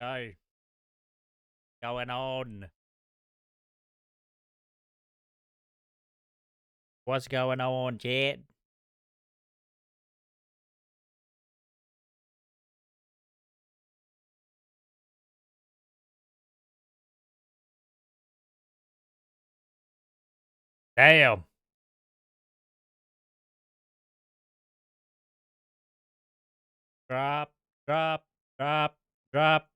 Hey, going on? What's going on, chat? Damn. Drop, drop, drop, drop.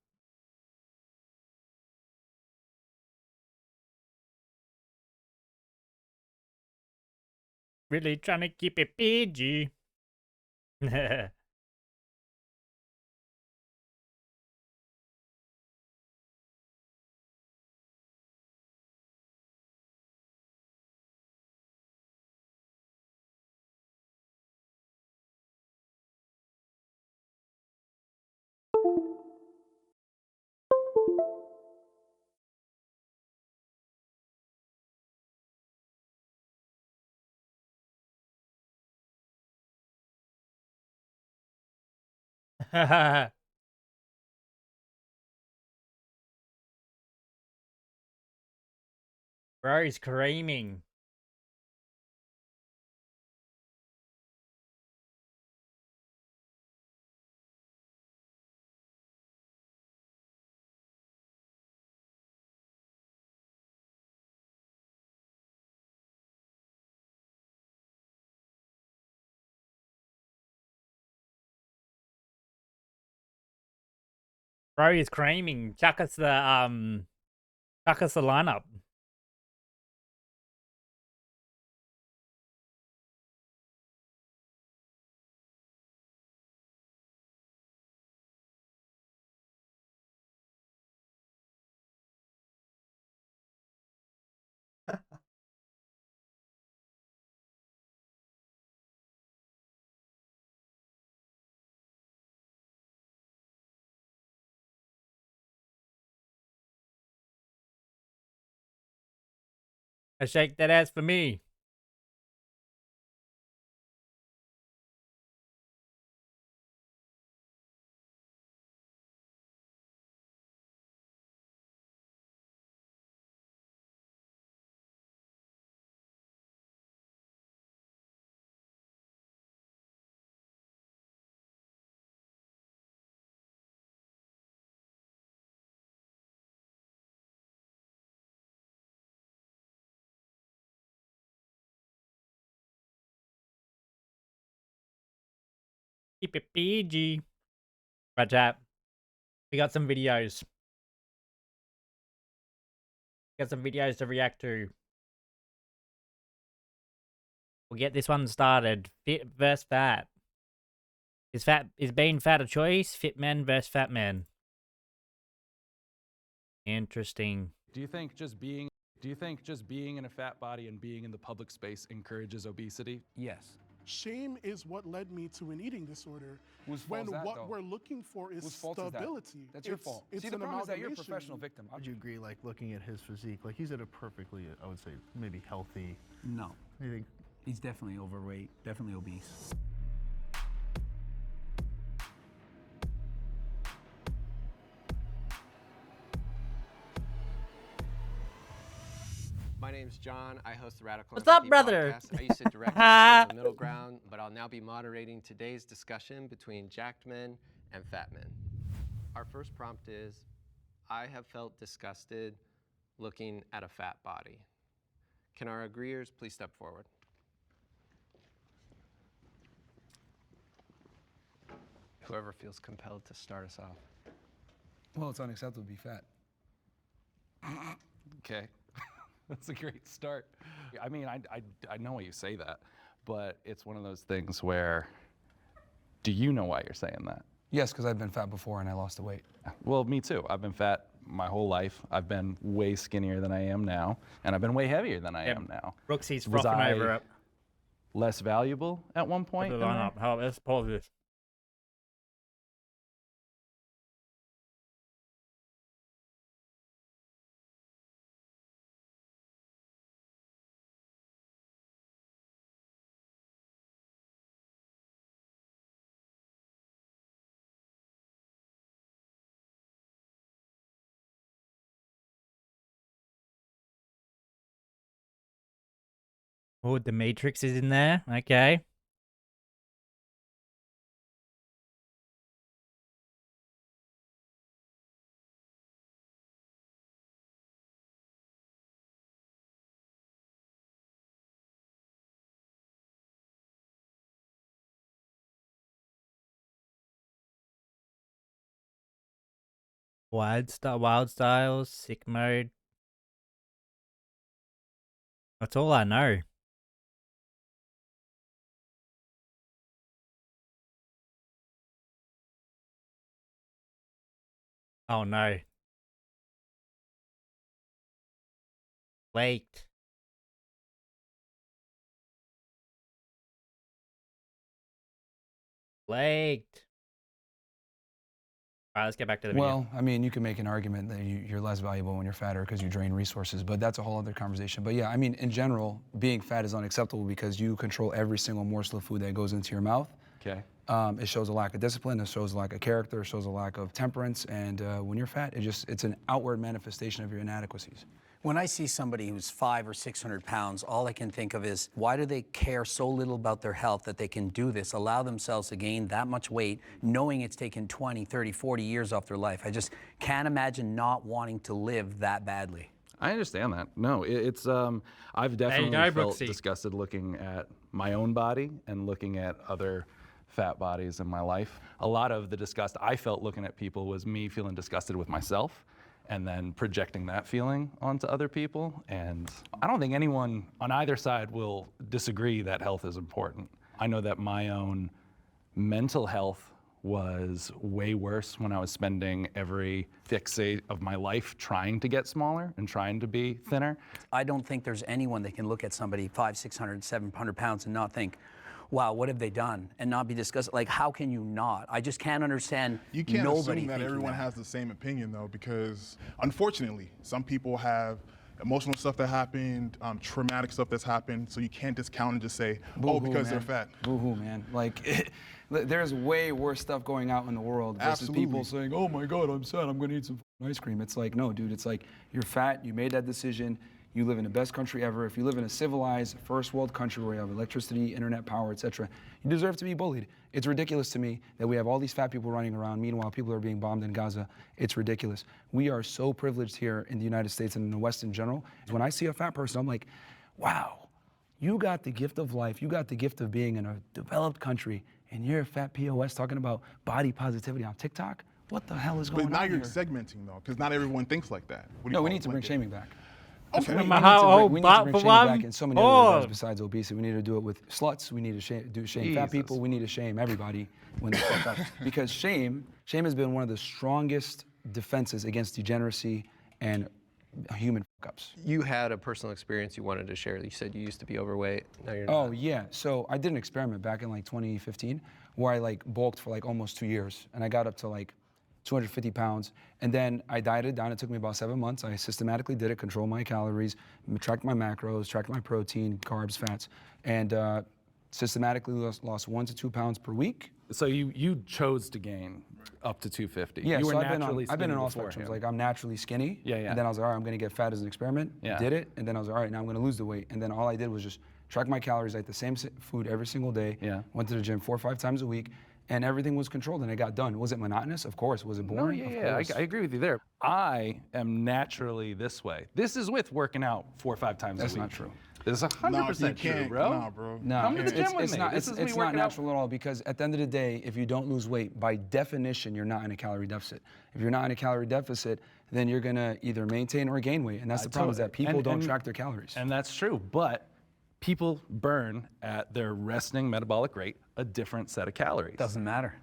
Really trying to keep it PG. Bro, he's screaming. Bro, he's screaming. Chuck us the lineup. Shake that ass for me. Keep it PG. Right, chat. We got some videos. Got some videos to react to. We'll get this one started. Fit versus fat. Is being fat a choice? Fit men versus fat men. Interesting. Do you think just being in a fat body and being in the public space encourages obesity? Yes. Shame is what led me to an eating disorder. Whose fault When is that, what though? we're looking for is Whose fault is that? stability. That's your fault. It's See, the an problem is that you're a amalgamation. professional victim. Would you agree, like, looking at his physique, like, he's at a perfectly, I would say, maybe healthy? No. You think? He's definitely overweight, definitely obese. My name's John. I host the Radical What's up, Empathy brother? podcast. I used to direct the middle ground, but I'll now be moderating today's discussion between jacked men and fat men. Our first prompt is, I have felt disgusted looking at a fat body. Can our agreeers please step forward? Whoever feels compelled to start us off. Well, it's unacceptable to be fat. Okay. That's a great start. I mean, I know why you say that, but it's one of those things where, do you know why you're saying that? Yes, because I've been fat before and I lost the weight. Well, me too. I've been fat my whole life. I've been way skinnier than I am now, and I've been way heavier than I am now. Rooksy's Was frothing I over it. less valuable at one point Put in the there? lineup. How, let's pause this. Oh, the Matrix is in there. Okay. Wild styles, sick mode. That's all I know. Oh no. Leaked. Leaked. Alright, let's get back to the video. Well, I mean, you can make an argument that you're less valuable when you're fatter because you drain resources, but that's a whole other conversation. But yeah, I mean, in general, being fat is unacceptable because you control every single morsel of food that goes into your mouth. Okay. It shows a lack of discipline, it shows a lack of character, it shows a lack of temperance, and when you're fat, it's an outward manifestation of your inadequacies. When I see somebody who's 500 or 600 pounds, all I can think of is, why do they care so little about their health that they can do this, allow themselves to gain that much weight, knowing it's taken 20, 30, 40 years off their life? I just can't imagine not wanting to live that badly. I understand that. No, it's I've definitely go, felt Brooksy. disgusted looking at my own body and looking at other fat bodies in my life. A lot of the disgust I felt looking at people was me feeling disgusted with myself and then projecting that feeling onto other people. And I don't think anyone on either side will disagree that health is important. I know that my own mental health was way worse when I was spending every fixate of my life trying to get smaller and trying to be thinner. I don't think there's anyone that can look at somebody 500, 600, 700 pounds and not think, wow, what have they done? And not be disgusted. Like, how can you not? I just can't understand You can't nobody assume that thinking everyone that. has the same opinion, though, because unfortunately, some people have emotional stuff that happened, traumatic stuff that's happened, so you can't discount and just say, oh, because they're fat. Boo-hoo, man. Like, there's way worse stuff going out in the world versus people saying, oh my God, I'm sad, I'm gonna eat some ice cream. It's like, no, dude, it's like, you're fat, you made that decision, you live in the best country ever. If you live in a civilized, first world country where you have electricity, internet power, etc., you deserve to be bullied. It's ridiculous to me that we have all these fat people running around. Meanwhile, people are being bombed in Gaza. It's ridiculous. We are so privileged here in the United States and in the West in general. When I see a fat person, I'm like, wow, you got the gift of life. You got the gift of being in a developed country, and you're a fat POS talking about body positivity on TikTok? What the hell is going on But now you're here? segmenting, though, because not everyone thinks like that. What do you No, we call need it? to bring Like shaming back. Okay. We need But to how- bring but shaming one- back in so many other regards oh. besides obesity. We need to do it with sluts. We need to shame fat Jesus. people. We need to shame everybody when they fuck up. Because shame has been one of the strongest defenses against degeneracy and human fuck ups. You had a personal experience you wanted to share. You said you used to be overweight. Now you're Oh not. yeah, so I did an experiment back in like 2015 where I like bulked for like almost 2 years, and I got up to like 250 pounds, and then I dieted down. It took me about 7 months. I systematically did it, controlled my calories, tracked my macros, tracked my protein, carbs, fats, and systematically lost 1 to 2 pounds per week. So you chose to gain up to 250. Yeah, you were so I've naturally been in all skinny spectrums. beforehand. Like I'm naturally skinny. Yeah, yeah. And then I was like, all right, I'm gonna get fat as an experiment. Yeah. Did it, and then I was like, all right, now I'm gonna lose the weight. And then all I did was just track my calories, ate the same food every single day. Yeah. Went to the gym 4 or 5 times a week, and everything was controlled, and it got done. Was it monotonous? Of course. Was it No, boring? yeah, Of yeah, course. I agree with you there. I am naturally this way. This is with working out 4 or 5 times That's a week. not true. This is No, 100% you true, can't. bro. Nah, bro. No, Come to the gym with it's me. not. This is me It's not working out. natural at all, because at the end of the day, if you don't lose weight, by definition, you're not in a calorie deficit. If you're not in a calorie deficit, then you're gonna either maintain or gain weight, and that's the problem is that people don't track their calories. And that's true, but people burn at their resting metabolic rate a different set of calories. Doesn't matter.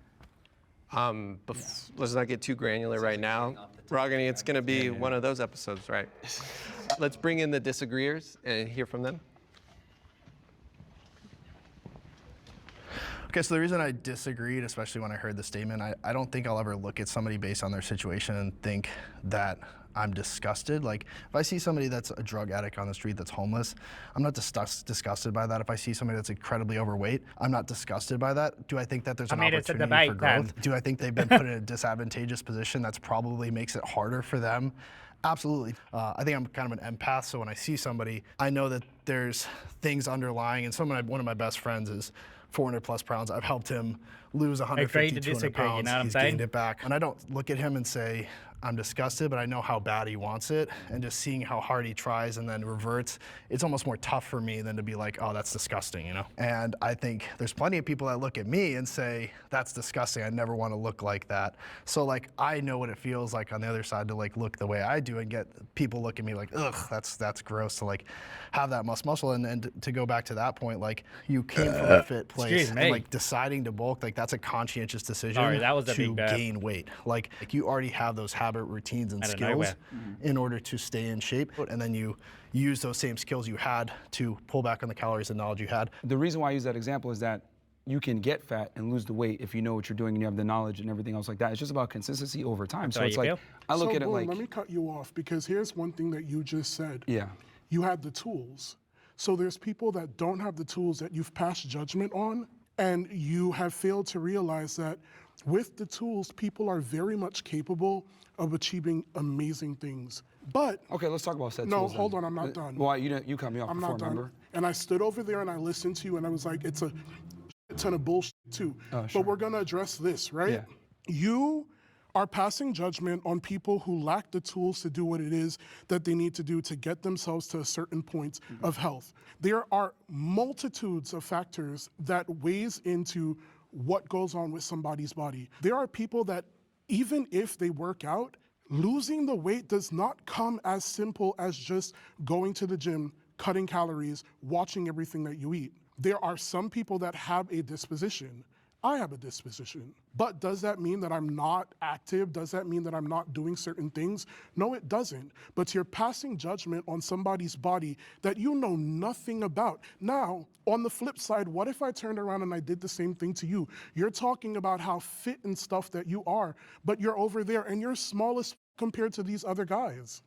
Let's not get too granular right now. Ragini, it's going to be one of those episodes, right? Let's bring in the disagreeers and hear from them. Okay, so the reason I disagreed, especially when I heard the statement, I don't think I'll ever look at somebody based on their situation and think that I'm disgusted. Like, if I see somebody that's a drug addict on the street that's homeless, I'm not disgusted by that. If I see somebody that's incredibly overweight, I'm not disgusted by that. Do I think that there's an mean, it's a opportunity for debate, growth? Do I think they've been put in a disadvantageous position that's probably makes it harder for them Absolutely. I think I'm kind of an empath, so when I see somebody, I know that there's things underlying, and one of my best friends is 400 plus pounds. I've helped him lose 150, 200 pounds. You know what I'm He's saying? gained it back. And I don't look at him and say, I'm disgusted, but I know how bad he wants it. And just seeing how hard he tries and then reverts, it's almost more tough for me than to be like, oh, that's disgusting, you know? And I think there's plenty of people that look at me and say, that's disgusting. I never want to look like that. So like, I know what it feels like on the other side to like look the way I do and get people look at me like, ugh, that's gross to like have that muscle. And to go back to that point, like you came from a fit place and like deciding to bulk, like that's a conscientious decision. Sorry, that was a to big burp. gain weight. Like you already have those habit routines and skills in order to stay in shape, and then you use those same skills you had to pull back on the calories and knowledge you had. The reason why I use that example is that you can get fat and lose the weight if you know what you're doing and you have the knowledge and everything else like that. It's just about consistency over time. So it's like, I look at it like... let me cut you off, because here's one thing that you just said. Yeah. You had the tools. So there's people that don't have the tools that you've passed judgment on, and you have failed to realize that with the tools, people are very much capable of achieving amazing things. But okay, let's talk about said no, tools. hold on, I'm not done. Well, you cut me off I'm before, not done. remember? And I stood over there and I listened to you, and I was like, it's a ton of bullshit too. Sure. But we're gonna address this, right? Yeah. You are passing judgment on people who lack the tools to do what it is that they need to do to get themselves to a certain point of health. There are multitudes of factors that weighs into what goes on with somebody's body. There are people that even if they work out, losing the weight does not come as simple as just going to the gym, cutting calories, watching everything that you eat. There are some people that have a disposition. I have a disposition. But does that mean that I'm not active? Does that mean that I'm not doing certain things? No, it doesn't. But you're passing judgment on somebody's body that you know nothing about. Now, on the flip side, what if I turned around and I did the same thing to you? You're talking about how fit and stuff that you are, but you're over there and you're smallest compared to these other guys.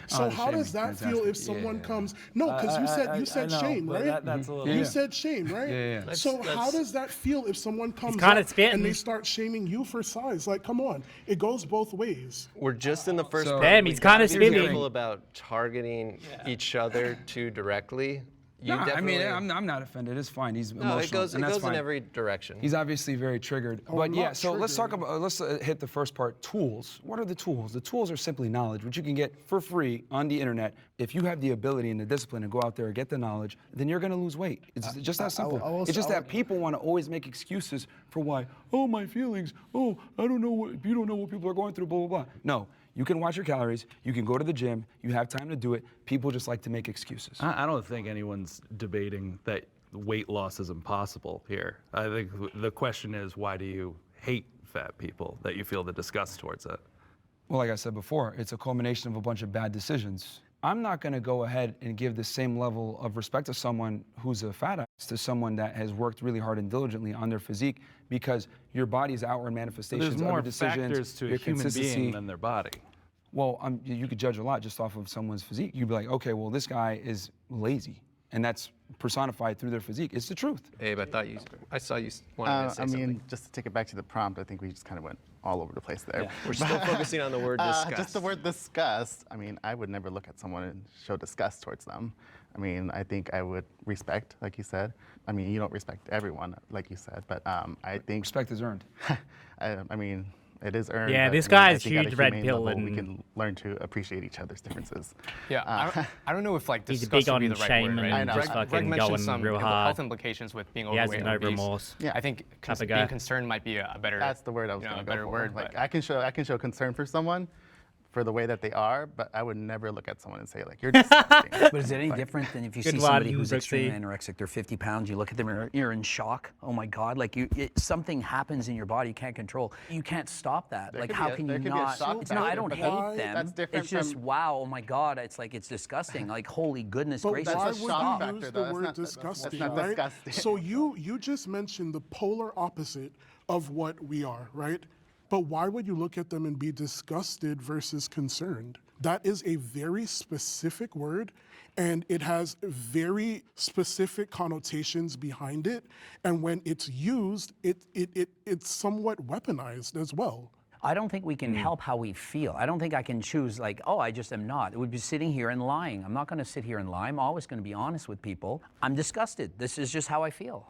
So how does that feel if someone comes? No, because you said shame, right? That's a little. You said shame, right? Yeah. So how does that feel if someone comes kinda up spitting. and they start shaming you for size? Like, come on, it goes both ways. We're just in the first part. Damn, We he's gotta kinda be spitting. careful about targeting each other too directly. You No, I mean, definitely- I'm not offended. It's fine. He's No, emotional, it goes and that's in fine. every direction. He's obviously very triggered. Oh, But I'm yeah, not so let's talk triggered. about, let's hit the first part, tools. What are the tools? The tools are simply knowledge, which you can get for free on the internet. If you have the ability and the discipline to go out there and get the knowledge, then you're gonna lose weight. It's just that simple. It's just that people wanna always make excuses for why, oh, my feelings, oh, I don't know what, you don't know what people are going through, blah, blah, blah. No. You can watch your calories, you can go to the gym, you have time to do it. People just like to make excuses. I don't think anyone's debating that weight loss is impossible here. I think the question is, why do you hate fat people, that you feel the disgust towards it? Well, like I said before, it's a culmination of a bunch of bad decisions. I'm not gonna go ahead and give the same level of respect to someone who's a fat ass to someone that has worked really hard and diligently on their physique, because your body's outward manifestations There's of more your decisions, factors to your a human consistency. being than their body. Well, you could judge a lot just off of someone's physique. You'd be like, okay, well, this guy is lazy, and that's personified through their physique. It's the truth. Abe, I saw you wanted to say something. Just to take it back to the prompt, I think we just kind of went all over the place there. Yeah. We're still focusing on the word disgust. Just the word disgust. I mean, I would never look at someone and show disgust towards them. I mean, I think I would respect, like you said. I mean, you don't respect everyone, like you said, but I think Respect is earned. I mean, it is earned. Yeah, but, this I mean, I guy's think at a huge red humane pill level, we and- can learn to appreciate each other's differences. Yeah, I don't know if like He's disgust big would be on the right shame word, right? and just Greg fucking mentioned going some real health hard. implications with being He has overweight no and obese. remorse. Yeah. I think Type of guy. being concerned might be a better. That's the word I was going to go better for. word. Like but I can show concern for someone for the way that they are, but I would never look at someone and say like, you're disgusting. But is it any different than if you Good see somebody one, who's extremely Brooksy. anorexic, they're 50 pounds, you look at them, you're in shock. Oh my God, like something happens in your body you can't control. You can't stop that. There Like could how be a- can there you could be a not? shock It's not, I factor, don't but hate that's them. different It's just, from- wow, oh my God, it's like, it's disgusting. Like, holy goodness But gracious. why That's a would shock you factor, use though. the That's word not- that's disgusting, not right? disgusting. So you just mentioned the polar opposite of what we are, right? But why would you look at them and be disgusted versus concerned? That is a very specific word, and it has very specific connotations behind it. And when it's used, it's somewhat weaponized as well. I don't think we can help how we feel. I don't think I can choose like, oh, I just am not. It would be sitting here and lying. I'm not going to sit here and lie. I'm always going to be honest with people. I'm disgusted. This is just how I feel.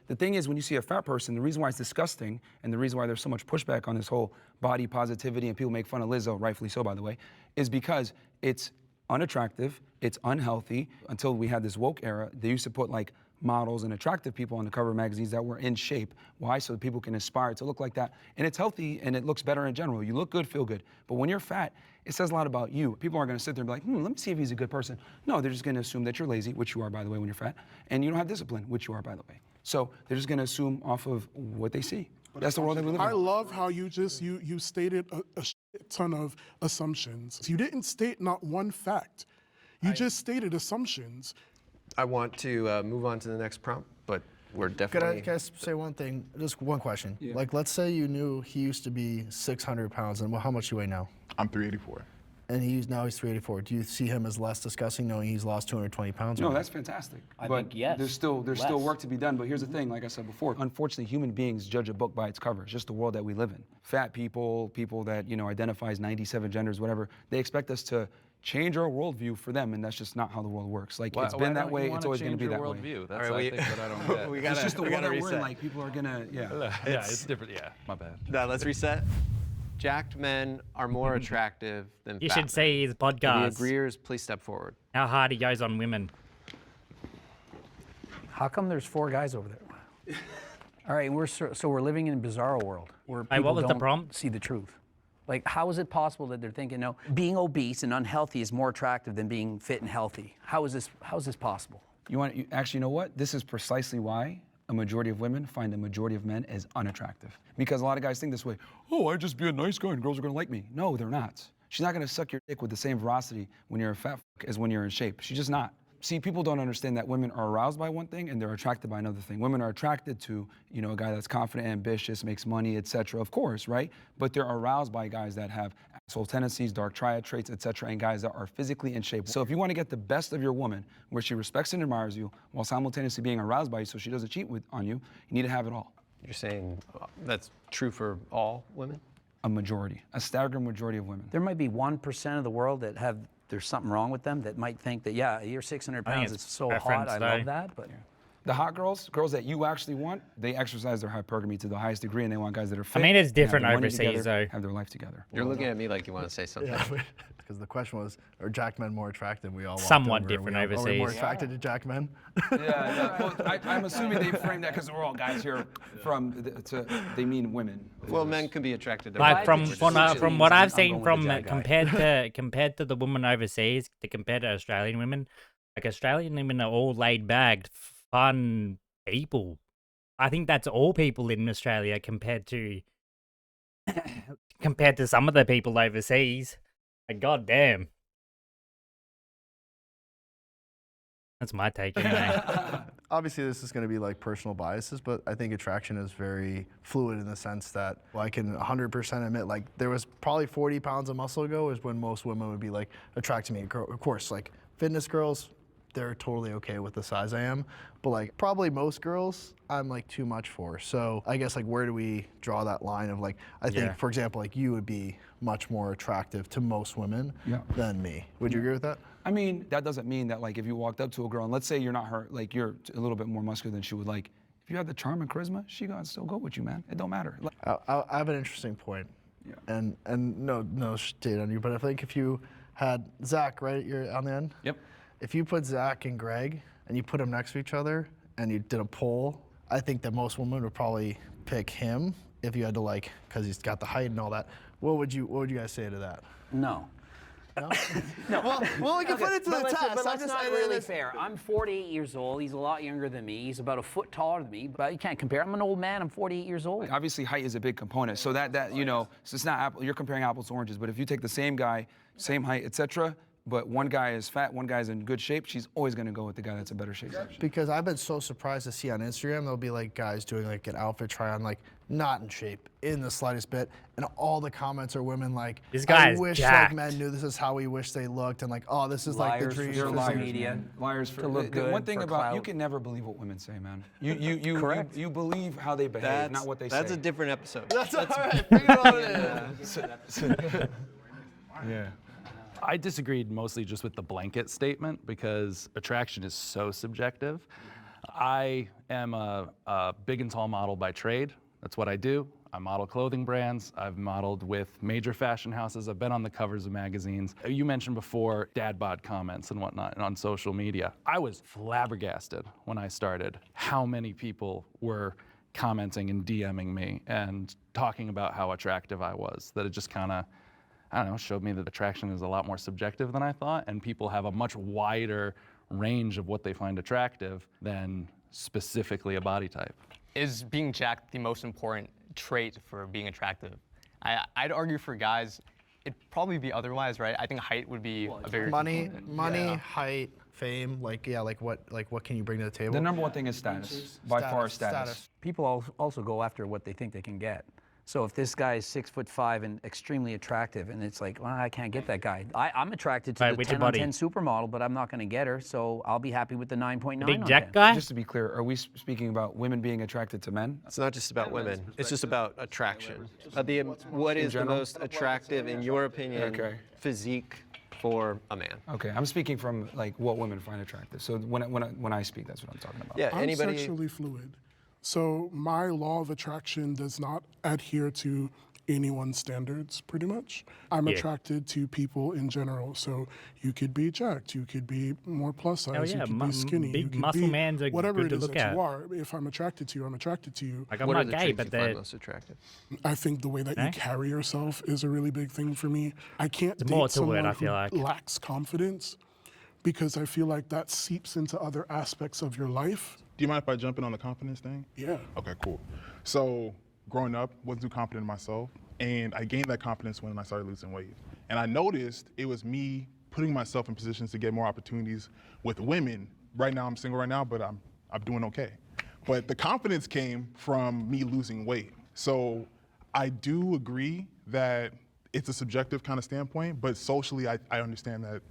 The thing is, when you see a fat person, the reason why it's disgusting and the reason why there's so much pushback on this whole body positivity and people make fun of Lizzo, rightfully so, by the way, is because it's unattractive, it's unhealthy. Until we had this woke era, they used to put like models and attractive people on the cover of magazines that were in shape. Why? So that people can aspire to look like that. And it's healthy and it looks better in general. You look good, feel good. But when you're fat, it says a lot about you. People aren't gonna sit there and be like, let me see if he's a good person. No, they're just gonna assume that you're lazy, which you are, by the way, when you're fat, and you don't have discipline, which you are, by the way. So they're just gonna assume off of what they see. That's the world that we live in. I love how you just, you stated a shit ton of assumptions. You didn't state not one fact. You just stated assumptions. I want to move on to the next prompt, but we're definitely... Can I say one thing? Just one question. Yeah. Like, let's say you knew he used to be 600 pounds, and how much do you weigh now? I'm 384. And now he's 384. Do you see him as less disgusting knowing he's lost 220 pounds? No, that's fantastic. I think yes. There's still work to be done, but here's the thing, like I said before, unfortunately, human beings judge a book by its cover. It's just the world that we live in. Fat people, people that, identify as 97 genders, whatever, they expect us to change our worldview for them, and that's just not how the world works. Like, it's been that way, it's always going to be that way. That's I think what I don't get. It's just the world that we're in, like, people are going to, yeah, it's different, yeah, my bad. Now, let's reset. Jacked men are more attractive than You fat should men. see his podcast. The agreeers, please step forward. How hard he goes on women. How come there's 4 guys over there? All right, so we're living in a bizarre world where Hey, what people was the don't prompt? see the truth. Like, how is it possible that they're thinking, no, being obese and unhealthy is more attractive than being fit and healthy? How is this possible? Actually, you know what? This is precisely why a majority of women find the majority of men as unattractive. Because a lot of guys think this way, oh, I just be a nice guy and girls are gonna like me. No, they're not. She's not gonna suck your dick with the same veracity when you're a fat as when you're in shape. She's just not. See, people don't understand that women are aroused by one thing and they're attracted by another thing. Women are attracted to, a guy that's confident, ambitious, makes money, etc. Of course, right? But they're aroused by guys that have asshole tendencies, dark triad traits, etc., and guys that are physically in shape. So if you want to get the best of your woman, where she respects and admires you, while simultaneously being aroused by you so she doesn't cheat on you, you need to have it all. You're saying that's true for all women? A majority, a staggering majority of women. There might be 1% of the world that there's something wrong with them that might think that, yeah, you're 600 pounds, it's so hot, I love that, but... Yeah. The hot girls that you actually want, they exercise their hypergamy to the highest degree, and they want guys that are fit. I mean, it's different overseas, though. Have their life together. You're looking at me like you want to say something. Yeah, because the question was, are jacked men more attractive? We all somewhat different overseas. Are we more attracted to jacked men? Yeah, well, I'm assuming they framed that because we're all guys here they mean women. Well, men can be attracted to like from what I've seen compared to the women overseas, compared to Australian women, like Australian women are all laid back, fun people. I think that's all people in Australia compared to some of the people overseas. Like, God damn. That's my take anyway. Obviously, this is going to be like personal biases, but I think attraction is very fluid in the sense that I can 100% admit, like, there was probably 40 pounds of muscle ago is when most women would be like attracted to me. Of course, like fitness girls, they're totally okay with the size I am, but like probably most girls I'm like too much for. So I guess like where do we draw that line of like, I think for example, like you would be much more attractive to most women than me. Would you agree with that? I mean, that doesn't mean that like if you walked up to a girl and let's say you're not her, like you're a little bit more muscular than she would like, if you have the charm and charisma, she gonna still go with you, man. It don't matter. Like, I have an interesting point. Yeah. And no shade on you, but I think if you had Zach, right, you're on the end? Yep. If you put Zach and Greg and you put them next to each other and you did a poll, I think that most women would probably pick him if you had to like, because he's got the height and all that. What would you guys say to that? No. No? No. Well, we can put it to the test. But that's not really fair. I'm 48 years old. He's a lot younger than me. He's about a foot taller than me, but you can't compare. I'm an old man. I'm 48 years old. Obviously, height is a big component. So that so it's not you're comparing apples to oranges. But if you take the same guy, same height, etc., but one guy is fat, one guy's in good shape, she's always going to go with the guy that's in better shape. Because I've been so surprised to see on Instagram, there'll be like guys doing like an outfit try on, like not in shape in the slightest bit. And all the comments are women like, This guy I is wish jacked. like men knew this is how we wish they looked, and like, oh, this is Liars like the dream. for They're social liars, media, man. Liars for to look good, One thing for about you clout. can never believe what women say, man. You Correct. You believe how they behave, not what they say. That's a different episode. That's all right. Bring it on in. Yeah. I disagreed mostly just with the blanket statement because attraction is so subjective. I am a big and tall model by trade. That's what I do. I model clothing brands. I've modeled with major fashion houses. I've been on the covers of magazines. You mentioned before dad bod comments and whatnot on social media. I was flabbergasted when I started how many people were commenting and DMing me and talking about how attractive I was, that it just kind of, I don't know, showed me that attraction is a lot more subjective than I thought, and people have a much wider range of what they find attractive than specifically a body type. Is being jacked the most important trait for being attractive? I'd argue for guys, it'd probably be otherwise, right? I think height would be a very Money, height, fame, like what can you bring to the table? The number one thing is status. By far, status. People also go after what they think they can get. So if this guy is 6'5" and extremely attractive, and it's like, well, I can't get that guy. I'm attracted to the 10 on 10 supermodel, but I'm not going to get her, so I'll be happy with the 9.9 Big on Jack 10. guy? Just to be clear, are we speaking about women being attracted to men? It's not just about women. It's just about attraction. What is the general? most attractive, in your opinion, physique for a man? Okay, I'm speaking from like what women find attractive. So when I speak, that's what I'm talking about. Yeah, I'm anybody. sexually fluid. So my law of attraction does not adhere to anyone's standards, pretty much. I'm attracted to people in general. So you could be jacked, you could be more plus size, yeah, you could be skinny, big you could muscle be mans are whatever good it to is look that at. you are. If I'm attracted to you, I'm attracted to you. Like, I'm What are not the gay, traits but you find the most attractive? I think the way that you carry yourself is a really big thing for me. I can't There's more date to it, someone I feel who like. lacks confidence because I feel like that seeps into other aspects of your life. Do you mind if I jump in on the confidence thing? Yeah. Okay, cool. So growing up, wasn't too confident in myself, and I gained that confidence when I started losing weight. And I noticed it was me putting myself in positions to get more opportunities with women. Right now, I'm single right now, but I'm doing okay. But the confidence came from me losing weight. So I do agree that it's a subjective kind of standpoint, but socially, I understand that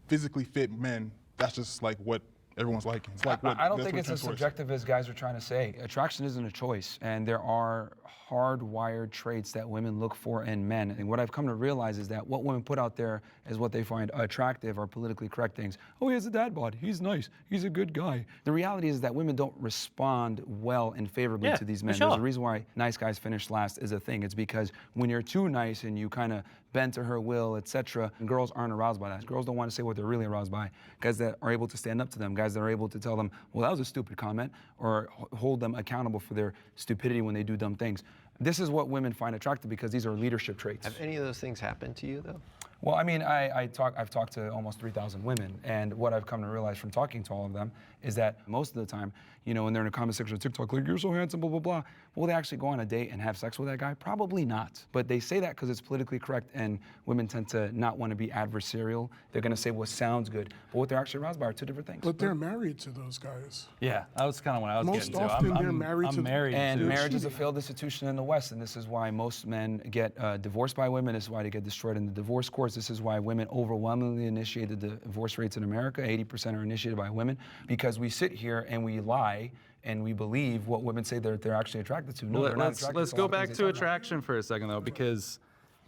physically fit men, that's just like what everyone's liking. It's like what, I don't that's think what it's as trends towards. subjective as guys are trying to say. Attraction isn't a choice, and there are hardwired traits that women look for in men. And what I've come to realize is that what women put out there is what they find attractive or politically correct things. Oh, he has a dad bod. He's nice. He's a good guy. The reality is that women don't respond well and favorably to these men. for sure. There's a reason why nice guys finish last is a thing. It's because when you're too nice and you kind of bend to her will, etc., girls aren't aroused by that. Girls don't want to say what they're really aroused by. Guys that are able to stand up to them, guys that are able to tell them, well, that was a stupid comment, or hold them accountable for their stupidity when they do dumb things. This is what women find attractive because these are leadership traits. Have any of those things happened to you, though? Well, I mean, I've talked to almost 3,000 women, and what I've come to realize from talking to all of them is that most of the time, you know, when they're in a comment section of TikTok, like, you're so handsome, blah, blah, blah, will they actually go on a date and have sex with that guy? Probably not. But they say that because it's politically correct, and women tend to not want to be adversarial. They're going to say what sounds good, but what they're actually aroused by are two different things. But they're married to those guys. Yeah, that was kind of what I was Most getting to. often they're married to- married And to marriage is a failed institution in the West, and this is why most men get divorced by women. This is why they get destroyed in the divorce courts. This is why women overwhelmingly initiated the divorce rates in America. 80% are initiated by women, because we sit here and we lie and we believe what women say they're actually attracted to. No, they're not attracted Let's to a go lot of back things to they talk about. attraction for a second, though, because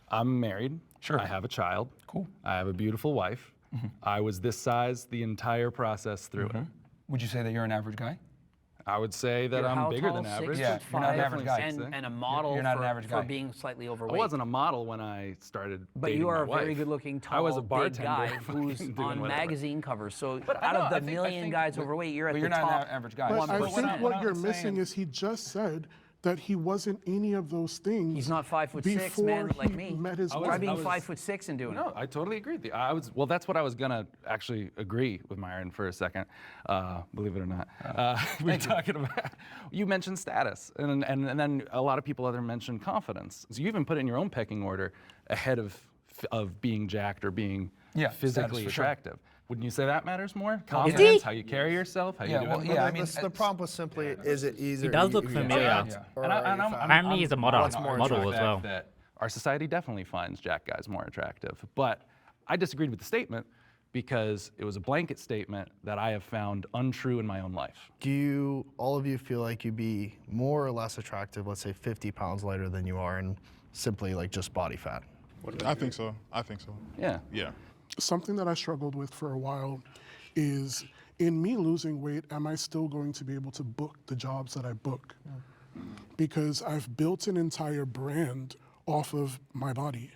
I'm married. Sure. I have a child. Cool. I have a beautiful wife. I was this size the entire process through it. Would you say that you're an average guy? I would say that You're I'm how bigger tall? than average. 6'5", Yeah, you're not an average guy. and a model You're not an average guy. for being slightly I overweight. wasn't a model when I started But dating you are my a very wife. good-looking, I was tall, a big bartender guy fucking who's doing on whatever. magazine covers. So But I out know, of the I think- million guys but- overweight, you're at but the you're not top. an average guy. But I 1%. think what you're I'm missing saying- is he just said that he wasn't any of those things. He's not 5'6", before man, like he me. met his Try wife. being 5'6" and doing it. No, I totally agree with you. Well, that's what I was gonna actually agree with Myron for a second. Believe it or not, we're talking about. You mentioned status, and then a lot of people other mentioned confidence. So you even put it in your own pecking order ahead of being jacked or being Yeah, status physically for sure. attractive. Wouldn't you say that matters more? he? Confidence, how you carry yourself, how Yeah, you do well, it? yeah, I the, mean, the prompt was simply, is it easier? He does look you familiar. Yeah. or And are you I'm fat? Apparently he's a model, one to argue model the as well. fact that our society definitely finds Jack guys more attractive. But I disagreed with the statement because it was a blanket statement that I have found untrue in my own life. Do you, all of you, feel like you'd be more or less attractive, let's say 50 pounds lighter than you are, and simply like just body fat? I think so. I think so. Yeah. Yeah. Something that I struggled with for a while is, in me losing weight, am I still going to be able to book the jobs that I book? Because I've built an entire brand off of my body.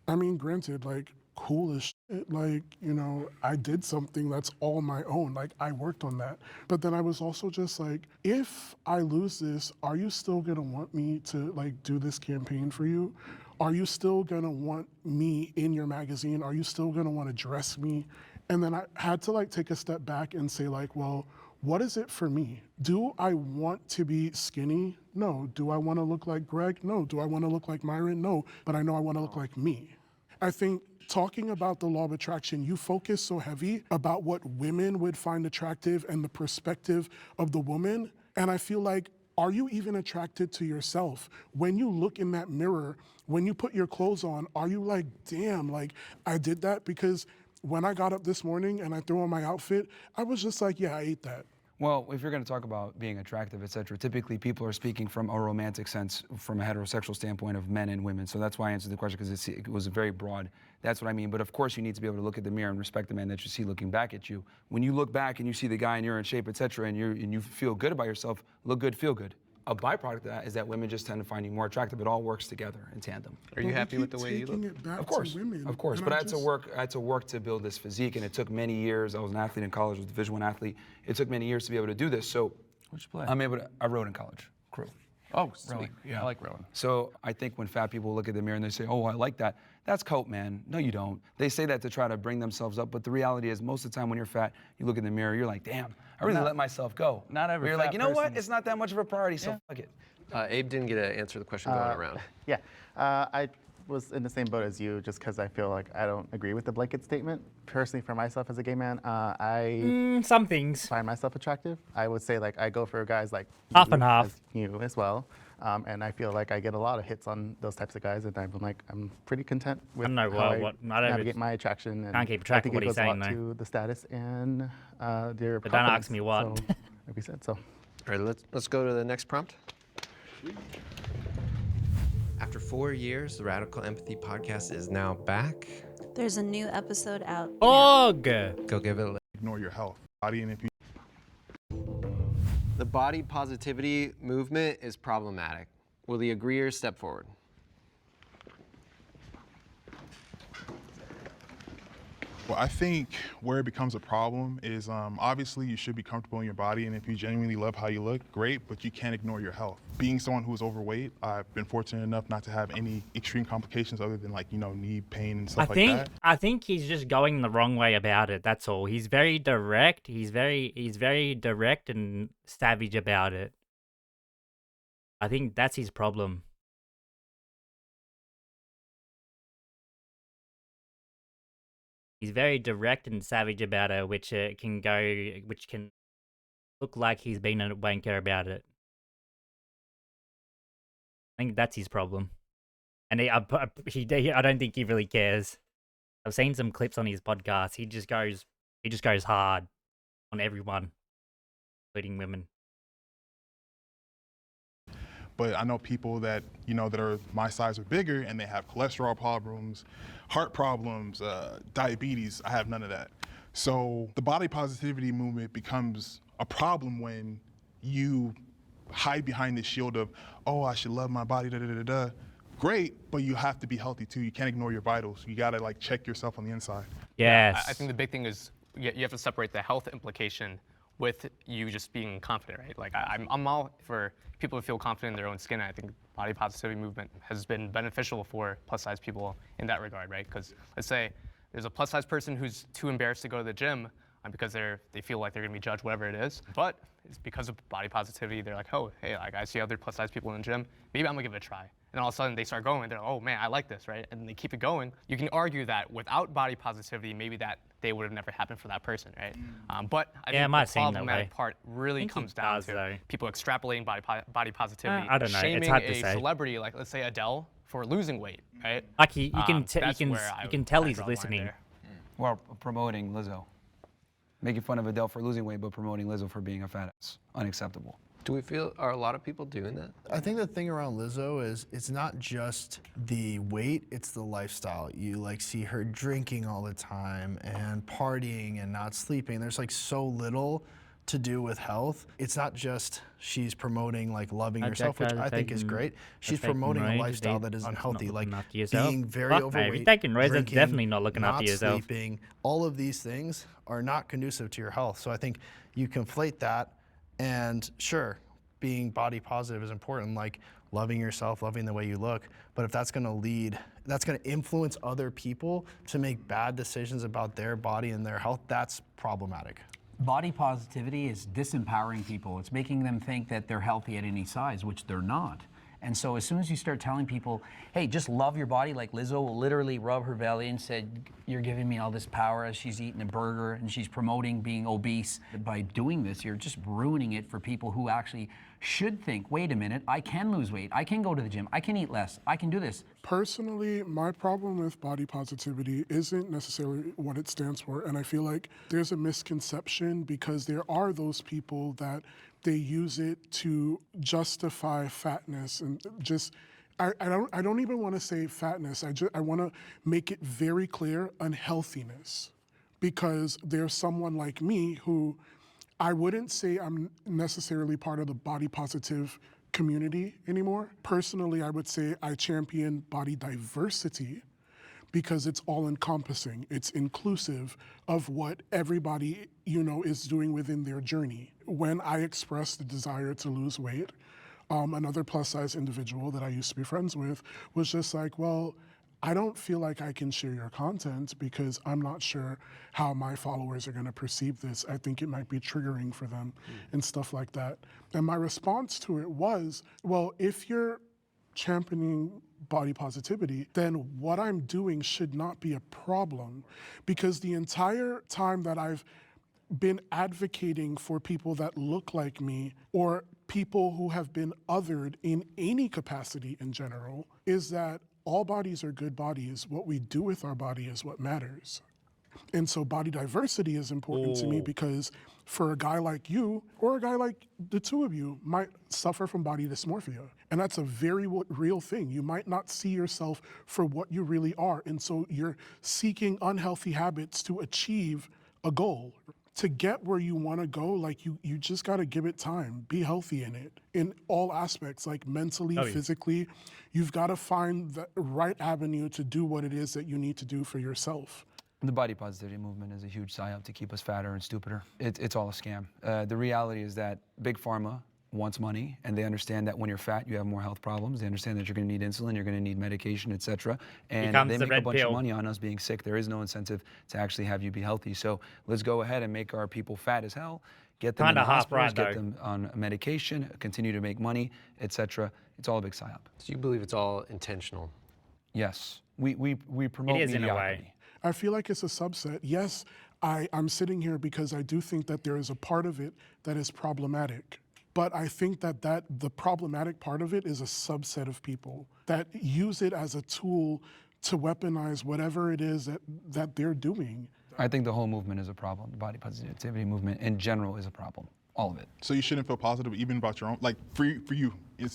I mean, granted, like, cool as shit, like, you know, I did something that's all my own, like, I worked on that. But then I was also just like, if I lose this, are you still gonna want me to, like, do this campaign for you? Are you still gonna want me in your magazine? Are you still gonna wanna dress me? And then I had to, like, take a step back and say, like, well, what is it for me? Do I want to be skinny? No. Do I wanna look like Greg? No. Do I wanna look like Myron? No. But I know I wanna look like me. I think talking about the law of attraction, you focus so heavy about what women would find attractive and the perspective of the woman. And I feel like, are you even attracted to yourself? When you look in that mirror, when you put your clothes on, are you like, damn, like I did that? Because when I got up this morning and I threw on my outfit, I was just like, yeah, I ate that. Well, if you're going to talk about being attractive, et cetera, typically people are speaking from a romantic sense, from a heterosexual standpoint of men and women. So that's why I answered the question, because it was very broad. That's what I mean. But of course, you need to be able to look at the mirror and respect the man that you see looking back at you. When you look back and you see the guy and you're in shape, et cetera, and you feel good about yourself, look good, feel good. A byproduct of that is that women just tend to find you more attractive. It all works together in tandem. Are you happy with the way you look? Of course, But I had to work to build this physique, and it took many years. I was an athlete in college, was a Division I athlete. It took many years to be able to do this. So, What'd you play? I rowed in college, crew. Oh, sweet. Rowing, yeah. I like rowing. So I think when fat people look at the mirror and they say, oh, I like that, that's coat, man. No, you don't. They say that to try to bring themselves up, but the reality is most of the time when you're fat, you look in the mirror, you're like, damn, I really let myself go. Not every You're fat like, you know what? person- It's not that much of a priority, so fuck it. Abe didn't get to answer the question going around. Yeah, I was in the same boat as you, just because I feel like I don't agree with the blanket statement. Personally, for myself as a gay man, I Some things. find myself attractive. I would say like I go for guys like Half you, and half. as you as well, and I feel like I get a lot of hits on those types of guys, and I'm pretty content with know how what- I not every- navigate my attraction. And Can't keep track I think of what it he's goes a lot saying, though. to the status and their But don't ask confidence. me what. So, like we said, so. All right, let's go to the next prompt. After 4 years, the Radical Empathy podcast is now back. There's a new episode out. Og! Go give it a listen. Ignore your health, body, and if you The body positivity movement is problematic. Will the agreeers step forward? Well, I think where it becomes a problem is obviously you should be comfortable in your body, and if you genuinely love how you look, great, but you can't ignore your health. Being someone who is overweight, I've been fortunate enough not to have any extreme complications other than like, knee pain and stuff like that. I think he's just going the wrong way about it. That's all. He's very direct. He's very direct and savage about it. I think that's his problem. He's very direct and savage about it, which can look like he's been a wanker about it. I think that's his problem, and I don't think he really cares. I've seen some clips on his podcast. He just goes hard on everyone, including women. But I know people that, that are my size or bigger, and they have cholesterol problems, heart problems, diabetes. I have none of that. So the body positivity movement becomes a problem when you hide behind this shield of, oh, I should love my body, da da da da. Great, but you have to be healthy too. You can't ignore your vitals. You gotta like check yourself on the inside. Yes. I think the big thing is you have to separate the health implication with you just being confident, right? Like I'm all for people to feel confident in their own skin. I think body positivity movement has been beneficial for plus size people in that regard, right? Because let's say there's a plus size person who's too embarrassed to go to the gym because they feel like they're gonna be judged, whatever it is. But it's because of body positivity, they're like, oh, hey, like I see other plus size people in the gym, maybe I'm gonna give it a try. and all of a sudden they start going, they're like, oh man, I like this, right? And they keep it going. You can argue that without body positivity, maybe that day would have never happened for that person, right? But I think the problematic part really comes down to people extrapolating body positivity, I don't know. shaming It's hard to a say. celebrity like, let's say, Adele for losing weight, right? Like you can tell he's draw the line listening. there. Well, promoting Lizzo. Making fun of Adele for losing weight, but promoting Lizzo for being a fat ass. Unacceptable. Do we feel, are a lot of people doing that? I think the thing around Lizzo is it's not just the weight, it's the lifestyle. You like see her drinking all the time and partying and not sleeping. There's like so little to do with health. It's not just she's promoting like loving yourself, which I think is great. She's promoting a lifestyle that is unhealthy, like being very overweight, if you're taking roids, that's drinking, definitely not looking after not yourself. sleeping. All of these things are not conducive to your health. So I think you conflate that, and sure, being body positive is important, like loving yourself, loving the way you look. But if that's gonna influence other people to make bad decisions about their body and their health, that's problematic. Body positivity is disempowering people. It's making them think that they're healthy at any size, which they're not. And so as soon as you start telling people, hey, just love your body, like Lizzo will literally rub her belly and said, you're giving me all this power as she's eating a burger and she's promoting being obese. By doing this, you're just ruining it for people who actually should think, wait a minute, I can lose weight, I can go to the gym, I can eat less, I can do this. Personally, my problem with body positivity isn't necessarily what it stands for, and I feel like there's a misconception because there are those people that they use it to justify fatness and just, I don't even want to say fatness, I want to make it very clear, unhealthiness. Because there's someone like me who I wouldn't say I'm necessarily part of the body positive community anymore. Personally, I would say I champion body diversity because it's all encompassing. It's inclusive of what everybody, is doing within their journey. When I expressed the desire to lose weight, another plus size individual that I used to be friends with was just like, well, I don't feel like I can share your content because I'm not sure how my followers are gonna perceive this. I think it might be triggering for them and stuff like that. And my response to it was, well, if you're championing body positivity, then what I'm doing should not be a problem, because the entire time that I've been advocating for people that look like me or people who have been othered in any capacity in general is that all bodies are good bodies. What we do with our body is what matters. And so body diversity is important to me because for a guy like you, or a guy like the two of you, might suffer from body dysmorphia. And that's a very real thing. You might not see yourself for what you really are. And so you're seeking unhealthy habits to achieve a goal. To get where you want to go, like you just got to give it time. Be healthy in it, in all aspects, like mentally, physically. You've got to find the right avenue to do what it is that you need to do for yourself. The body positivity movement is a huge psyop to keep us fatter and stupider. It's all a scam. The reality is that Big Pharma wants money, and they understand that when you're fat, you have more health problems. They understand that you're going to need insulin, you're going to need medication, etc. And they make a bunch of money on us being sick. There is no incentive to actually have you be healthy. So let's go ahead and make our people fat as hell, get them in the hospitals, get them on medication, continue to make money, etc. It's all a big psyop. So you believe it's all intentional? Yes. We promote it is mediocrity. in a way. I feel like it's a subset. Yes, I'm sitting here because I do think that there is a part of it that is problematic. But I think that the problematic part of it is a subset of people that use it as a tool to weaponize whatever it is that they're doing. I think the whole movement is a problem. The body positivity movement in general is a problem. All of it. So you shouldn't feel positive even about your own, like for you,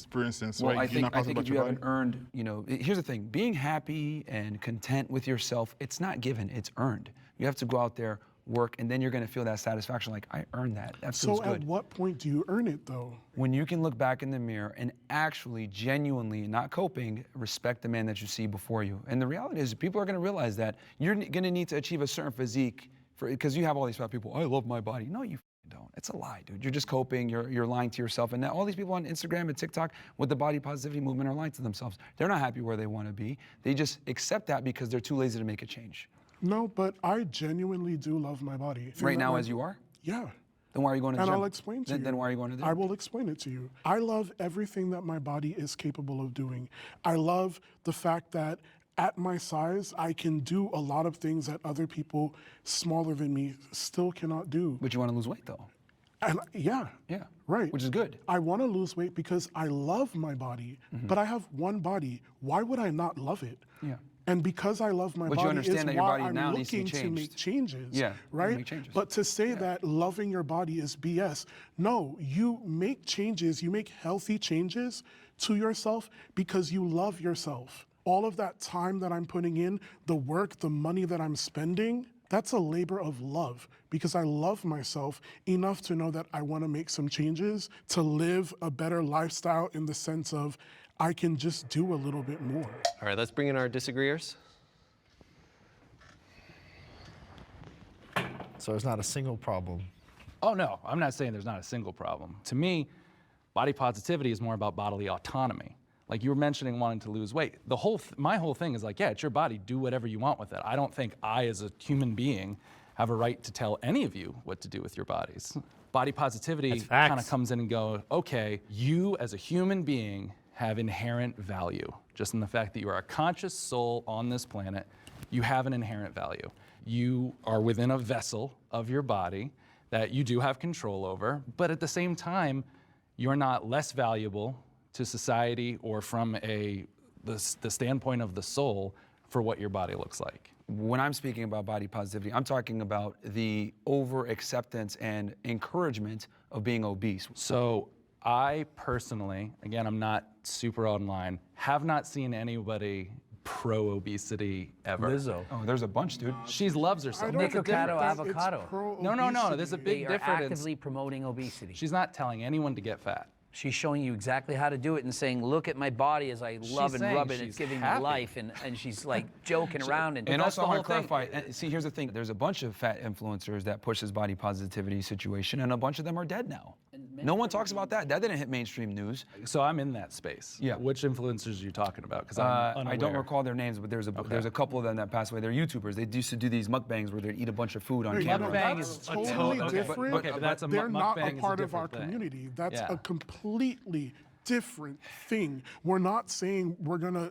for instance, well, right? I think if you haven't earned, here's the thing, being happy and content with yourself, it's not given, it's earned. You have to go out there, work, and then you're gonna feel that satisfaction, like, I earned that, that feels good. So at what point do you earn it though? When you can look back in the mirror and actually, genuinely, not coping, respect the man that you see before you. And the reality is, people are gonna realize that you're gonna need to achieve a certain physique, because you have all these fat people, I love my body. No, you don't. It's a lie, dude. You're just coping, you're lying to yourself. And now all these people on Instagram and TikTok with the body positivity movement are lying to themselves. They're not happy where they wanna be. They just accept that because they're too lazy to make a change. No, but I genuinely do love my body. Right now as you are? Yeah. Then why are you going to the And gym? I'll explain to you. Then why are you going to the I gym? will explain it to you. I love everything that my body is capable of doing. I love the fact that at my size, I can do a lot of things that other people smaller than me still cannot do. But you want to lose weight though. And yeah, right. Which is good. I want to lose weight because I love my body, but I have one body. Why would I not love it? Yeah. And because I love my But you body understand is that your why body I'm now needs to be looking to changed. make changes, Yeah, right? make changes. But to say that loving your body is BS, no, you make changes, you make healthy changes to yourself because you love yourself. All of that time that I'm putting in, the work, the money that I'm spending, that's a labor of love because I love myself enough to know that I want to make some changes to live a better lifestyle in the sense of I can just do a little bit more. All right, let's bring in our disagreeers. So there's not a single problem. Oh no, I'm not saying there's not a single problem. To me, body positivity is more about bodily autonomy. Like you were mentioning wanting to lose weight. My whole thing is like, yeah, it's your body, do whatever you want with it. I don't think I, as a human being, have a right to tell any of you what to do with your bodies. Body positivity kind of comes in and goes, okay, you as a human being have inherent value. Just in the fact that you are a conscious soul on this planet, you have an inherent value. You are within a vessel of your body that you do have control over, but at the same time, you're not less valuable to society or from the standpoint of the soul for what your body looks like. When I'm speaking about body positivity, I'm talking about the over-acceptance and encouragement of being obese. So I personally, again, I'm not super online, have not seen anybody pro-obesity ever. Lizzo. Oh, there's a bunch, dude. She loves herself. I don't think Avocado, that it's avocado. No, there's a They big are difference. actively promoting obesity. She's not telling anyone to get fat. She's showing you exactly how to do it and saying, look at my body as I love and saying rub it. It's she's giving me happy. life. And she's like joking around. And also, I want to clarify, and see, here's the thing. There's a bunch of fat influencers that push this body positivity situation, and a bunch of them are dead now. No one talks about that. That didn't hit mainstream news. So I'm in that space. Yeah. Which influencers are you talking about? Because I'm unaware. I don't recall their names, but there's a couple of them that passed away. They're YouTubers. They used to do these mukbangs where they'd eat a bunch of food on camera. Mukbang That's is totally different. Okay, but that's a They're not a mukbang is part of our different thing. community. That's Yeah. a completely different thing. We're not saying we're gonna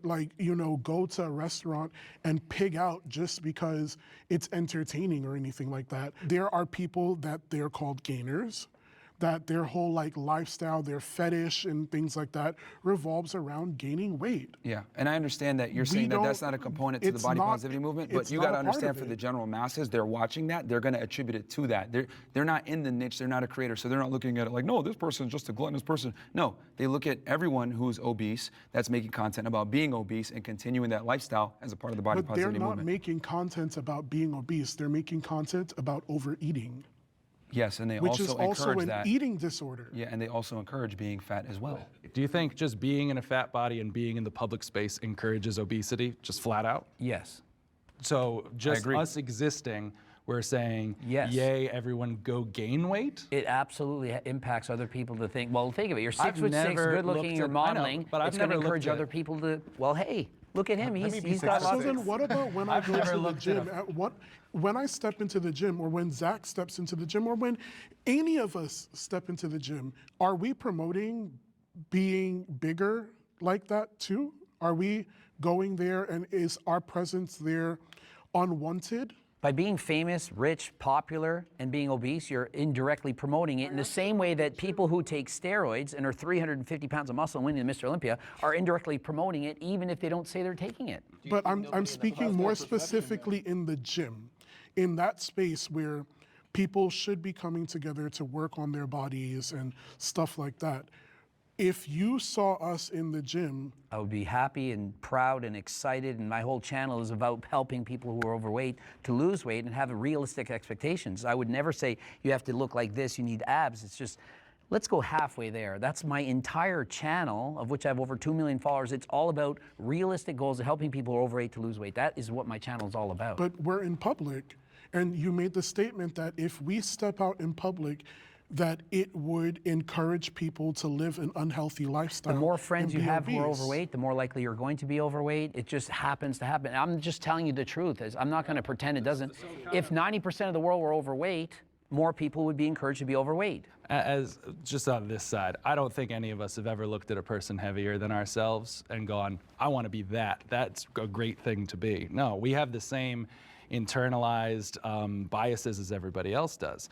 go to a restaurant and pig out just because it's entertaining or anything like that. There are people that they're called gainers, that their whole lifestyle, their fetish and things like that revolves around gaining weight. Yeah, and I understand that you're saying that that's not a component to the body positivity movement, but you got to understand for the general masses, they're watching that, they're going to attribute it to that. They're not in the niche, they're not a creator, so they're not looking at it like, no, this person's just a gluttonous person. No, they look at everyone who's obese that's making content about being obese and continuing that lifestyle as a part of the body But they're positivity not movement. making content about being obese. They're making content about overeating, Yes, and they which is also also encourage an that. eating disorder. Yeah, and they also encourage being fat as well. Do you think just being in a fat body and being in the public space encourages obesity, just flat out? Yes. So just agree. us existing, we're saying, Yes. yay, everyone go gain weight? It absolutely impacts other people to think, well, think of it. You're I've 6'6", never good looking, looked you're at- I know, modeling. but I've It's going to never encourage looked at- other people to, well, hey, look at him. He's got So lots then of... what about when I I've go never to the looked at gym? When I step into the gym, or when Zach steps into the gym, or when any of us step into the gym, are we promoting being bigger like that too? Are we going there, and is our presence there unwanted? By being famous, rich, popular, and being obese, you're indirectly promoting it in the same way that people who take steroids and are 350 pounds of muscle and winning Mr. Olympia are indirectly promoting it, even if they don't say they're taking it. But I'm speaking more specifically in the gym, in that space where people should be coming together to work on their bodies and stuff like that. If you saw us in the gym, I would be happy and proud and excited, and my whole channel is about helping people who are overweight to lose weight and have realistic expectations. I would never say you have to look like this, you need abs. It's just, let's go halfway there. That's my entire channel, of which I have over 2 million followers. It's all about realistic goals of helping people who are overweight to lose weight. That is what my channel is all about. but we're in public, and you made the statement that if we step out in public, that it would encourage people to live an unhealthy lifestyle. The more friends and you be have who are obese. overweight, the more likely you're going to be overweight. It just happens to happen. I'm just telling you the truth. I'm not going to pretend it doesn't. If 90% of the world were overweight, more people would be encouraged to be overweight. As just on this side, I don't think any of us have ever looked at a person heavier than ourselves and gone, I want to be that. That's a great thing to be. No, we have the same internalized biases as everybody else does.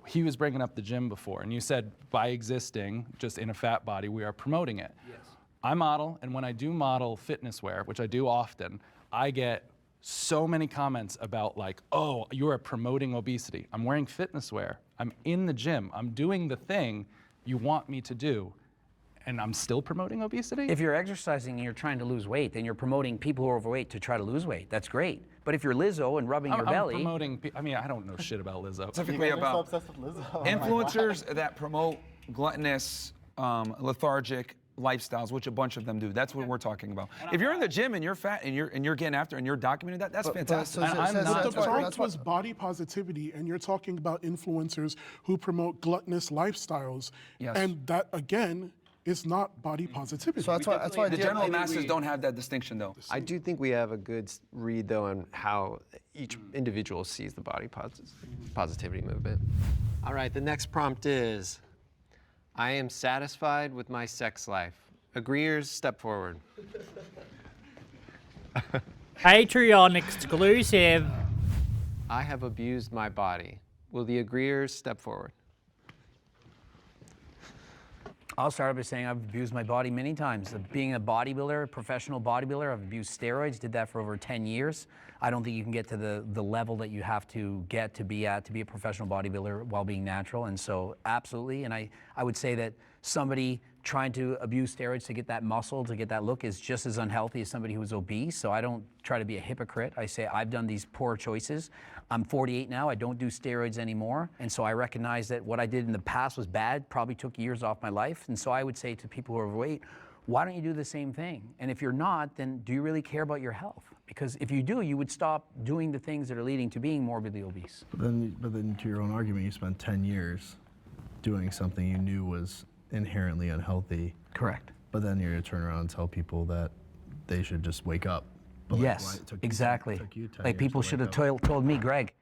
He was bringing up the gym before, and you said by existing just in a fat body, we are promoting it. Yes. I model, and when I do model fitness wear, which I do often, I get so many comments about like, oh, you are promoting obesity. I'm wearing fitness wear. I'm in the gym. I'm doing the thing you want me to do, and I'm still promoting obesity? If you're exercising and you're trying to lose weight, then you're promoting people who are overweight to try to lose weight. That's great. But if you're Lizzo and rubbing your belly... I'm promoting, I mean, I don't know shit about Lizzo. Specifically about influencers that promote gluttonous, lethargic lifestyles, which a bunch of them do. That's what we're talking about. If you're in the gym and you're fat and you're getting after and you're documenting that, that's fantastic. But the point was body positivity, and you're talking about influencers who promote gluttonous lifestyles. Yes. And that, again, is not body positivity. So that's why The general masses don't have that distinction, though. I do think we have a good read, though, on how each individual sees the body positivity movement. All right, the next prompt is, I am satisfied with my sex life. Agreeers, step forward. Patreon exclusive. I have abused my body. Will the agreeers step forward? I'll start by saying I've abused my body many times. Being a bodybuilder, a professional bodybuilder, I've abused steroids, did that for over 10 years. I don't think you can get to the level that you have to get to be at to be a professional bodybuilder while being natural. And so absolutely, and I would say that somebody trying to abuse steroids to get that muscle, to get that look is just as unhealthy as somebody who's obese. So I don't try to be a hypocrite. I say I've done these poor choices. I'm 48 now, I don't do steroids anymore. And so I recognize that what I did in the past was bad, probably took years off my life. And so I would say to people who are overweight, why don't you do the same thing? And if you're not, then do you really care about your health? Because if you do, you would stop doing the things that are leading to being morbidly obese. But then to your own argument, you spent 10 years doing something you knew was inherently unhealthy. Correct. But then you're going to turn around and tell people that they should just wake up. But yes, exactly. Like people should have told me, Greg,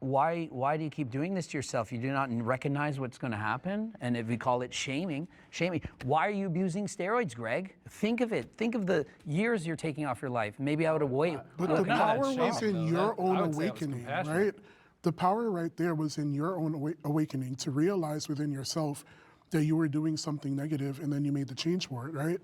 why do you keep doing this to yourself? You do not recognize what's going to happen? And if we call it shaming, why are you abusing steroids, Greg? Think of it. Think of the years you're taking off your life. Maybe I would have waited. But the power was in your own awakening, right? The power right there was in your own awakening to realize within yourself that you were doing something negative, and then you made the change for it, right?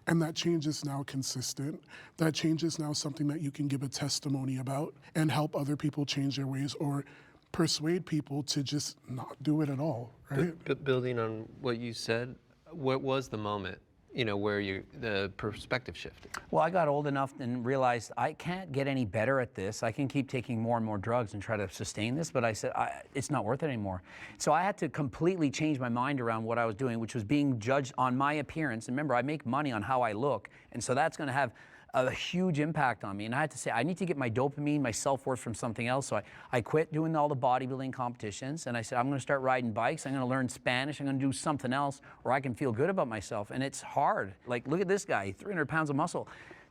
And that change is now consistent. That change is now something that you can give a testimony about and help other people change their ways or persuade people to just not do it at all, right? But building on what you said, what was the moment, where the perspective shifted? Well, I got old enough and realized I can't get any better at this. I can keep taking more and more drugs and try to sustain this, but I said, it's not worth it anymore. So I had to completely change my mind around what I was doing, which was being judged on my appearance. And remember, I make money on how I look, and so that's gonna have a huge impact on me. And I had to say, I need to get my dopamine, my self-worth from something else. So I quit doing all the bodybuilding competitions, and I said, I'm gonna start riding bikes, I'm gonna learn Spanish, I'm gonna do something else where I can feel good about myself. And it's hard. Like, look at this guy, 300 pounds of muscle.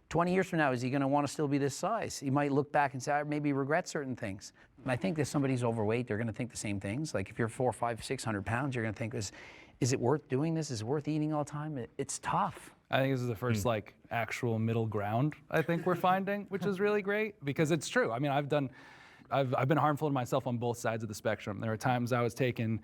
20 years from now, is he gonna wanna still be this size? He might look back and say, I maybe regret certain things. And I think if somebody's overweight, they're gonna think the same things. Like if you're 400, 500, 600 pounds, you're gonna think, is it worth doing this? Is it worth eating all the time? It's tough. I think this is the first like actual middle ground I think we're finding, which is really great because it's true. I mean, I've been harmful to myself on both sides of the spectrum. There are times I was taking,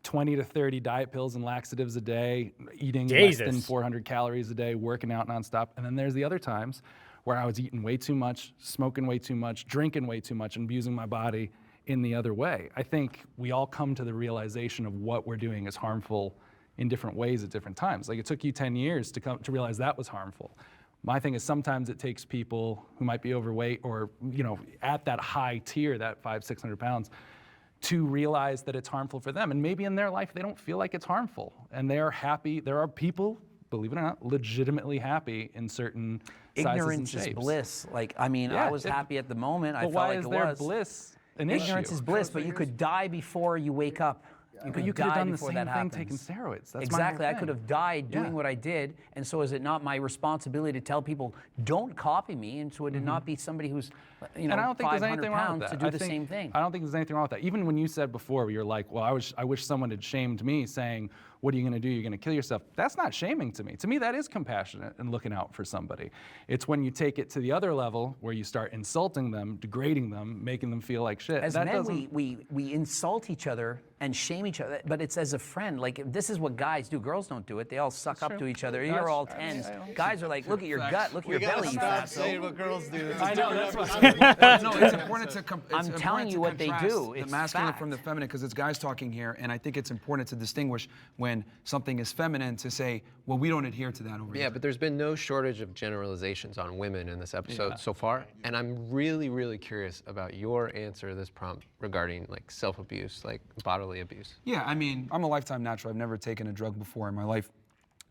20 to 30 diet pills and laxatives a day, eating less than 400 calories a day, working out nonstop. And then there's the other times where I was eating way too much, smoking way too much, drinking way too much, and abusing my body in the other way. I think we all come to the realization of what we're doing is harmful in different ways at different times. Like it took you 10 years to realize that was harmful. My thing is sometimes it takes people who might be overweight or at that high tier, that 500, 600 pounds, to realize that it's harmful for them. And maybe in their life they don't feel like it's harmful, and they're happy. There are people, believe it or not, legitimately happy in certain sizes and Ignorance shapes. is bliss. Like, I mean, I was happy at the moment. I felt like it was. Why is there bliss an issue? Ignorance is bliss, but you could die before you wake up. You But you could have die done the before same that thing happens. taking steroids. That's my whole exactly. I thing. could have died doing Yeah. what I did, and so is it not my responsibility to tell people don't copy me, and so would it not be somebody who's, you know, And I don't think there's 500 anything wrong pounds with to that. do I the think- same thing? I don't think there's anything wrong with that. Even when you said before, you're like, well, I wish someone had shamed me, saying, what are you going to do? You're going to kill yourself. That's not shaming to me. To me, that is compassionate and looking out for somebody. It's when you take it to the other level where you start insulting them, degrading them, making them feel like shit. As that men, doesn't. we insult each other and shame each other, but it's as a friend. Like, this is what guys do. Girls don't do it. They all suck up to each other. You're all tens. Guys are like, look at your gut, look at your belly, you fatso. what girls do. I know, that's what No, it's important to I'm telling you what they do. The It's masculine fact. from the feminine, because it's guys talking here, and I think it's important to distinguish when something is feminine to say, well, we don't adhere to that over here. Yeah, but there's been no shortage of generalizations on women in this episode so far, and I'm really, really curious about your answer to this prompt regarding like self-abuse, like bodily abuse. Yeah, I mean, I'm a lifetime natural. I've never taken a drug before in my life.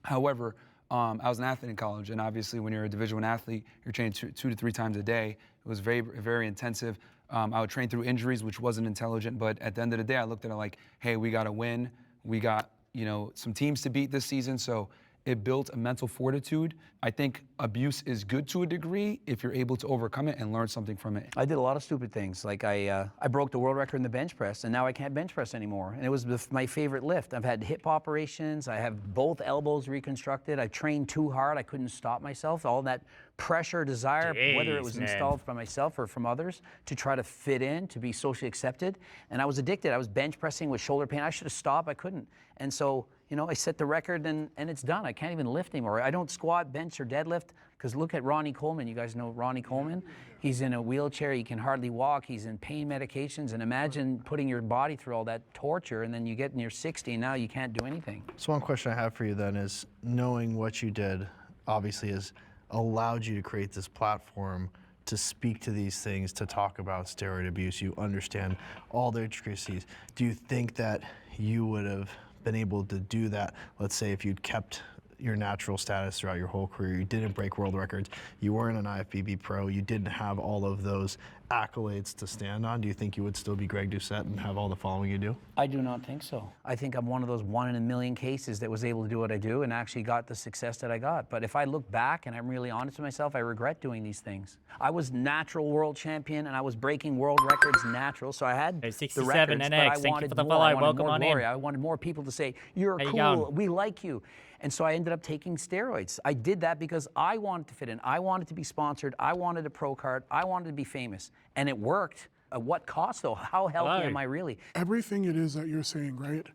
However, I was an athlete in college, and obviously when you're a Division I athlete, you're training 2 to 3 times a day. It was very, very intensive. I would train through injuries, which wasn't intelligent, but at the end of the day, I looked at it like, hey, we got to win. We got, you know, some teams to beat this season, so it built a mental fortitude. I think abuse is good to a degree if you're able to overcome it and learn something from it. I did a lot of stupid things. Like I broke the world record in the bench press, and now I can't bench press anymore. And it was my favorite lift. I've had hip operations. I have both elbows reconstructed. I trained too hard. I couldn't stop myself. All that pressure, desire, whether it was Jeez, man. installed by myself or from others, to try to fit in, to be socially accepted. And I was addicted. I was bench pressing with shoulder pain. I should have stopped. I couldn't. And so, you know, I set the record and it's done. I can't even lift anymore. I don't squat, bench, or deadlift, because look at Ronnie Coleman. You guys know Ronnie Coleman? He's in a wheelchair. He can hardly walk. He's in pain medications. And imagine putting your body through all that torture, and then you get in your 60 and now you can't do anything. So one question I have for you then is, knowing what you did obviously has allowed you to create this platform to speak to these things, to talk about steroid abuse. You understand all the intricacies. Do you think that you would have been able to do that, let's say, if you'd kept your natural status throughout your whole career, you didn't break world records, you weren't an IFBB pro, you didn't have all of those accolades to stand on, do you think you would still be Greg Doucette and have all the following you do? I do not think so. I think I'm one of those 1 in a million cases that was able to do what I do and actually got the success that I got. But if I look back and I'm really honest with myself, I regret doing these things. I was natural world champion and I was breaking world records natural, so I had Hey, the 67 records, NX, but I thank you wanted for the more. follow. I wanted Welcome more on in. glory. I wanted more people to say, you're How you cool, going? we like you. And so I ended up taking steroids. I did that because I wanted to fit in. I wanted to be sponsored. I wanted a pro card. I wanted to be famous. And it worked. At what cost, though? How healthy am I really? Everything it is that you're saying, right?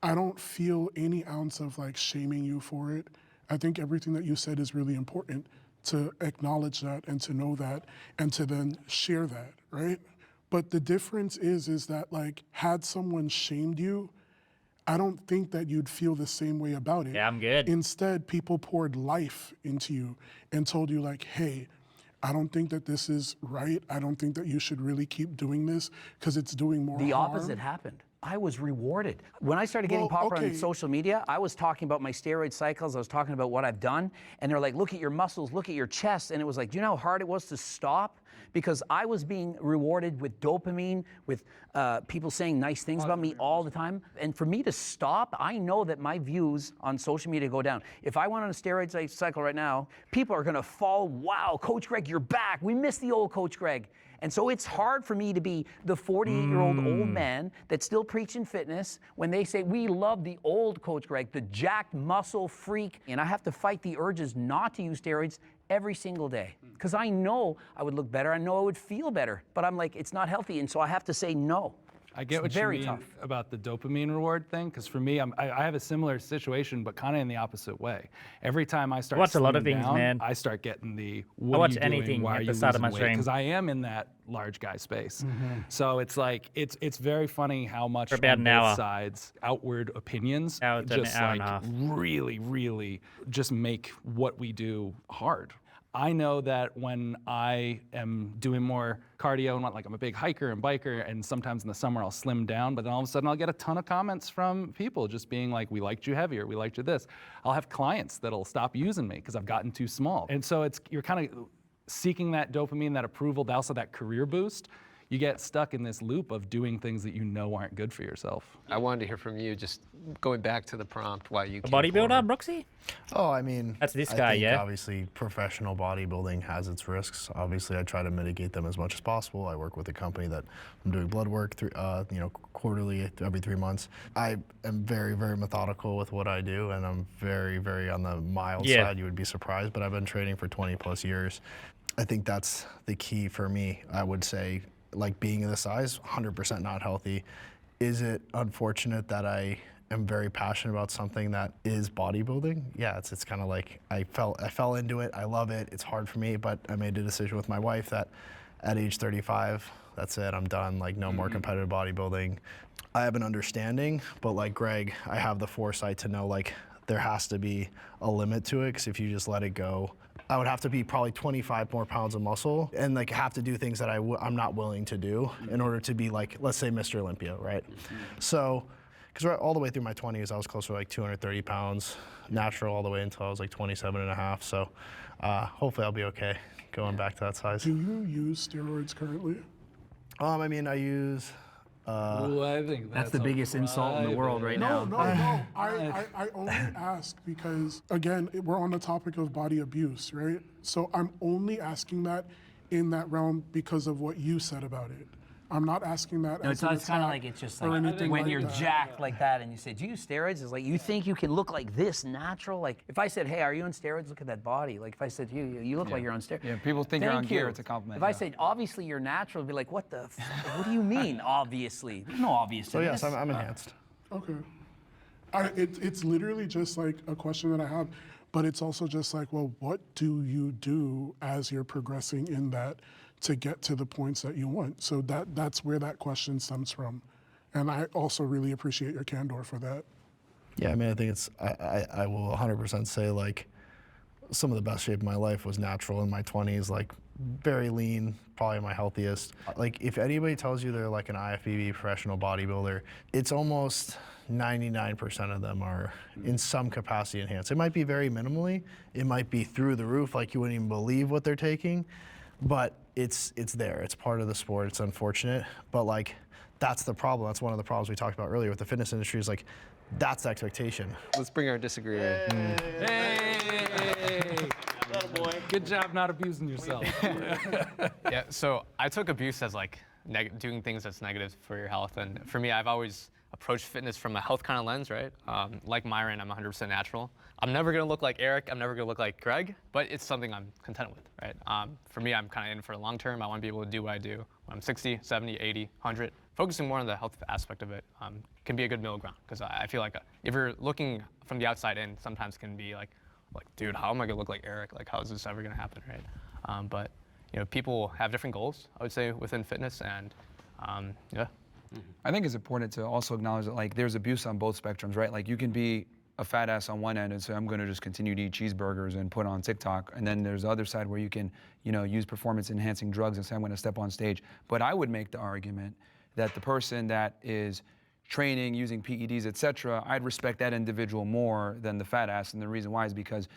I don't feel any ounce of like shaming you for it. I think everything that you said is really important, to acknowledge that and to know that and to then share that, right? But the difference is that like, had someone shamed you, I don't think that you'd feel the same way about it. Yeah, I'm good. Instead, people poured life into you and told you like, hey, I don't think that this is right. I don't think that you should really keep doing this because it's doing more The harm. opposite happened. I was rewarded. When I started getting Well, popular okay. on social media, I was talking about my steroid cycles. I was talking about what I've done. And they're like, look at your muscles, look at your chest. And it was like, do you know how hard it was to stop? Because I was being rewarded with dopamine, with people saying nice things about me all the time. And for me to stop, I know that my views on social media go down. If I went on a steroid cycle right now, people are gonna fall, wow, Coach Greg, you're back. We miss the old Coach Greg. And so it's hard for me to be the 48-year-old old man that's still preaching fitness when they say, we love the old Coach Greg, the jacked muscle freak. And I have to fight the urges not to use steroids every single day. Because I know I would look better, I know I would feel better, but I'm like, it's not healthy, and so I have to say no. I get It's what very you mean tough. about the dopamine reward thing, because for me, I have a similar situation, but kind of in the opposite way. Every time I start watch a lot of slimming things, down, man. I start getting the, I what watch are you doing? anything Why at are the you start of my losing weight? stream. Because I am in that large guy space. So it's like, it's very funny how much For about on an both hour. sides, outward opinions Hour to an just hour and like a half. really, really just make what we do hard. I know that when I am doing more cardio and like I'm a big hiker and biker, and sometimes in the summer I'll slim down, but then all of a sudden I'll get a ton of comments from people just being like, we liked you heavier, we liked you this. I'll have clients that'll stop using me because I've gotten too small. And so you're kind of seeking that dopamine, that approval, also that career boost. you get stuck in this loop of doing things that you know aren't good for yourself. I wanted to hear from you, just going back to the prompt, why you A came bodybuilder, forward. Brooksy? Oh, I mean, That's this I guy, think yeah? Obviously, professional bodybuilding has its risks. Obviously, I try to mitigate them as much as possible. I work with a company that I'm doing blood work through, quarterly, every 3 months. I am very, very methodical with what I do, and I'm very, very on the mild side. You would be surprised, but I've been training for 20 plus years. I think that's the key for me. I would say, like being this size, 100% not healthy. Is it unfortunate that I am very passionate about something that is bodybuilding? Yeah, it's kind of like I fell into it. I love it. It's hard for me, but I made a decision with my wife that at age 35, that's it. I'm done. Like no more competitive bodybuilding. I have an understanding, but like Greg, I have the foresight to know like there has to be a limit to it, because if you just let it go, I would have to be probably 25 more pounds of muscle and like have to do things that I'm not willing to do in order to be like, let's say Mr. Olympia, right? So, because all the way through my 20s, I was closer to like 230 pounds, natural all the way until I was like 27 and a half. So hopefully I'll be okay going back to that size. Do you use steroids currently? I mean, I use... Ooh, I think That's the biggest insult in the world right now. No. I only ask because, again, we're on the topic of body abuse, right? So I'm only asking that in that realm because of what you said about it. I'm not asking that No, as it's kind of like, it's just like anything when like you're that. jacked like that and you say, do you use steroids? It's like, you think you can look like this natural? Like, if I said, hey, are you on steroids? Look at that body. Like, if I said, you look like you're on steroids. Yeah, people think you're on Thank gear, you. it's a compliment. If I said, obviously you're natural, it'd be like, what the what do you mean, obviously? There's no obvious. So yes, I'm enhanced. Okay. It's literally just like a question that I have, but it's also just like, well, what do you do as you're progressing in that to get to the points that you want? So that's where that question stems from. And I also really appreciate your candor for that. Yeah, I mean, I think it's, I will 100% say like some of the best shape of my life was natural in my 20s, like very lean, probably my healthiest. Like if anybody tells you they're like an IFBB professional bodybuilder, it's almost 99% of them are in some capacity enhanced. It might be very minimally, it might be through the roof, like you wouldn't even believe what they're taking, but it's there, it's part of the sport, it's unfortunate, but like that's the problem. That's one of the problems we talked about earlier with the fitness industry is like, that's the expectation. Let's bring our disagreeer in. Hey! Good job not abusing yourself. Yeah, so I took abuse as like doing things that's negative for your health. And for me, I've always approached fitness from a health kind of lens, right? Like Myron, I'm 100% natural. I'm never gonna look like Eric, I'm never gonna look like Greg, but it's something I'm content with, right? For me, I'm kind of in for the long term. I wanna be able to do what I do when I'm 60, 70, 80, 100. Focusing more on the health aspect of it can be a good middle ground, because I feel like if you're looking from the outside in, sometimes can be like, dude, how am I gonna look like Eric? Like, how is this ever gonna happen, right? But you know, people have different goals, I would say, within fitness, and yeah. I think it's important to also acknowledge that like there's abuse on both spectrums, right? Like you can be a fat ass on one end and say, I'm gonna just continue to eat cheeseburgers and put on TikTok. And then there's the other side where you can, use performance enhancing drugs and say, I'm gonna step on stage. But I would make the argument that the person that is training, using PEDs, et cetera, I'd respect that individual more than the fat ass. And the reason why is because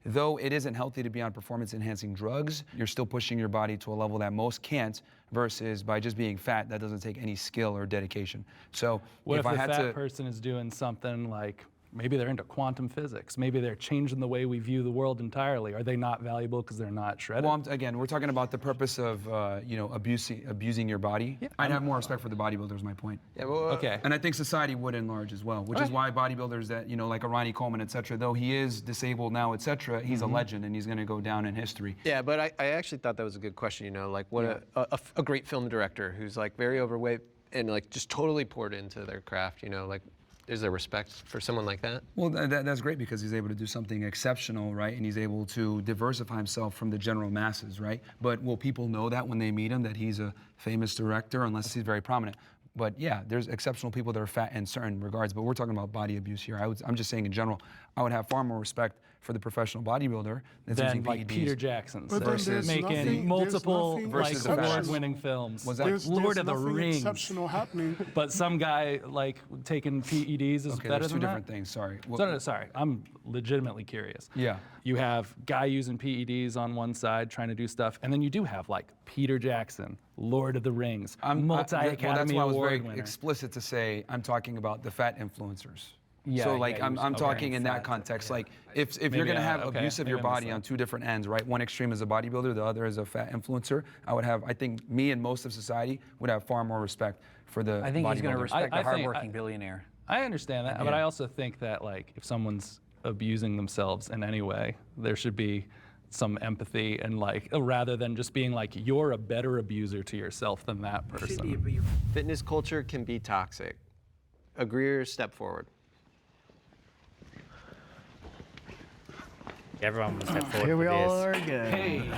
though it isn't healthy to be on performance enhancing drugs, you're still pushing your body to a level that most can't, versus by just being fat, that doesn't take any skill or dedication. So What if if I the had fat to, person is doing something like, maybe they're into quantum physics, maybe they're changing the way we view the world entirely. Are they not valuable because they're not shredded? well, again, we're talking about the purpose of, abusing your body. Yeah, I'd have more respect for the bodybuilders, my point. Yeah, well, Okay. And I think society would in large as well, which is why bodybuilders that, like a Ronnie Coleman, et cetera, though he is disabled now, et cetera, he's a legend and he's gonna go down in history. Yeah, but I actually thought that was a good question, like what a great film director who's like very overweight and like just totally poured into their craft, like is there respect for someone like that? Well, that's great because he's able to do something exceptional, right? And he's able to diversify himself from the general masses, right? But will people know that when they meet him, that he's a famous director, unless he's very prominent? But yeah, there's exceptional people that are fat in certain regards, but we're talking about body abuse here. I'm just saying in general, I would have far more respect for the professional bodybuilder that's Then using like PEDs. Peter Jackson But then versus there's making nothing- multiple there's nothing like Versus the fast. award-winning films. Was that- like There's Lord of the nothing Rings. exceptional happening. But some guy like taking PEDs is Okay, better there's two than different that? things. Sorry. No, sorry. I'm legitimately curious. Yeah. You have guy using PEDs on one side trying to do stuff, and then you do have like Peter Jackson, Lord of the Rings, Well, that's multi-Academy why I was Award very winner. explicit to say I'm talking about the fat influencers. Yeah, so like yeah, I'm okay. talking in that context. Like if you're Maybe gonna I- have okay, abuse of maybe your I body missed on that. two different ends, right? One extreme is a bodybuilder, the other is a fat influencer. I think me and most of society would have far more respect for the I think he's going to bodybuilder. respect I a think- hardworking billionaire. I understand that, but I also think that like if someone's abusing themselves in any way, there should be some empathy and like rather than just being like you're a better abuser to yourself than that person. Fitness culture can be toxic. Agree or step forward? Everyone will step forward Here we for all this. are again. Hey,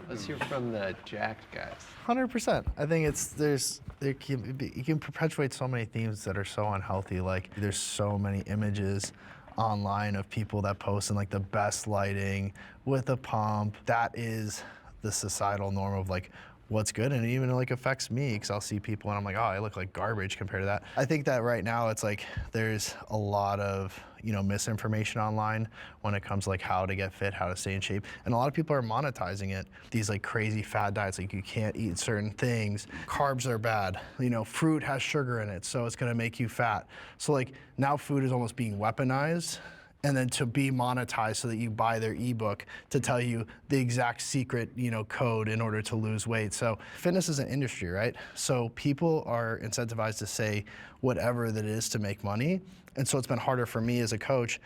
Let's hear from the jacked guys. 100%. I think you can perpetuate so many themes that are so unhealthy. Like there's so many images online of people that post in like the best lighting with a pump. That is the societal norm of like what's good, and it even like affects me because I'll see people and I'm like, oh, I look like garbage compared to that. I think that right now it's like there's a lot of misinformation online when it comes to like how to get fit, how to stay in shape, and a lot of people are monetizing it. These like crazy fad diets, like you can't eat certain things, carbs are bad, fruit has sugar in it, so it's gonna make you fat. So like now food is almost being weaponized, and then to be monetized so that you buy their ebook to tell you the exact secret, code in order to lose weight. So fitness is an industry, right? So people are incentivized to say whatever that it is to make money. And so it's been harder for me as a coach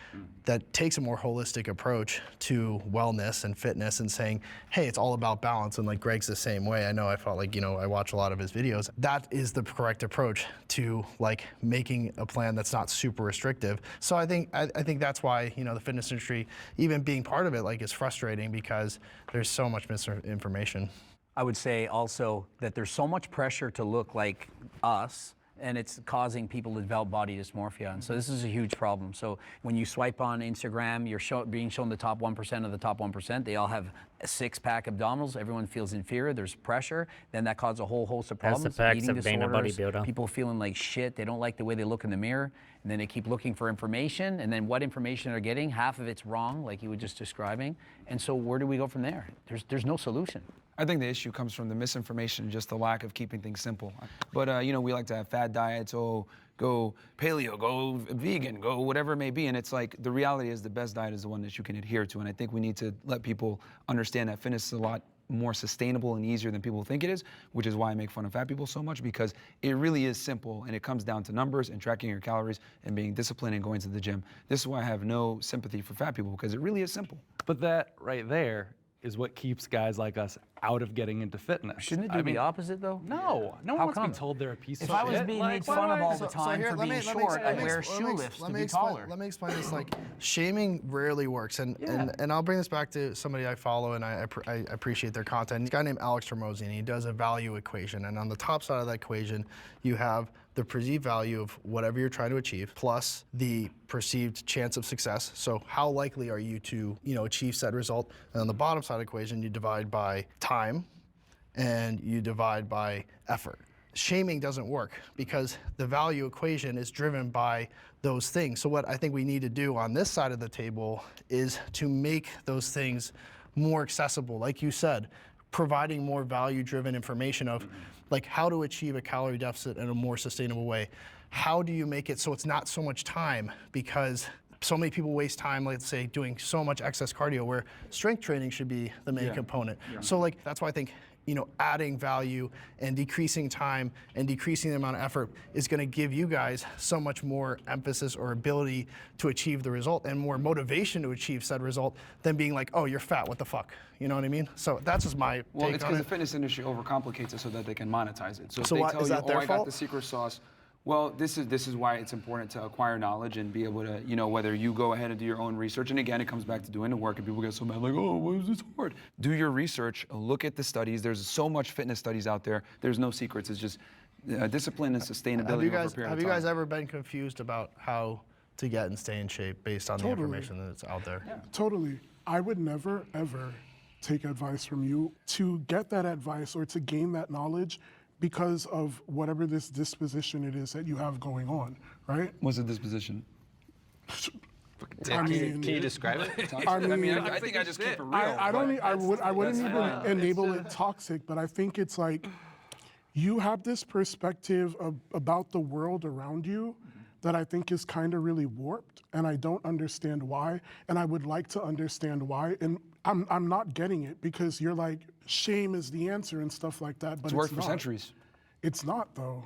that takes a more holistic approach to wellness and fitness and saying, hey, it's all about balance. And like Greg's the same way. I know I felt like, I watch a lot of his videos. That is the correct approach to like making a plan that's not super restrictive. So I think that's why, the fitness industry, even being part of it, like is frustrating because there's so much misinformation. I would say also that there's so much pressure to look like us, and it's causing people to develop body dysmorphia. And so this is a huge problem. So when you swipe on Instagram, you're being shown the top 1% of the top 1%. They all have a six-pack abdominals. Everyone feels inferior. There's pressure. Then that causes a whole host of problems. That's the perks Eating of being a disorders, bodybuilder. people feeling like shit. They don't like the way they look in the mirror. And then they keep looking for information. And then what information they're getting, half of it's wrong, like you were just describing. And so where do we go from there? There's no solution. I think the issue comes from the misinformation, just the lack of keeping things simple. But we like to have fad diets, go paleo, go vegan, go whatever it may be. And it's like the reality is the best diet is the one that you can adhere to. And I think we need to let people understand that fitness is a lot more sustainable and easier than people think it is, which is why I make fun of fat people so much, because it really is simple and it comes down to numbers and tracking your calories and being disciplined and going to the gym. This is why I have no sympathy for fat people, because it really is simple. but that right there is what keeps guys like us out of getting into fitness. Shouldn't it do the opposite, though? No, no one How wants to come? be told they're a piece of If shit. I was being made fun of all the time for being short, I'd wear shoe lifts to be taller. Let me explain this. Like, shaming rarely works, and I'll bring this back to somebody I follow, and I appreciate their content. He's a guy named Alex Hormozi, and he does a value equation. And on the top side of that equation, you have the perceived value of whatever you're trying to achieve, plus the perceived chance of success. So how likely are you to, achieve said result? And on the bottom side of the equation, you divide by time, and you divide by effort. Shaming doesn't work because the value equation is driven by those things. So what I think we need to do on this side of the table is to make those things more accessible. Like you said, providing more value-driven information of like how to achieve a calorie deficit in a more sustainable way. How do you make it so it's not so much time? Because so many people waste time, let's say, doing so much excess cardio where strength training should be the main component. So like that's why I think adding value and decreasing time and decreasing the amount of effort is going to give you guys so much more emphasis or ability to achieve the result and more motivation to achieve said result than being like, oh, you're fat, what the fuck? You know what I mean? So that's just my Well, take it's on because it. the fitness industry overcomplicates it so that they can monetize it. So if So they what, tell is you, that their I got fault? the secret sauce. Well, this is why it's important to acquire knowledge and be able to, whether you go ahead and do your own research. And again, it comes back to doing the work, and people get so mad, like, oh, why is this hard? Do your research, look at the studies. There's so much fitness studies out there. There's no secrets. It's just discipline and sustainability over a period of time. Have you guys ever been confused about how to get and stay in shape based on the information that's out there. Totally. I would never, ever take advice from you to get that advice or to gain that knowledge because of whatever this disposition it is that you have going on, right? What's the disposition? Can you describe it? I think I just keep it real. I wouldn't even enable it toxic, but I think it's like you have this perspective about the world around you that I think is kind of really warped, and I don't understand why, and I would like to understand why, and I'm not getting it because you're like, shame is the answer and stuff like that, but It's worked for centuries. It's not though.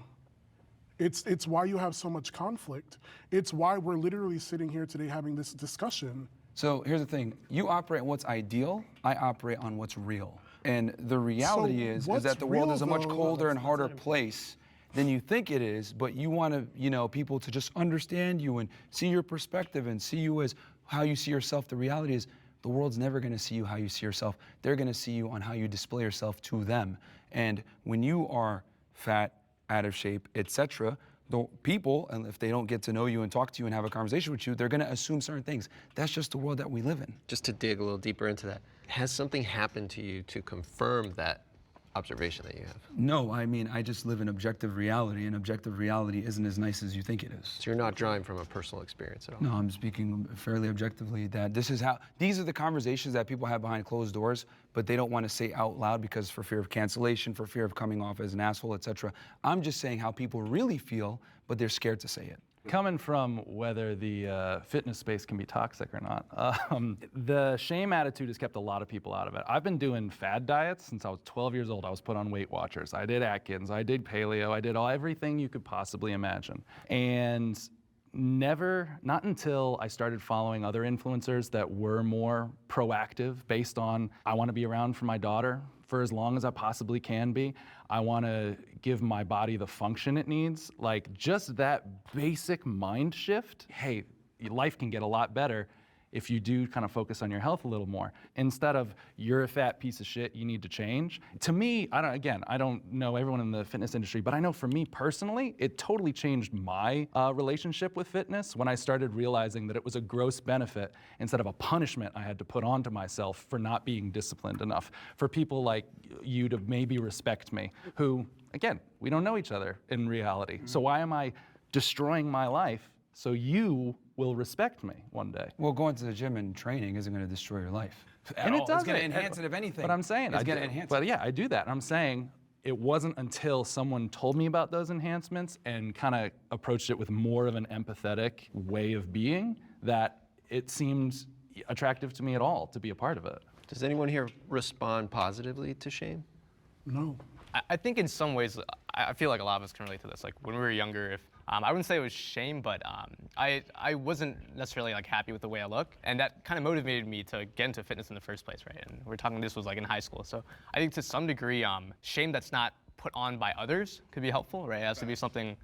It's why you have so much conflict. It's why we're literally sitting here today having this discussion. So here's the thing. You operate on what's ideal. I operate on what's real. And the reality is that the world is a much colder and harder place than you think it is, but you want to, people to just understand you and see your perspective and see you as how you see yourself. The reality is the world's never going to see you how you see yourself. They're going to see you on how you display yourself to them. And when you are fat, out of shape, etc., the people, and if they don't get to know you and talk to you and have a conversation with you, they're going to assume certain things. That's just the world that we live in. Just to dig a little deeper into that, has something happened to you to confirm that observation that you have? No, I just live in objective reality, and objective reality isn't as nice as you think it is. So you're not drawing from a personal experience at all? No, I'm speaking fairly objectively that these are the conversations that people have behind closed doors, but they don't want to say out loud because for fear of cancellation, for fear of coming off as an asshole, etc. I'm just saying how people really feel, but they're scared to say it. Coming from whether the fitness space can be toxic or not, the shame attitude has kept a lot of people out of it. I've been doing fad diets since I was 12 years old. I was put on Weight Watchers. I did Atkins. I did paleo. I did everything you could possibly imagine. And not until I started following other influencers that were more proactive based on, I want to be around for my daughter for as long as I possibly can be. I want to give my body the function it needs. Like just that basic mind shift, hey, life can get a lot better if you do kind of focus on your health a little more. Instead of, you're a fat piece of shit, you need to change. To me, I don't know everyone in the fitness industry, but I know for me personally, it totally changed my relationship with fitness when I started realizing that it was a gross benefit instead of a punishment I had to put onto myself for not being disciplined enough. For people like you to maybe respect me, who, again, we don't know each other in reality. So why am I destroying my life so you will respect me one day? Well, going to the gym and training isn't going to destroy your life. And it doesn't. It's going to enhance it, if anything. But I'm saying, it's going to enhance it. But yeah, I do that. I'm saying it wasn't until someone told me about those enhancements and kind of approached it with more of an empathetic way of being that it seemed attractive to me at all to be a part of it. Does anyone here respond positively to shame? No. I think in some ways, I feel like a lot of us can relate to this. Like when we were younger, I wouldn't say it was shame, but I wasn't necessarily like happy with the way I look, and that kind of motivated me to get into fitness in the first place, right? And we're talking, this was like in high school, so I think to some degree, shame that's not put on by others could be helpful, right? It has to be something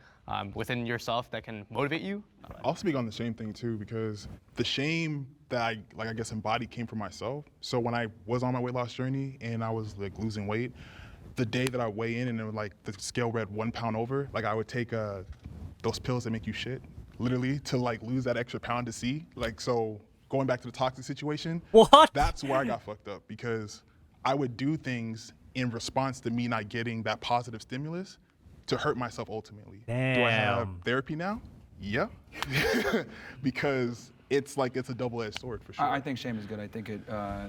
within yourself that can motivate you. I'll speak on the shame thing too, because the shame that I guess embodied came from myself. So when I was on my weight loss journey and I was like losing weight, the day that I weigh in and it was like the scale read 1 pound over, like I would take those pills that make you shit, literally, to like lose that extra pound to see. Like, so going back to the toxic situation, that's where I got fucked up, because I would do things in response to me not getting that positive stimulus to hurt myself ultimately. Damn. Do I have therapy now? Yeah. Because it's a double-edged sword for sure. I think shame is good. I think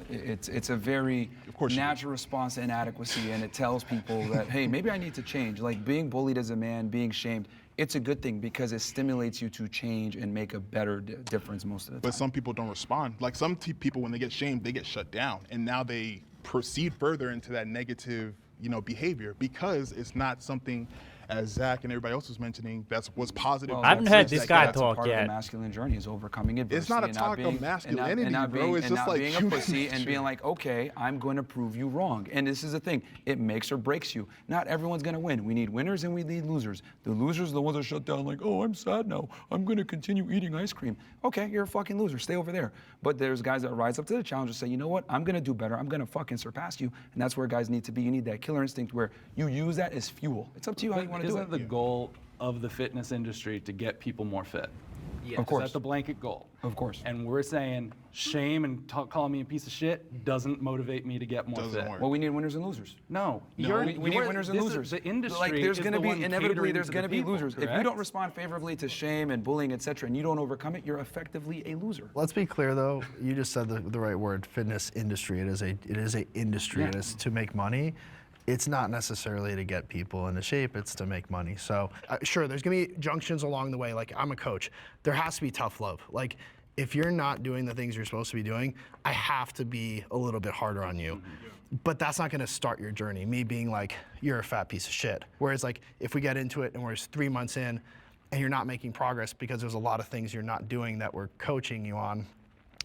it's a very natural response to inadequacy, and it tells people that, hey, maybe I need to change. Like being bullied as a man, being shamed, it's a good thing because it stimulates you to change and make a better difference most of the time. But some people don't respond. Like some people, when they get shamed, they get shut down, and now they proceed further into that negative, behavior, because it's not something, as Zach and everybody else was mentioning, was positive. I haven't heard this guy talk part yet. Of the masculine journey is overcoming adversity. It's not a talk of masculinity, bro. It's just like being a pussy and being like, okay, I'm going to prove you wrong. And this is the thing: it makes or breaks you. Not everyone's going to win. We need winners and we need losers. The losers are the ones that shut down, like, oh, I'm sad now. I'm going to continue eating ice cream. Okay, you're a fucking loser. Stay over there. But there's guys that rise up to the challenge and say, you know what? I'm going to do better. I'm going to fucking surpass you. And that's where guys need to be. You need that killer instinct where you use that as fuel. It's up to you how you want to do it. Isn't the goal of the fitness industry to get people more fit? Yes. Of course. That's the blanket goal. Of course. And we're saying shame and calling me a piece of shit doesn't motivate me to get more Doesn't fit. work. Well, we need winners and losers. No, We need winners and losers. The industry like there's is going to the be one inevitably catering there's to going to the be people, losers. If you correct? don't respond favorably to shame and bullying, etc., and you don't overcome it, you're effectively a loser. Let's be clear though, you just said the right word, fitness industry. It is a industry. Yeah. It is to make money. It's not necessarily to get people into shape, it's to make money. So sure, there's gonna be junctions along the way. Like I'm a coach, there has to be tough love. Like if you're not doing the things you're supposed to be doing, I have to be a little bit harder on you. But that's not gonna start your journey, me being like, you're a fat piece of shit. Whereas like, if we get into it and we're 3 months in and you're not making progress because there's a lot of things you're not doing that we're coaching you on,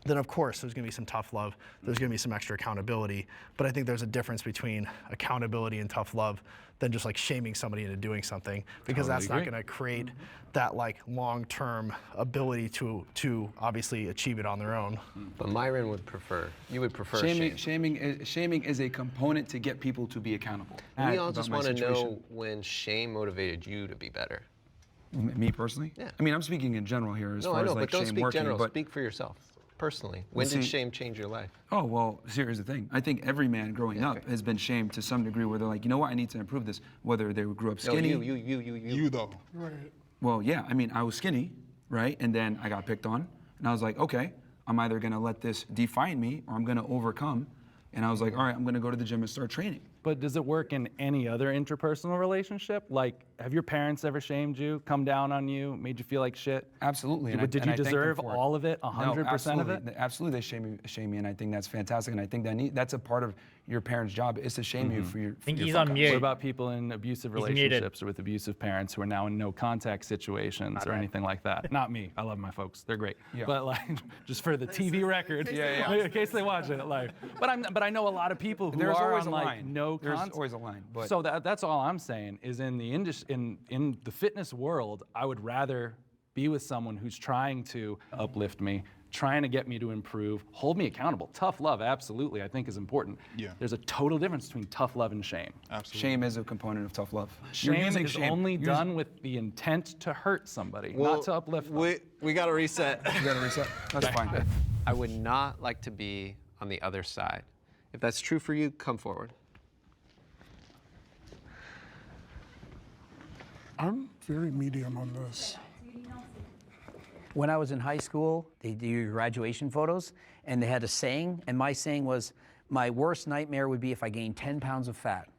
then of course there's gonna be some tough love, there's gonna be some extra accountability, but I think there's a difference between accountability and tough love than just like shaming somebody into doing something, because that's not gonna create that like long-term ability to obviously achieve it on their own. But Myron would prefer, you would prefer shame. Shaming is a component to get people to be accountable. We all About just my want to situation. know when shame motivated you to be better. Me personally? Yeah. I mean, I'm speaking in general here as No, far I know, as like but don't shame speak working. general, But speak for yourself, personally. When Well, did see- shame change your life? oh well, here's the thing. I think every man growing up has been shamed to some degree, where they're like, you know what, I need to improve this. Whether they grew up No, skinny. You though. Right. Well, yeah, I mean, I was skinny, right? And then I got picked on, and I was like, okay, I'm either gonna let this define me or I'm gonna overcome. And I was like, all right, I'm gonna go to the gym and start training. But does it work in any other interpersonal relationship? Like, have your parents ever shamed you, come down on you, made you feel like shit? Absolutely. Did you I thank them deserve for it. all of it, 100% of it? Absolutely. Absolutely, they shame me, and I think that's fantastic. And I think that's a part of your parent's job is to shame you for your. I think for your he's fuck on ups. mute. What about people in abusive He's muted. relationships or with abusive parents who are now in no contact situations or anything like that? Not me. I love my folks. They're great. Yeah. But like, just for the TV record, in case they watch it. Like, but I know a lot of people who There's are always on a like line. no There's contact. always a line. But So that's all I'm saying is in the in the fitness world, I would rather be with someone who's trying to uplift me, trying to get me to improve, hold me accountable. Tough love, absolutely, I think is important. Yeah. There's a total difference between tough love and shame. Absolutely. shame is a component of tough love. Shame is only done with the intent to hurt somebody, not to uplift them. We got to reset. You gotta reset. That's fine. I would not like to be on the other side. If that's true for you, come forward. I'm very medium on this. When I was in high school, they do your graduation photos, and they had a saying, and my saying was, my worst nightmare would be if I gained 10 pounds of fat.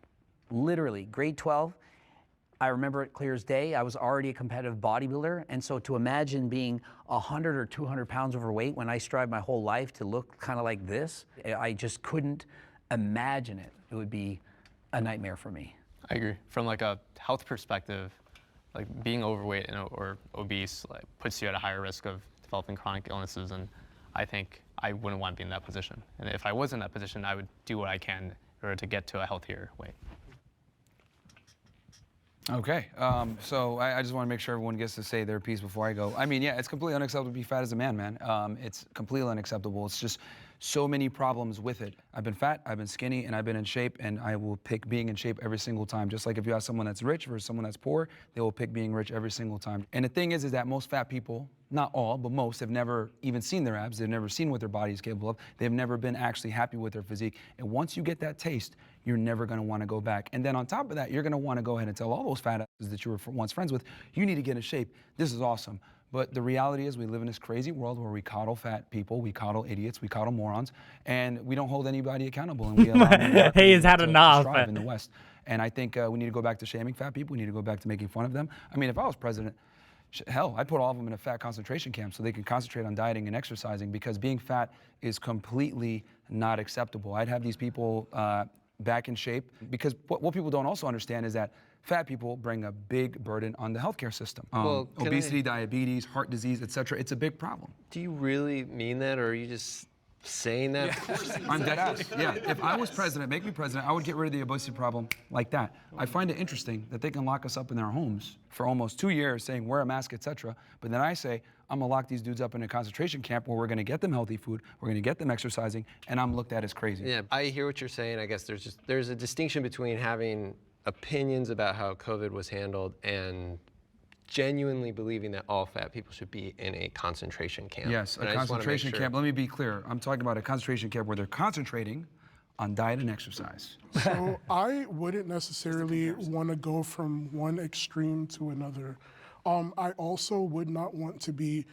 Literally, grade 12, I remember it clear as day. I was already a competitive bodybuilder, and so to imagine being 100 or 200 pounds overweight when I strived my whole life to look kind of like this, I just couldn't imagine it. It would be a nightmare for me. I agree. From like a health perspective, like being overweight or obese like, puts you at a higher risk of developing chronic illnesses, and I think I wouldn't want to be in that position. And if I was in that position, I would do what I can in order to get to a healthier weight. Okay, so I just want to make sure everyone gets to say their piece before I go. I mean, yeah, it's completely unacceptable to be fat as a man. It's completely unacceptable. It's just so many problems with it. I've been fat, I've been skinny, and I've been in shape, and I will pick being in shape every single time. Just like if you ask someone that's rich versus someone that's poor, they will pick being rich every single time. And the thing is that most fat people, not all, but most, have never even seen their abs. They've never seen what their body is capable of. They've never been actually happy with their physique. And once you get that taste, you're never gonna wanna go back. And then on top of that, you're gonna wanna go ahead and tell all those fat asses that you were once friends with, you need to get in shape. This is awesome. But the reality is we live in this crazy world where we coddle fat people, we coddle idiots, we coddle morons, and we don't hold anybody accountable. And we allow He has had enough. to strive in the West. And I think we need to go back to shaming fat people. We need to go back to making fun of them. I mean, if I was president, hell, I'd put all of them in a fat concentration camp so they can concentrate on dieting and exercising, because being fat is completely not acceptable. I'd have these people back in shape, because what people don't also understand is that fat people bring a big burden on the healthcare system. Well, obesity, diabetes, heart disease, etc. It's a big problem. Do you really mean that, or are you just saying that? I'm dead ass. Yeah. If I was president, make me president, I would get rid of the obesity problem like that. I find it interesting that they can lock us up in their homes for almost 2 years saying wear a mask, etc. But then I say, I'm gonna lock these dudes up in a concentration camp where we're gonna get them healthy food, we're gonna get them exercising, and I'm looked at as crazy. Yeah, I hear what you're saying. I guess there's a distinction between having opinions about how COVID was handled and genuinely believing that all fat people should be in a concentration camp. Yes, And a I just wanna make concentration sure- camp. Let me be clear. I'm talking about a concentration camp where they're concentrating on diet and exercise. So I wouldn't necessarily want to go from one extreme to another. I also would not want to be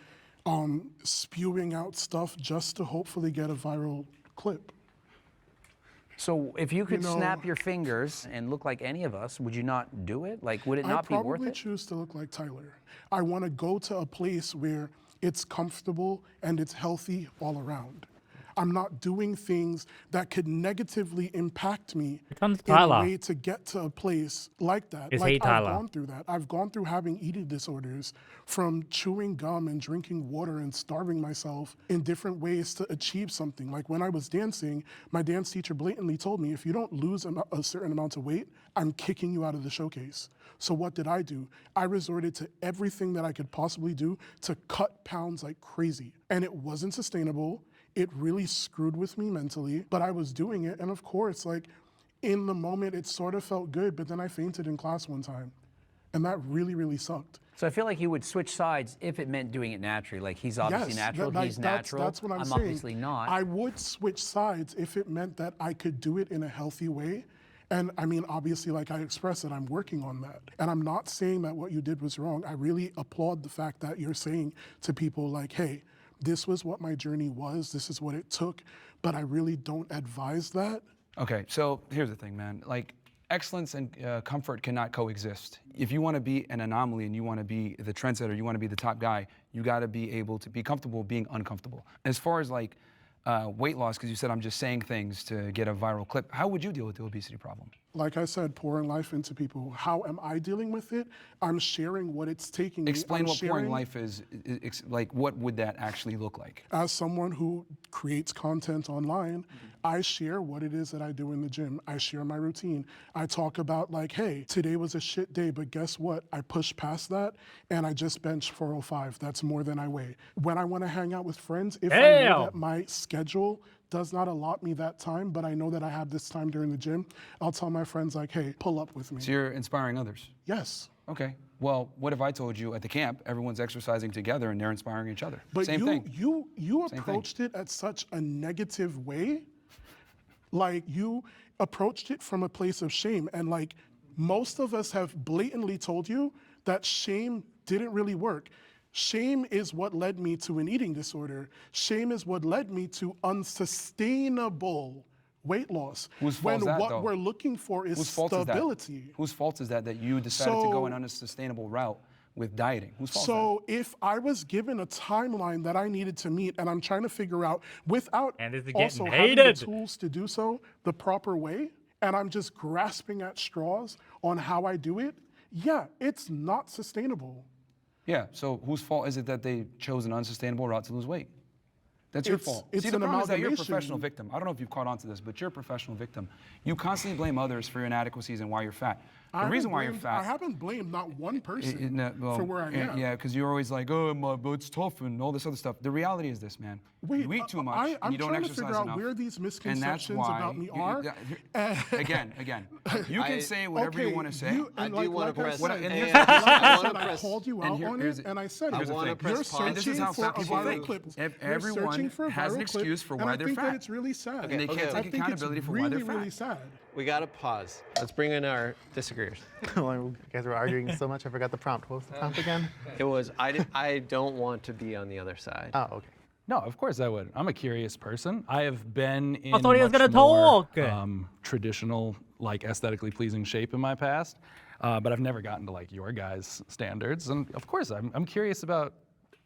spewing out stuff just to hopefully get a viral clip. So if you could You know- snap your fingers and look like any of us, would you not do it? Like, would it not be I worth probably it? choose to look like Tyler. I want to go to a place where it's comfortable and it's healthy all around. I'm not doing things that could negatively impact me comes in a Tyler. way to get to a place like that. Is Like, he I've Tyler? gone through that. I've gone through having eating disorders, from chewing gum and drinking water and starving myself in different ways to achieve something. Like when I was dancing, my dance teacher blatantly told me, if you don't lose a certain amount of weight, I'm kicking you out of the showcase. So what did I do? I resorted to everything that I could possibly do to cut pounds like crazy. And it wasn't sustainable. It really screwed with me mentally, but I was doing it. And of course, like in the moment, it sort of felt good, but then I fainted in class one time. And that really, really sucked. So I feel like you would switch sides if it meant doing it naturally. Like he's obviously natural, he's natural. That's what I'm saying. obviously not. I would switch sides if it meant that I could do it in a healthy way. And I mean, obviously, like I expressed it, I'm working on that. And I'm not saying that what you did was wrong. I really applaud the fact that you're saying to people like, hey, this was what my journey was, this is what it took, but I really don't advise that. Okay, so here's the thing, man. Like, excellence and comfort cannot coexist. If you want to be an anomaly and you want to be the trendsetter, you want to be the top guy, you got to be able to be comfortable being uncomfortable. As far as like weight loss, because you said I'm just saying things to get a viral clip, how would you deal with the obesity problem? Like I said, pouring life into people. How am I dealing with it? I'm sharing what it's taking me. Explain I'm what pouring sharing- life is. Like, what would that actually look like? As someone who creates content online, I share what it is that I do in the gym. I share my routine. I talk about like, hey, today was a shit day, but guess what? I pushed past that and I just benched 405. That's more than I weigh. When I want to hang out with friends, if I know that my schedule does not allot me that time, but I know that I have this time during the gym, I'll tell my friends like, hey, pull up with me. So you're inspiring others? Yes. Okay. Well, what if I told you at the camp, everyone's exercising together and they're inspiring each other? But Same thing. you approached it at such a negative way. Like you approached it from a place of shame. And like most of us have blatantly told you that shame didn't really work. Shame is what led me to an eating disorder. Shame is what led me to unsustainable weight loss. Whose fault when is that, what though? we're looking for is Whose fault is that? stability. Whose fault is that you decided to go So- an unsustainable route with dieting? Whose fault is So if I was given a timeline that I needed to meet and I'm trying to figure out without And is it also getting having the hated? tools to do so the proper way, and I'm just grasping at straws on how I do it, yeah, it's not sustainable. that? Yeah, so whose fault is it that they chose an unsustainable route to lose weight? That's your It's- fault. it's See, the an problem is that you're a amalgamation. professional victim. I don't know if you've caught on to this, but you're a professional victim. You constantly blame others for your inadequacies and why you're fat. The reason why you're fat... I haven't blamed not one person well, for where I am. Yeah, because you're always like, oh, but it's tough and all this other stuff. The reality is this, man. Wait, you eat too much I'm and you don't trying to exercise figure out enough. where these And that's misconceptions why about me you- are. Again, you can say whatever you want to say. I do want to press. What- and and here's- I I want to I press. called you and out here- on here's it, the- and I said I it. wanna You're press pause. And this is searching how for fat a people viral think. clip. If You're everyone searching for a has an viral clip, excuse for and why I they're think fat. that it's really sad. And they can't I take think accountability it's for why really, they're fat. really sad. We got to pause. Let's bring in our disagreeers. You guys were arguing so much, I forgot the prompt. What was the prompt again? It was, I don't want to be on the other side. Oh, okay. No, of course I would. I'm a curious person. I have been in thought he was much gonna more, talk. traditional, like aesthetically pleasing shape in my past, but I've never gotten to like your guys' standards. And of course, I'm curious about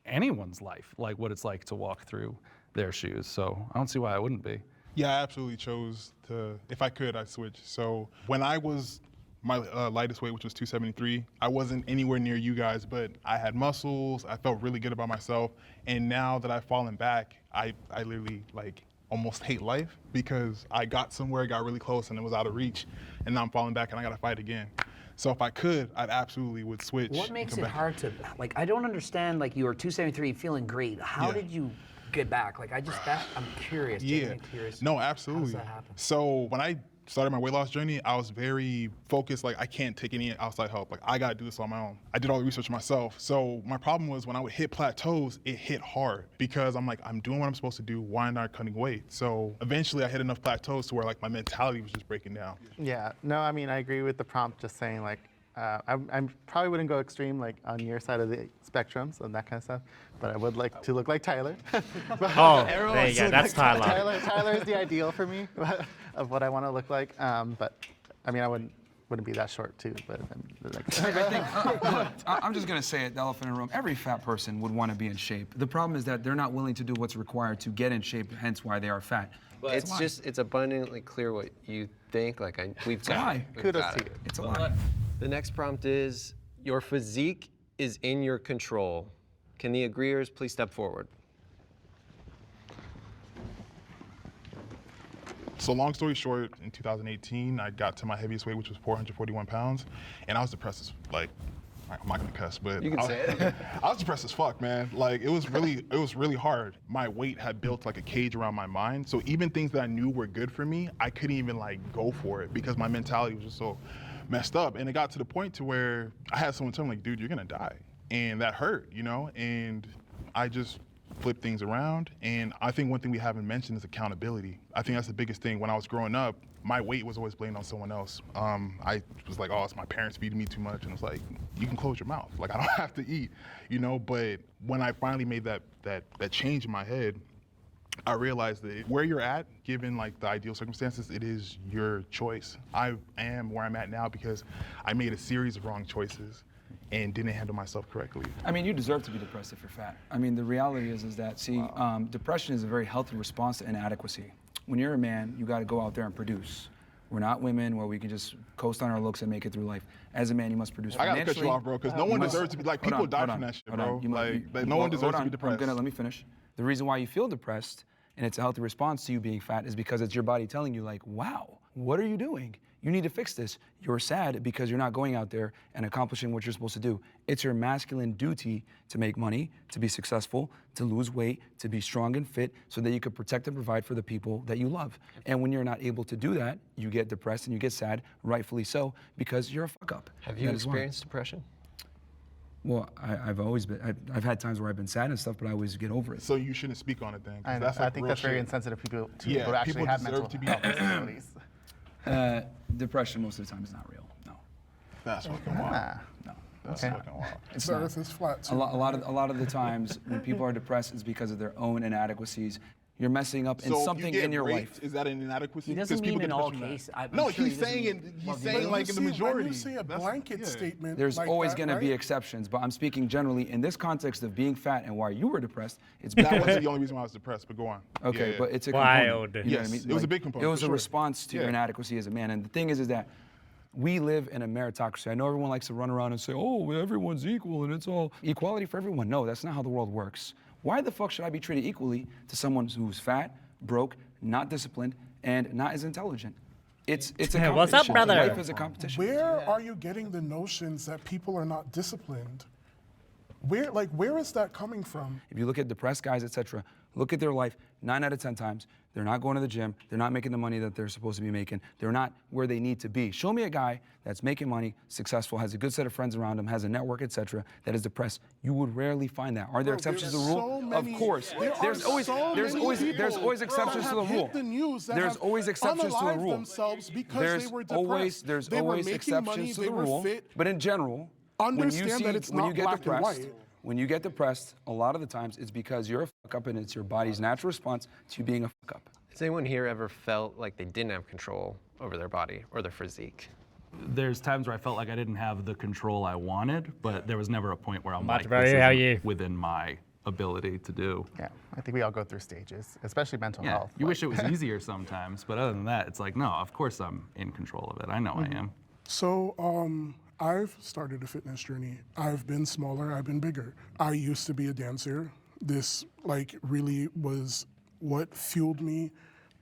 anyone's life, like what it's like to walk through their shoes. So I don't see why I wouldn't be. Yeah, I absolutely chose to, if I could, I'd switch. So when I was my lightest weight, which was 273, I wasn't anywhere near you guys, but I had muscles, I felt really good about myself. And now that I've fallen back, I literally like almost hate life because I got somewhere, got really close and it was out of reach. And now I'm falling back and I gotta fight again. So if I could, I absolutely would switch. What and makes come it back. hard to, like, I don't understand, like, you were 273 feeling great. How Yeah. did you get back? Like, I'm curious. Yeah, genuinely curious. no, absolutely. How does that happen? So when I started my weight loss journey, I was very focused, like I can't take any outside help. Like I gotta do this on my own. I did all the research myself. So my problem was when I would hit plateaus, it hit hard because I'm like, I'm doing what I'm supposed to do, why not cutting weight? So eventually I hit enough plateaus to where like my mentality was just breaking down. Yeah, no, I mean, I agree with the prompt just saying like, I probably wouldn't go extreme like on your side of the spectrum, so that kind of stuff, but I would like to look like Tyler. Oh, there you go, that's Tyler. Tyler is the ideal for me of what I want to look like, but I mean, I wouldn't be that short too, but I'm just gonna say it, the elephant in the room. Every fat person would want to be in shape. The problem is that they're not willing to do what's required to get in shape, hence why they are fat. But it's abundantly clear what you think. Like we've got lie. it. kudos to you. It's a lie. The next prompt is, your physique is in your control. Can the agreeers please step forward? So long story short, in 2018, I got to my heaviest weight, which was 441 pounds, and I was depressed as, like, I'm not gonna cuss, but You can say it. I was depressed as fuck, man. Like it was really hard. My weight had built like a cage around my mind. So even things that I knew were good for me, I couldn't even like go for it because my mentality was just so messed up. And it got to the point to where I had someone tell me like, dude, you're gonna die. And that hurt, you know? And I just flipped things around. And I think one thing we haven't mentioned is accountability. I think that's the biggest thing. When I was growing up, my weight was always blamed on someone else. I was like, oh, it's my parents feeding me too much. And it's like, you can close your mouth. Like, I don't have to eat, you know? But when I finally made that change in my head, I realized that where you're at, given like the ideal circumstances, it is your choice. I am where I'm at now because I made a series of wrong choices and didn't handle myself correctly. I mean, you deserve to be depressed if you're fat. I mean, the reality is that, see, depression is a very healthy response to inadequacy. When you're a man, you gotta go out there and produce. We're not women where we can just coast on our looks and make it through life. As a man, you must produce I financially. gotta cut you off, bro, because no one deserves to be, like, people die from that shit, bro. Like, no one deserves to be depressed. Let me finish. The reason why you feel depressed, and it's a healthy response to you being fat, is because it's your body telling you like, wow, what are you doing? You need to fix this. You're sad because you're not going out there and accomplishing what you're supposed to do. It's your masculine duty to make money, to be successful, to lose weight, to be strong and fit so that you can protect and provide for the people that you love. And when you're not able to do that, you get depressed and you get sad, rightfully so, because you're a fuck up. Have you experienced depression? Well, I've had times where I've been sad and stuff, but I always get over it. So you shouldn't speak on it then. I That's like think real that's very shit. insensitive people to Yeah, people who actually people have deserve mental to be health disabilities. Depression most of the time is not real, no. That's fucking wild. No. That's Okay. fucking wild. It's The not. earth is flat. A too. lot of the times when people are depressed, it's because of their own inadequacies. You're messing up in So if something you get in your raped, life. Is that an inadequacy? He doesn't 'Cause people mean in get all depressed from that. cases. I'm No, sure he's he doesn't saying mean- he's well, saying When like you in the see- when majority. you see a That's- blanket yeah. statement There's like always that, going to be right? exceptions, but I'm speaking generally in this context of being fat and why you were depressed. It's That because wasn't the only reason why I was depressed, but go on. okay, Yeah, yeah. but it's a Wild. component. You know what I Yes, mean? it was a big component, It was for a sure. response to your Yeah. inadequacy as a man. And the thing is that we live in a meritocracy. I know everyone likes to run around and say, "Oh, everyone's equal and it's all equality for everyone." No, that's not how the world works. Why the fuck should I be treated equally to someone who's fat, broke, not disciplined, and not as intelligent? It's a Hey, competition. what's up, brother? Life is a competition. Where are you getting the notions that people are not disciplined? Where is that coming from? If you look at depressed guys, etc., look at their life 9 out of 10 times. They're not going to the gym. They're not making the money that they're supposed to be making. They're not where they need to be. Show me a guy that's making money, successful, has a good set of friends around him, has a network, etc., that is depressed. You would rarely find that. Are there exceptions to the rule? So many- Of course. there There's are always so there's many always there's people always exceptions that to the have rule. hit the news that There's have always exceptions to the unalived rule. themselves because There's they were always depressed. They were making exceptions money, to they the were rule. fit. But in general, Understand that it's when you not get black and depressed, white. when you get depressed, a lot of the times it's because you're a fuck up and it's your body's natural response to you being a fuck up. Has anyone here ever felt like they didn't have control over their body or their physique? There's times where I felt like I didn't have the control I wanted, but there was never a point where I'm Much like, better. this How isn't you? within my ability to do. Yeah, I think we all go through stages, especially mental Yeah, health. you wish it was easier sometimes, but other than that, it's like, no, of course I'm in control of it. I know I am. So, I've started a fitness journey. I've been smaller, I've been bigger. I used to be a dancer. This really was what fueled me,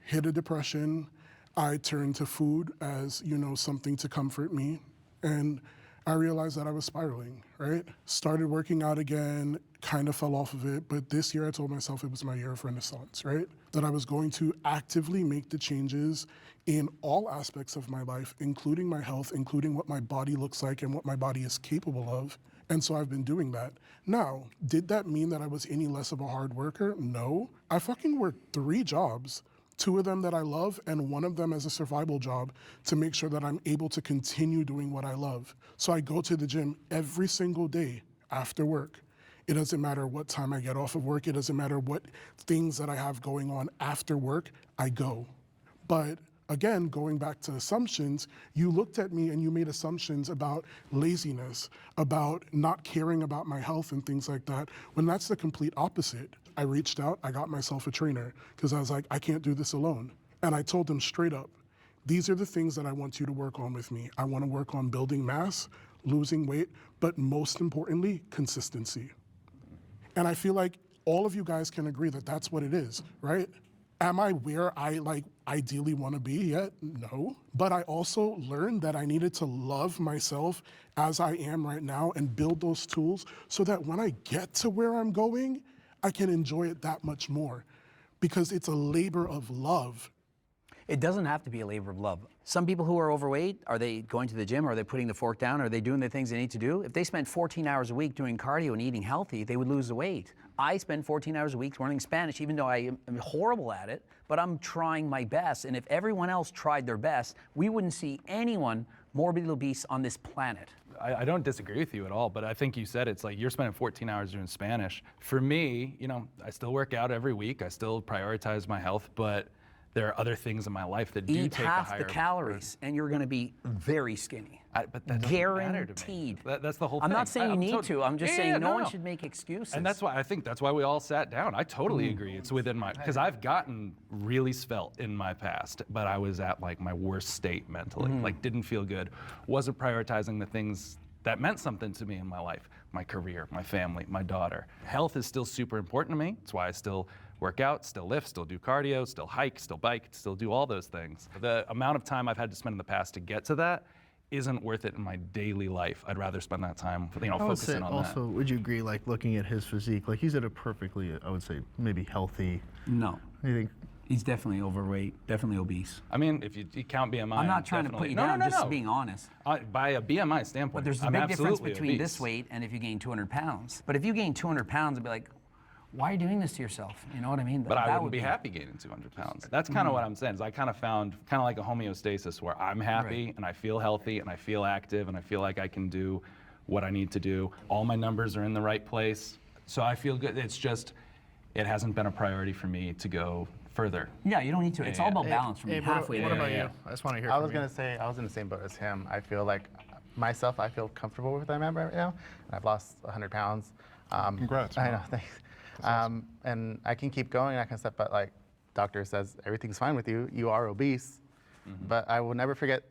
hit a depression. I turned to food as, something to comfort me. And I realized that I was spiraling, right? Started working out again, kind of fell off of it. But this year I told myself it was my year of renaissance, right? that I was going to actively make the changes in all aspects of my life, including my health, including what my body looks like and what my body is capable of. And so I've been doing that. Now, did that mean that I was any less of a hard worker? No. I fucking worked 3 jobs, 2 of them that I love and 1 of them as a survival job to make sure that I'm able to continue doing what I love. So I go to the gym every single day after work. It doesn't matter what time I get off of work. It doesn't matter what things that I have going on after work, I go. But again, going back to assumptions, you looked at me and you made assumptions about laziness, about not caring about my health and things like that, when that's the complete opposite. I reached out, I got myself a trainer because I was like, I can't do this alone. And I told him straight up, these are the things that I want you to work on with me. I want to work on building mass, losing weight, but most importantly, consistency. And I feel like all of you guys can agree that that's what it is, right? Am I where I ideally want to be yet? No. But I also learned that I needed to love myself as I am right now and build those tools so that when I get to where I'm going, I can enjoy it that much more because it's a labor of love. It doesn't have to be a labor of love. Some people who are overweight, are they going to the gym? Are they putting the fork down? Are they doing the things they need to do? If they spent 14 hours a week doing cardio and eating healthy, they would lose the weight. I spend 14 hours a week learning Spanish, even though I am horrible at it, but I'm trying my best. And if everyone else tried their best, we wouldn't see anyone morbidly obese on this planet. I don't disagree with you at all, but I think you said it's like you're spending 14 hours doing Spanish. For me, you know, I still work out every week. I still prioritize my health, but there are other things in my life that do Eat take a half higher the calories, and you're going to be very skinny. But that doesn't matter to me. Guaranteed. That's the whole I'm thing. not saying you need to. I'm just saying no one should make excuses. And that's why I think that's why we all sat down. I totally agree. It's within my, because I've gotten really svelte in my past, but I was at like my worst state mentally, like didn't feel good, wasn't prioritizing the things that meant something to me in my life, my career, my family, my daughter. Health is still super important to me. That's why I still work out, still lift, still do cardio, still hike, still bike, still do all those things. The amount of time I've had to spend in the past to get to that isn't worth it in my daily life. I'd rather spend that time, you know, focusing on that. Also, would you agree, like looking at his physique, like he's at a perfectly, I would say, maybe healthy. No. I think He's definitely overweight, definitely obese. I mean, if you count BMI, I'm not trying to put you down, just being honest. By a BMI standpoint, But there's a I'm big difference absolutely between obese. this weight and if you gain 200 pounds. But if you gain 200 pounds, it'd be like, why are you doing this to yourself? You know what I mean? But I That wouldn't would be happy gaining 200 pounds. That's kind of what I'm saying. Is I kind of found kind of like a homeostasis where I'm happy and I feel healthy and I feel active and I feel like I can do what I need to do. All my numbers are in the right place. So I feel good. It's just, it hasn't been a priority for me to go further. Yeah, you don't need to. It's all about balance for me. Halfway what there. about you? I just want to hear I from was you. gonna say I was in the same boat as him. I feel like myself, I feel comfortable with where I'm at right now. I've lost 100 pounds. Congrats. I know, thanks. And I can keep going, that kind of stuff, but like doctor says, everything's fine with you. You are obese, but I will never forget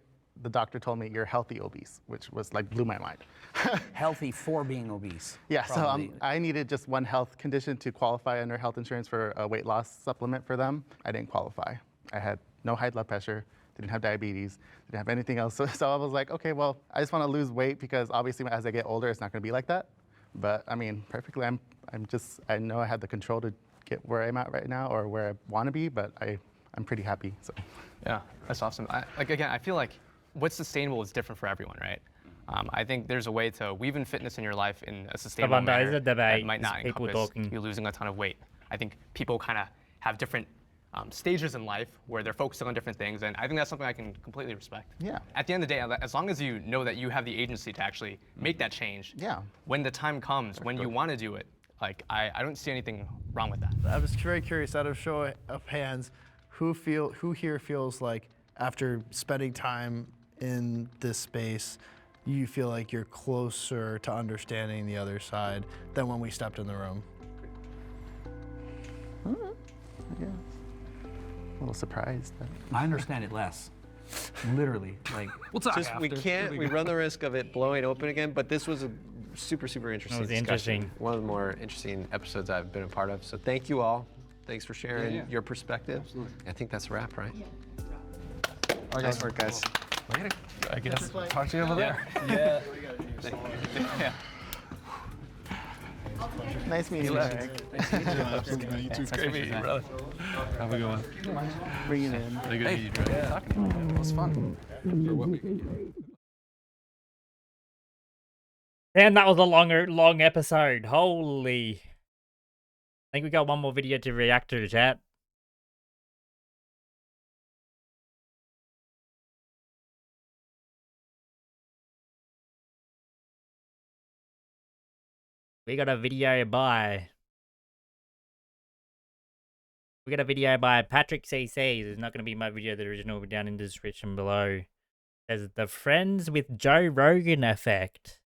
the doctor told me you're healthy obese, which was like blew my mind. Healthy for being obese. Yeah, probably. so I needed just one health condition to qualify under health insurance for a weight loss supplement for them. I didn't qualify. I had no high blood pressure, didn't have diabetes, didn't have anything else. So I was like, okay, well, I just want to lose weight because obviously as I get older, it's not going to be like that. But I mean, perfectly, I know I had the control to get where I'm at right now or where I want to be, but I'm pretty happy. So. Yeah, that's awesome. I feel like what's sustainable is different for everyone, right? I think there's a way to weave in fitness in your life in a sustainable manner that might not encompass you losing a ton of weight. I think people kind of have different stages in life where they're focusing on different things, and I think that's something I can completely respect. Yeah. At the end of the day, as long as you know that you have the agency to actually make that change, when the time comes, when you want to do it, like I don't see anything wrong with that. I was very curious, out of show of hands, who here feels like after spending time in this space, you feel like you're closer to understanding the other side than when we stepped in the room? Yeah. A little surprised. But. I understand it less. Literally, like We'll talk Just, after. we run the risk of it blowing open again, but this was a super interesting discussion. Interesting. One of the more interesting episodes I've been a part of. So thank you all. Thanks for sharing your perspective. Absolutely. I think that's a wrap, right? Yeah. Nice work, guys. Later. I guess. Talk to you over there. Yeah. Thank you. Yeah. Nice meeting you, Eric. Absolutely, man. You too. Great meeting you, brother. Have a good one. Bring it in. Good meeting you, brother. Yeah. Talking to you, man. It was fun. For what we could get. Damn, that was a long episode. Holy. I think we got one more video to react to, chat. We got a video by Patrick CC. There's not going to be my video, the original, down in the description below. There's the Friends with Joe Rogan effect.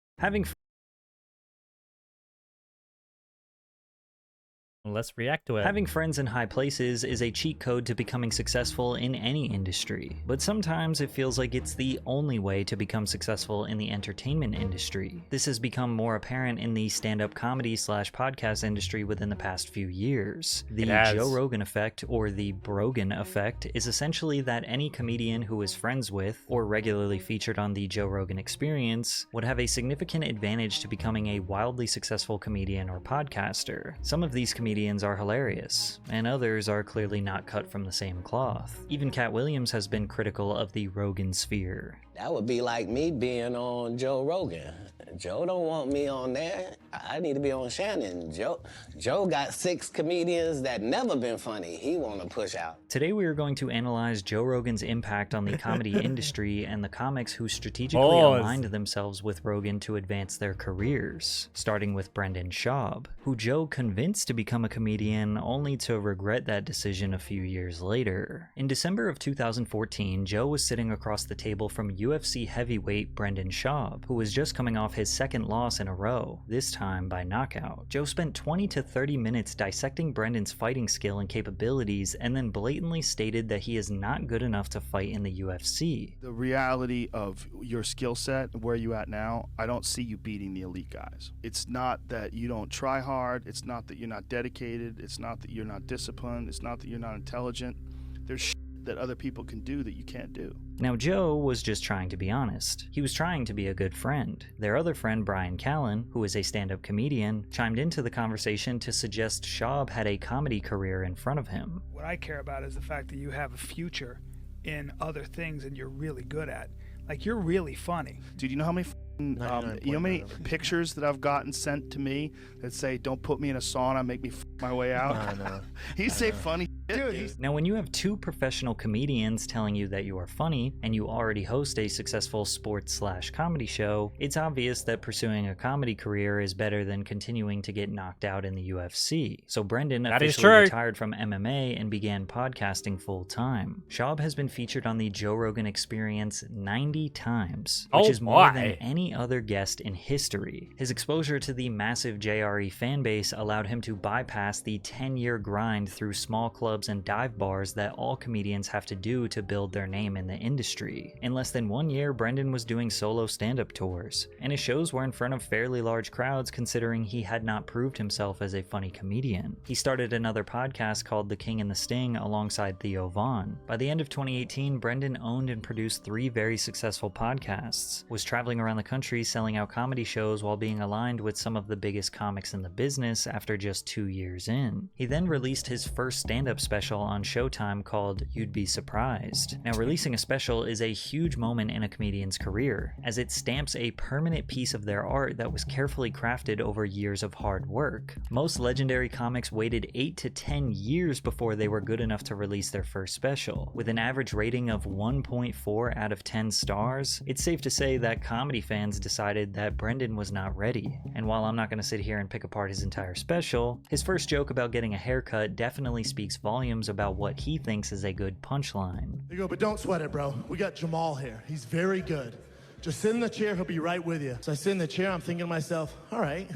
Let's react to it. Having friends in high places is a cheat code to becoming successful in any industry, but sometimes it feels like it's the only way to become successful in the entertainment industry. This has become more apparent in the stand-up comedy / podcast industry within the past few years. The Joe Rogan effect, or the Brogan effect, is essentially that any comedian who is friends with, or regularly featured on the Joe Rogan Experience, would have a significant advantage to becoming a wildly successful comedian or podcaster. Some of these comedians are hilarious, and others are clearly not cut from the same cloth. Even Cat Williams has been critical of the Rogan sphere. That would be like me being on Joe Rogan. Joe don't want me on there. I need to be on Shannon. Joe got 6 comedians that never been funny. He want to push out. Today we are going to analyze Joe Rogan's impact on the comedy industry and the comics who strategically aligned themselves with Rogan to advance their careers, starting with Brendan Schaub, who Joe convinced to become a comedian only to regret that decision a few years later. In December of 2014, Joe was sitting across the table from UFC heavyweight Brendan Schaub, who was just coming off his second loss in a row, this time by knockout. Joe spent 20 to 30 minutes dissecting Brendan's fighting skill and capabilities, and then blatantly stated that he is not good enough to fight in the UFC. The reality of your skill set, where you at now, I don't see you beating the elite guys. It's not that you don't try hard, it's not that you're not dedicated, it's not that you're not disciplined, it's not that you're not intelligent. There's shit that other people can do that you can't do. Now, Joe was just trying to be honest. He was trying to be a good friend. Their other friend, Brian Callen, who is a stand-up comedian, chimed into the conversation to suggest Schaub had a comedy career in front of him. What I care about is the fact that you have a future in other things and you're really good at. Like, you're really funny. Dude, you know how many pictures that I've gotten sent to me that say, don't put me in a sauna, make me my way out? No. He say funny shit. Now, when you have 2 professional comedians telling you that you are funny, and you already host a successful sports / comedy show, it's obvious that pursuing a comedy career is better than continuing to get knocked out in the UFC. So Brendan officially retired from MMA and began podcasting full time. Schaub has been featured on the Joe Rogan Experience 90 times, which is more than any other guest in history. His exposure to the massive JRE fanbase allowed him to bypass the 10-year grind through small clubs and dive bars that all comedians have to do to build their name in the industry. In less than 1 year, Brendan was doing solo stand-up tours, and his shows were in front of fairly large crowds considering he had not proved himself as a funny comedian. He started another podcast called The King and the Sting alongside Theo Vaughn. By the end of 2018, Brendan owned and produced 3 very successful podcasts, was traveling around the country selling out comedy shows while being aligned with some of the biggest comics in the business after just 2 years in. He then released his first stand-up special on Showtime called You'd Be Surprised. Now, releasing a special is a huge moment in a comedian's career, as it stamps a permanent piece of their art that was carefully crafted over years of hard work. Most legendary comics waited 8 to 10 years before they were good enough to release their first special. With an average rating of 1.4 out of 10 stars, it's safe to say that comedy fans decided that Brendan was not ready. And while I'm not going to sit here and pick apart his entire special, his first joke about getting a haircut definitely speaks volumes about what he thinks is a good punchline. You go, but don't sweat it, bro. We got Jamal here. He's very good. Just sit in the chair, he'll be right with you. So I sit in the chair, I'm thinking to myself, all right,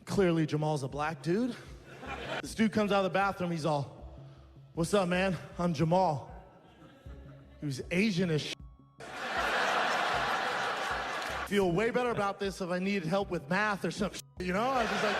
clearly Jamal's a black dude. This dude comes out of the bathroom, he's all, what's up, man? I'm Jamal. He was Asian as shit. Feel way better about this if I needed help with math or some shit, you know? I was just like...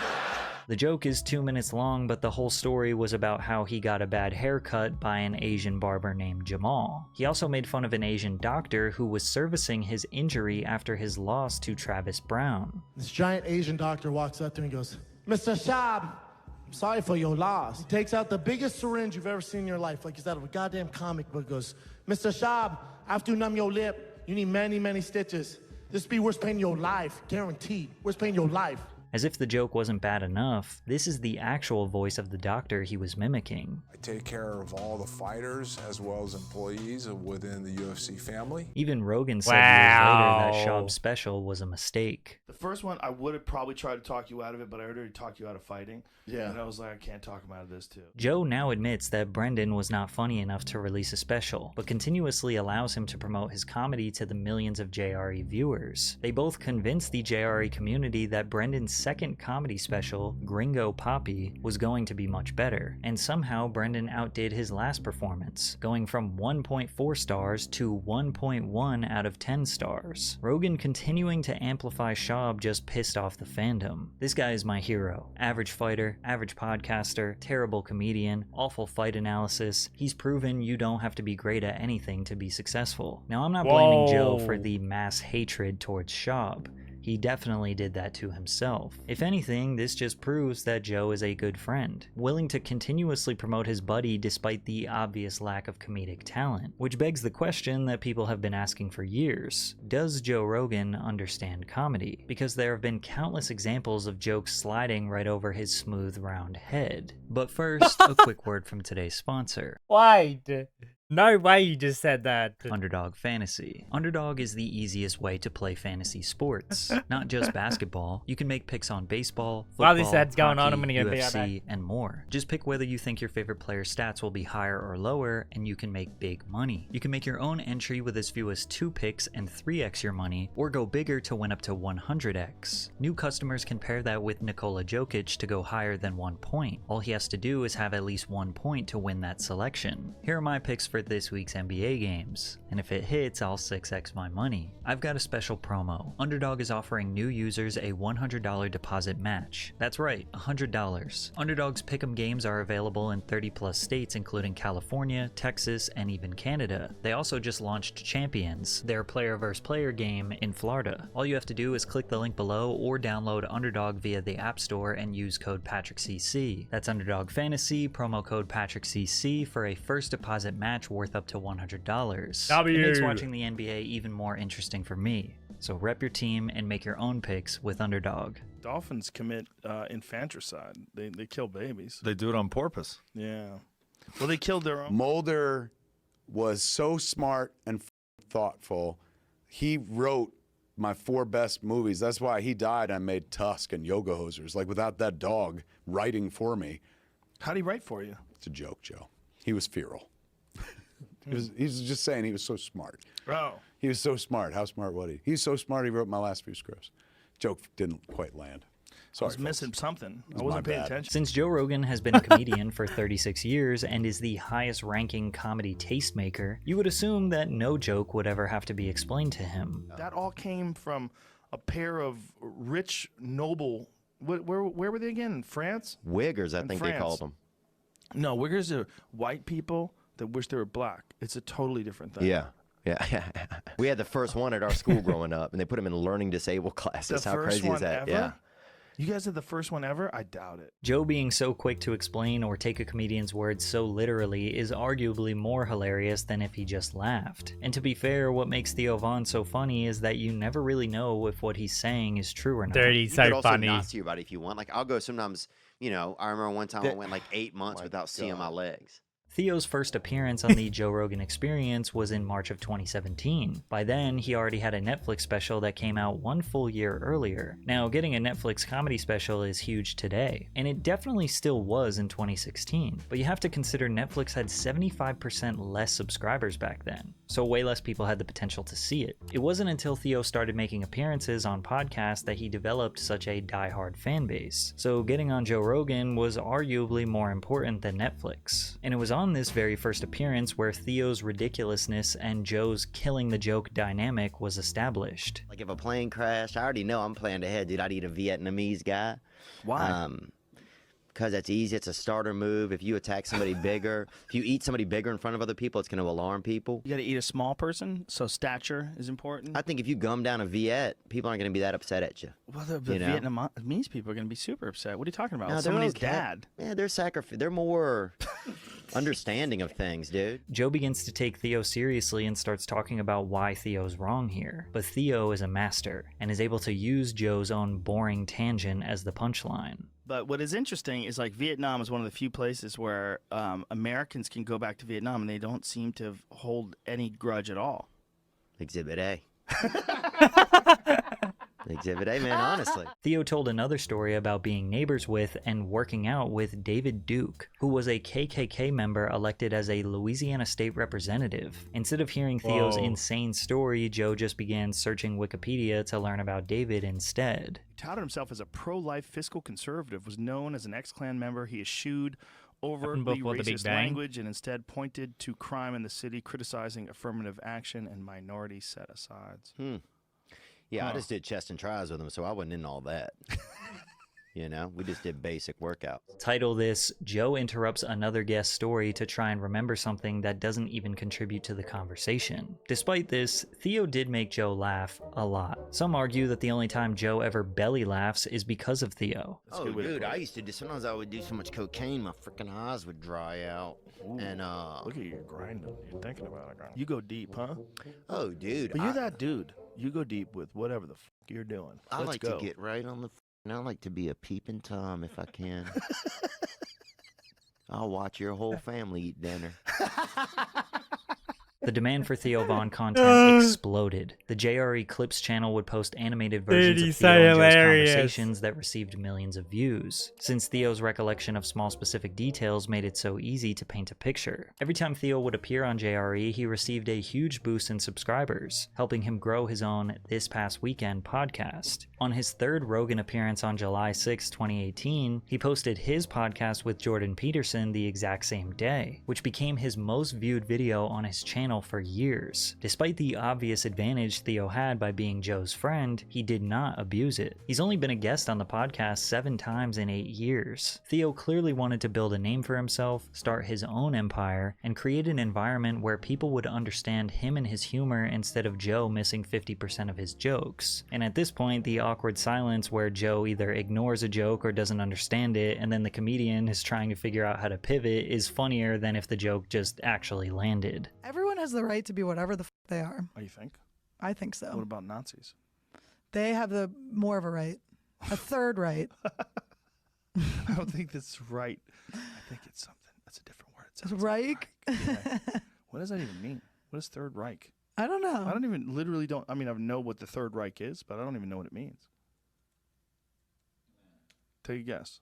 The joke is 2 minutes long, but the whole story was about how he got a bad haircut by an Asian barber named Jamal. He also made fun of an Asian doctor who was servicing his injury after his loss to Travis Brown. This giant Asian doctor walks up to me and goes, Mr. Shab, I'm sorry for your loss. He takes out the biggest syringe you've ever seen in your life, like he's out of a goddamn comic book. Goes, Mr. Shab, I have to numb your lip. You need many, many stitches. This be worst pain in your life, guaranteed. Worst pain in your life. As if the joke wasn't bad enough, this is the actual voice of the doctor he was mimicking. I take care of all the fighters as well as employees within the UFC family. Even Rogan said years later that Schaub's special was a mistake. The first one, I would have probably tried to talk you out of it, but I already talked you out of fighting. Yeah. And I was like, I can't talk him out of this too. Joe now admits that Brendan was not funny enough to release a special, but continuously allows him to promote his comedy to the millions of JRE viewers. They both convinced the JRE community that Brendan's second comedy special, Gringo Poppy, was going to be much better, and somehow Brendan outdid his last performance, going from 1.4 stars to 1.1 out of 10 stars. Rogan continuing to amplify Schaub just pissed off the fandom. This guy is my hero. Average fighter, average podcaster, terrible comedian, awful fight analysis. He's proven you don't have to be great at anything to be successful. Now, I'm not blaming Joe for the mass hatred towards Schaub. He definitely did that to himself. If anything, this just proves that Joe is a good friend, willing to continuously promote his buddy despite the obvious lack of comedic talent. Which begs the question that people have been asking for years. Does Joe Rogan understand comedy? Because there have been countless examples of jokes sliding right over his smooth, round head. But first, a quick word from today's sponsor. Wait. No way you just said that. Underdog Fantasy. Underdog is the easiest way to play fantasy sports. Not just basketball. You can make picks on baseball, football, while this ad's going on, I'm hockey, gonna get UFC, and more. Just pick whether you think your favorite player's stats will be higher or lower, and you can make big money. You can make your own entry with as few as 2 picks and 3x your money, or go bigger to win up to 100x. New customers can pair that with Nikola Jokic to go higher than 1 point. All he has to do is have at least 1 point to win that selection. Here are my picks for this week's NBA games, and if it hits, I'll 6x my money. I've got a special promo. Underdog is offering new users a $100 deposit match. That's right, $100. Underdog's pick'em games are available in 30 plus states including California, Texas, and even Canada. They also just launched Champions, their player versus player game in Florida. All you have to do is click the link below or download Underdog via the App Store and use code PatrickCC. That's Underdog Fantasy, promo code PatrickCC for a first deposit match worth up to $100. It makes watching the NBA even more interesting for me. So rep your team and make your own picks with Underdog. Dolphins commit infanticide. They kill babies. They do it on purpose. Yeah. Well, they killed their own. Mulder was so smart and thoughtful. He wrote my 4 best movies. That's why he died. I made Tusk and Yoga Hosers. Like, without that dog writing for me. How'd he write for you? It's a joke, Joe. He was feral. He was just saying he was so smart. Oh. He was so smart. How smart was he? He's so smart he wrote my last few scripts. Joke didn't quite land. Sorry, I was missing something. I wasn't paying attention. Since Joe Rogan has been a comedian for 36 years and is the highest ranking comedy tastemaker, you would assume that no joke would ever have to be explained to him. That all came from a pair of rich, noble. Where were they again? In France? Wiggers, I think they called them. No, Wiggers are white people that wish they were black. It's a totally different thing. Yeah. We had the first one at our school growing up, and they put them in learning disabled classes. How crazy is that? Ever? Yeah. You guys had the first one ever? I doubt it. Joe being so quick to explain or take a comedian's words so literally is arguably more hilarious than if he just laughed. And to be fair, what makes Theo Von so funny is that you never really know if what he's saying is true or not. You could also not see your body if you want. Like, I'll go sometimes, I remember one time I went like 8 months without seeing my legs. Theo's first appearance on the Joe Rogan Experience was in March of 2017. By then, he already had a Netflix special that came out 1 full year earlier. Now, getting a Netflix comedy special is huge today, and it definitely still was in 2016. But you have to consider Netflix had 75% less subscribers back then, so way less people had the potential to see it. It wasn't until Theo started making appearances on podcasts that he developed such a diehard fan base. So getting on Joe Rogan was arguably more important than Netflix. And it was on this very first appearance where Theo's ridiculousness and Joe's killing the joke dynamic was established. Like, if a plane crashed, I already know I'm planning ahead, dude. I'd eat a Vietnamese guy. Why? because that's easy. It's a starter move. If you attack somebody bigger, if you eat somebody bigger in front of other people, it's going to alarm people. You got to eat a small person, so stature is important. I think if you gum down a Viet, people aren't going to be that upset at you. Well, the Vietnamese people are going to be super upset. What are you talking about? No, they're Somebody's okay. dad. Yeah, they're more understanding of things, dude. Joe begins to take Theo seriously and starts talking about why Theo's wrong here. But Theo is a master and is able to use Joe's own boring tangent as the punchline. But what is interesting is like Vietnam is one of the few places where Americans can go back to Vietnam and they don't seem to hold any grudge at all. Exhibit A. Exhibit A, man, honestly. Theo told another story about being neighbors with and working out with David Duke, who was a KKK member elected as a Louisiana state representative. Instead of hearing Theo's insane story, Joe just began searching Wikipedia to learn about David instead. He touted himself as a pro-life fiscal conservative, was known as an ex-Klan member. He eschewed overtly racist language and instead pointed to crime in the city, criticizing affirmative action and minority set-asides. Yeah, I just did chest and tries with him, so I wasn't in all that. You know, we just did basic workouts. Title this, Joe interrupts another guest story to try and remember something that doesn't even contribute to the conversation. Despite this, Theo did make Joe laugh a lot. Some argue that the only time Joe ever belly laughs is because of Theo. Oh, dude, I used to do, sometimes I would do so much cocaine, my freaking eyes would dry out. Ooh, and look at you grinding. You're thinking about it. You go deep, huh? Oh, dude. But you're that dude. You go deep with whatever the fuck you're doing. I Let's like go. to get right on the. I like to be a peeping Tom if I can. I'll watch your whole family eat dinner. The demand for Theo Von content exploded. The JRE Clips channel would post animated versions of Theo and Joe's conversations that received millions of views, since Theo's recollection of small specific details made it so easy to paint a picture. Every time Theo would appear on JRE, he received a huge boost in subscribers, helping him grow his own This Past Weekend podcast. On his third Rogan appearance on July 6, 2018, he posted his podcast with Jordan Peterson the exact same day, which became his most viewed video on his channel for years. Despite the obvious advantage Theo had by being Joe's friend, he did not abuse it. He's only been a guest on the podcast 7 times in 8 years. Theo clearly wanted to build a name for himself, start his own empire, and create an environment where people would understand him and his humor instead of Joe missing 50% of his jokes. And at this point, the awkward silence where Joe either ignores a joke or doesn't understand it, and then the comedian is trying to figure out how to pivot, is funnier than if the joke just actually landed. Everyone has the right to be whatever the f they are. Oh, you think? I think so. What about Nazis? They have the more of a right. A third right. I don't think that's right. I think it's something. That's a different word. It's Reich? Yeah. What does that even mean? What is Third Reich? I don't know. I don't even literally don't. I mean, I know what the Third Reich is, but I don't even know what it means. Take a guess.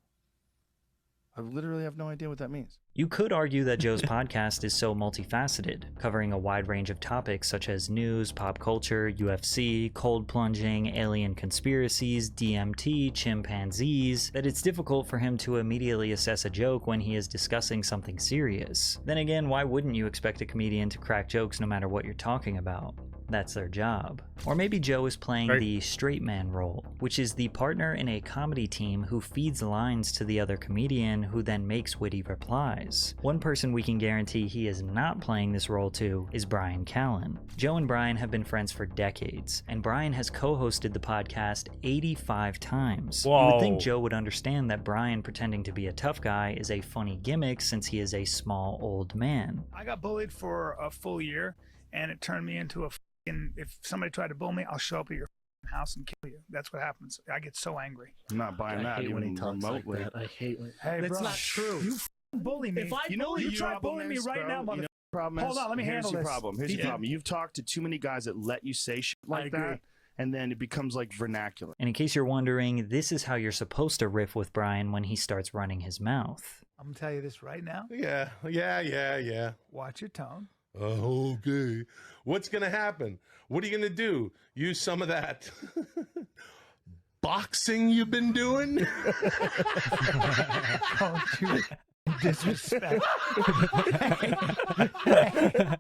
I literally have no idea what that means. You could argue that Joe's podcast is so multifaceted, covering a wide range of topics such as news, pop culture, UFC, cold plunging, alien conspiracies, DMT, chimpanzees, that it's difficult for him to immediately assess a joke when he is discussing something serious. Then again, why wouldn't you expect a comedian to crack jokes no matter what you're talking about? That's their job. Or maybe Joe is playing the straight man role, which is the partner in a comedy team who feeds lines to the other comedian who then makes witty replies. One person we can guarantee he is not playing this role to is Brian Callen. Joe and Brian have been friends for decades, and Brian has co-hosted the podcast 85 times. You would think Joe would understand that Brian pretending to be a tough guy is a funny gimmick since he is a small old man. I got bullied for a full year, and it turned me into a if somebody tried to bully me, I'll show up at your house and kill you. That's what happens. I get so angry. I'm not buying that even remotely. I hate when hey, that's bro, not true. You bully me. If I you try bullying me right now, mother. Hold on, let me handle this. Here's the problem. You've talked to too many guys that let you say shit like that, and then it becomes like vernacular. And in case you're wondering, this is how you're supposed to riff with Brian when he starts running his mouth. I'm gonna tell you this right now. Yeah. Watch your tone. Okay. What's going to happen? What are you going to do? Use some of that boxing you've been doing? Don't you Disrespect.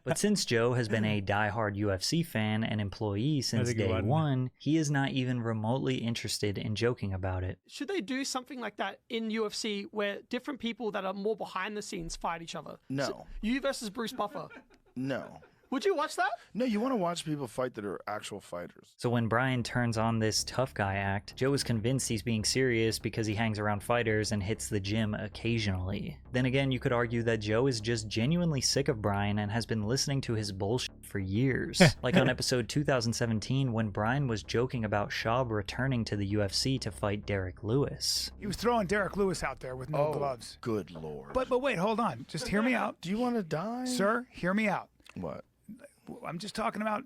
But since Joe has been a diehard UFC fan and employee since day one, he is not even remotely interested in joking about it. Should they do something like that in UFC where different people that are more behind the scenes fight each other? No. So, you versus Bruce Buffer. No. Would you watch that? No, you want to watch people fight that are actual fighters. So when Brian turns on this tough guy act, Joe is convinced he's being serious because he hangs around fighters and hits the gym occasionally. Then again, you could argue that Joe is just genuinely sick of Brian and has been listening to his bullshit for years. Like on episode 2017 when Brian was joking about Schaub returning to the UFC to fight Derek Lewis. He was throwing Derek Lewis out there with no gloves. Good Lord. But wait, hold on. Just hear me out. Do you want to die? Sir, hear me out. What? I'm just talking about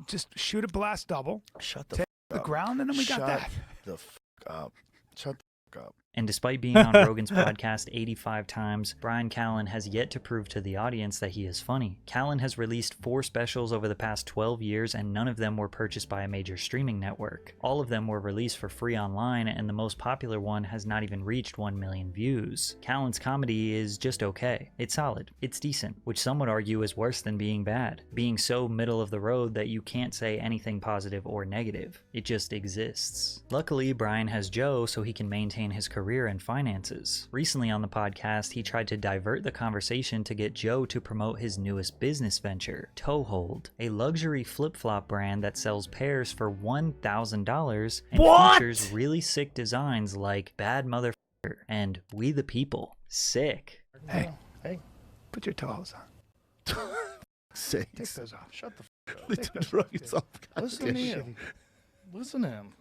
just shoot a blast double. Shut the take f- the up. ground, and then we got Shut that. the f- up. Shut the f- up. And despite being on Rogan's podcast 85 times, Brian Callen has yet to prove to the audience that he is funny. Callen has released 4 specials over the past 12 years, and none of them were purchased by a major streaming network. All of them were released for free online, and the most popular one has not even reached 1 million views. Callen's comedy is just okay. It's solid. It's decent, which some would argue is worse than being bad. Being so middle of the road that you can't say anything positive or negative. It just exists. Luckily, Brian has Joe so he can maintain his career and finances. Recently on the podcast, he tried to divert the conversation to get Joe to promote his newest business venture, Toehold, a luxury flip-flop brand that sells pairs for $1,000 and features really sick designs like Bad Motherfucker and We the People. Sick. Hey, Put your toes on. take those off. Shut the f- up. Take those off. Listen to him. Listen to him.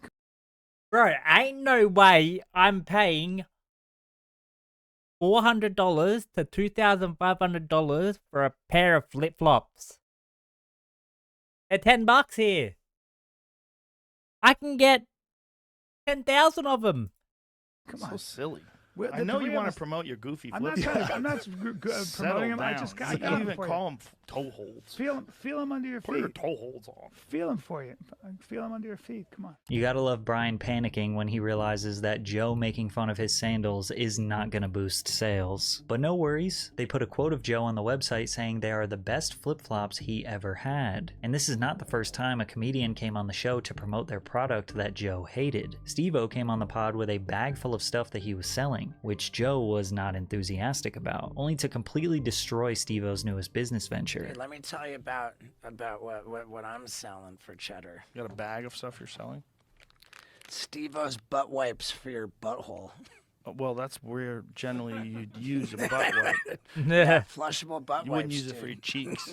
Bro, ain't no way I'm paying $400 to $2,500 for a pair of flip-flops. They're $10 here. I can get 10,000 of them. Come on. So silly. Well, I the know three you of want us- to promote your goofy I'm flip. not promoting them. I just got You them can't even for call you. them toe holds. Feel them under your feet. Put your toe holds on. Feel them for you. Feel them under your feet. Come on. You gotta love Brian panicking when he realizes that Joe making fun of his sandals is not gonna boost sales. But no worries, they put a quote of Joe on the website saying they are the best flip-flops he ever had. And this is not the first time a comedian came on the show to promote their product that Joe hated. Steve-O came on the pod with a bag full of stuff that he was selling, which Joe was not enthusiastic about, only to completely destroy Steve-O's newest business venture. Hey, let me tell you about what I'm selling for cheddar. You got a bag of stuff you're selling? Steve-O's butt wipes for your butthole. Well, that's where generally you'd use a butt wipe. Yeah, flushable butt wipes. You wouldn't use it for your cheeks.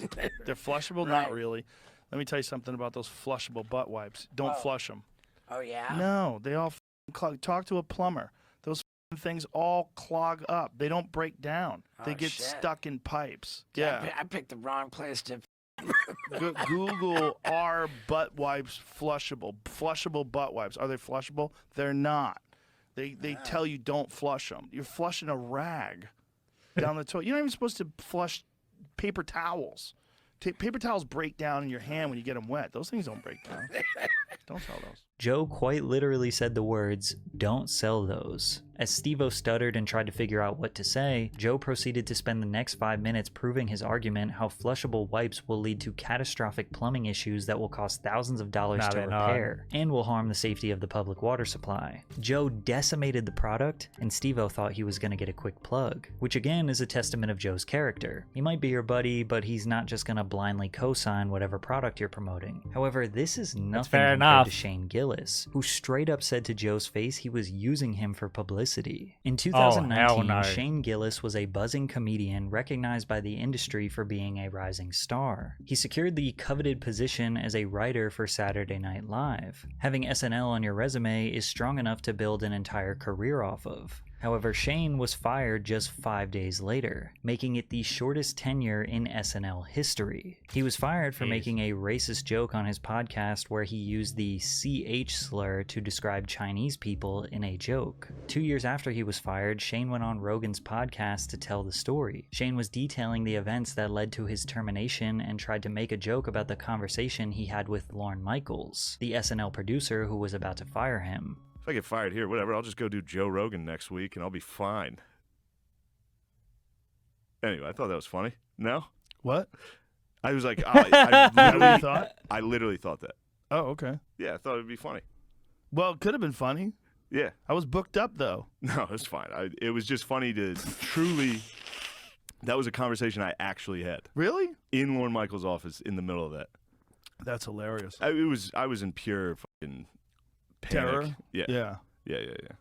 They're flushable? Not really. Let me tell you something about those flushable butt wipes. Don't flush them. Oh, yeah? No, they all clog. Talk to a plumber. Those things all clog up. They don't break down. They Oh, get shit. stuck in pipes. Yeah, Yeah. I picked the wrong place to. Google are butt wipes flushable? Flushable butt wipes. Are they flushable? They're not. They tell you don't flush them. You're flushing a rag down the toilet. You're not even supposed to flush paper towels. Paper towels break down in your hand when you get them wet. Those things don't break down. Don't sell those. Joe quite literally said the words, "Don't sell those." As Steve-O stuttered and tried to figure out what to say, Joe proceeded to spend the next 5 minutes proving his argument how flushable wipes will lead to catastrophic plumbing issues that will cost thousands of dollars No, to they're not. repair and will harm the safety of the public water supply. Joe decimated the product, and Steve-O thought he was going to get a quick plug, which again is a testament of Joe's character. He might be your buddy, but he's not just going to blindly co-sign whatever product you're promoting. However, this is nothing fair compared enough. to Shane Gillis, who straight up said to Joe's face he was using him for publicity. In 2019, no. Shane Gillis was a buzzing comedian recognized by the industry for being a rising star. He secured the coveted position as a writer for Saturday Night Live. Having SNL on your resume is strong enough to build an entire career off of. However, Shane was fired just 5 days later, making it the shortest tenure in SNL history. He was fired for making a racist joke on his podcast where he used the CH slur to describe Chinese people in a joke. 2 years after he was fired, Shane went on Rogan's podcast to tell the story. Shane was detailing the events that led to his termination and tried to make a joke about the conversation he had with Lorne Michaels, the SNL producer who was about to fire him. If I get fired here, whatever, I'll just go do Joe Rogan next week and I'll be fine. Anyway, I thought that was funny. No? What? I was like, I thought? literally thought that. Oh, okay. Yeah, I thought it'd be funny. Well, it could have been funny. Yeah. I was booked up, though. No, it's fine. It was just funny to truly. That was a conversation I actually had. Really? In Lorne Michaels' office in the middle of that. That's hilarious. I was in pure fucking panic. Terror? Yeah. Yeah. Yeah.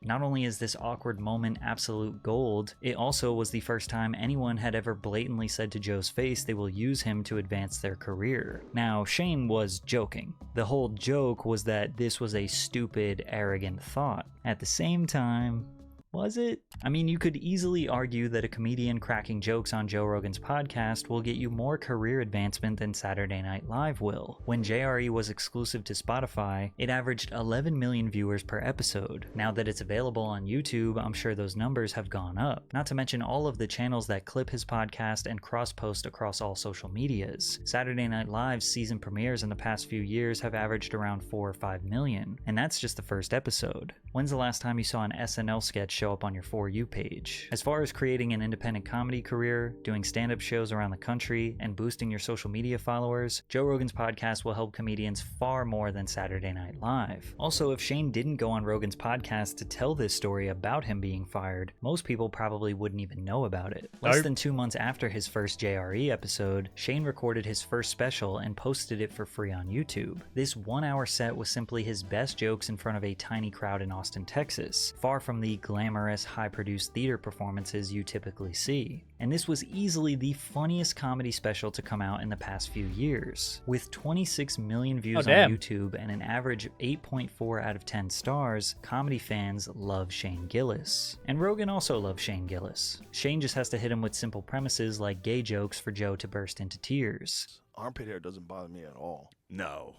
Not only is this awkward moment absolute gold, it also was the first time anyone had ever blatantly said to Joe's face they will use him to advance their career. Now, Shane was joking. The whole joke was that this was a stupid, arrogant thought. At the same time, was it? I mean, you could easily argue that a comedian cracking jokes on Joe Rogan's podcast will get you more career advancement than Saturday Night Live will. When JRE was exclusive to Spotify, it averaged 11 million viewers per episode. Now that it's available on YouTube, I'm sure those numbers have gone up. Not to mention all of the channels that clip his podcast and cross-post across all social medias. Saturday Night Live's season premieres in the past few years have averaged around 4 or 5 million, and that's just the first episode. When's the last time you saw an SNL sketch show up on your For You page? As far as creating an independent comedy career, doing stand-up shows around the country, and boosting your social media followers, Joe Rogan's podcast will help comedians far more than Saturday Night Live. Also, if Shane didn't go on Rogan's podcast to tell this story about him being fired, most people probably wouldn't even know about it. Less than 2 months after his first JRE episode, Shane recorded his first special and posted it for free on YouTube. This 1-hour set was simply his best jokes in front of a tiny crowd in Austin, Texas, far from the glamorous, high-produced theater performances you typically see. And this was easily the funniest comedy special to come out in the past few years. With 26 million views on YouTube and an average 8.4 out of 10 stars, comedy fans love Shane Gillis. And Rogan also loves Shane Gillis. Shane just has to hit him with simple premises like gay jokes for Joe to burst into tears. Armpit hair doesn't bother me at all. No.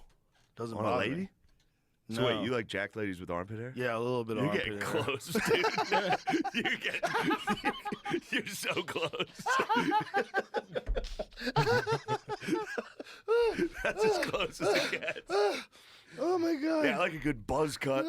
Doesn't On bother a lady? me. So No. wait, you like jacked ladies with armpit hair? Yeah, a little bit of You're armpit getting hair. close, dude. You're so close. That's as close as it gets. Oh my god. Yeah, I like a good buzz cut.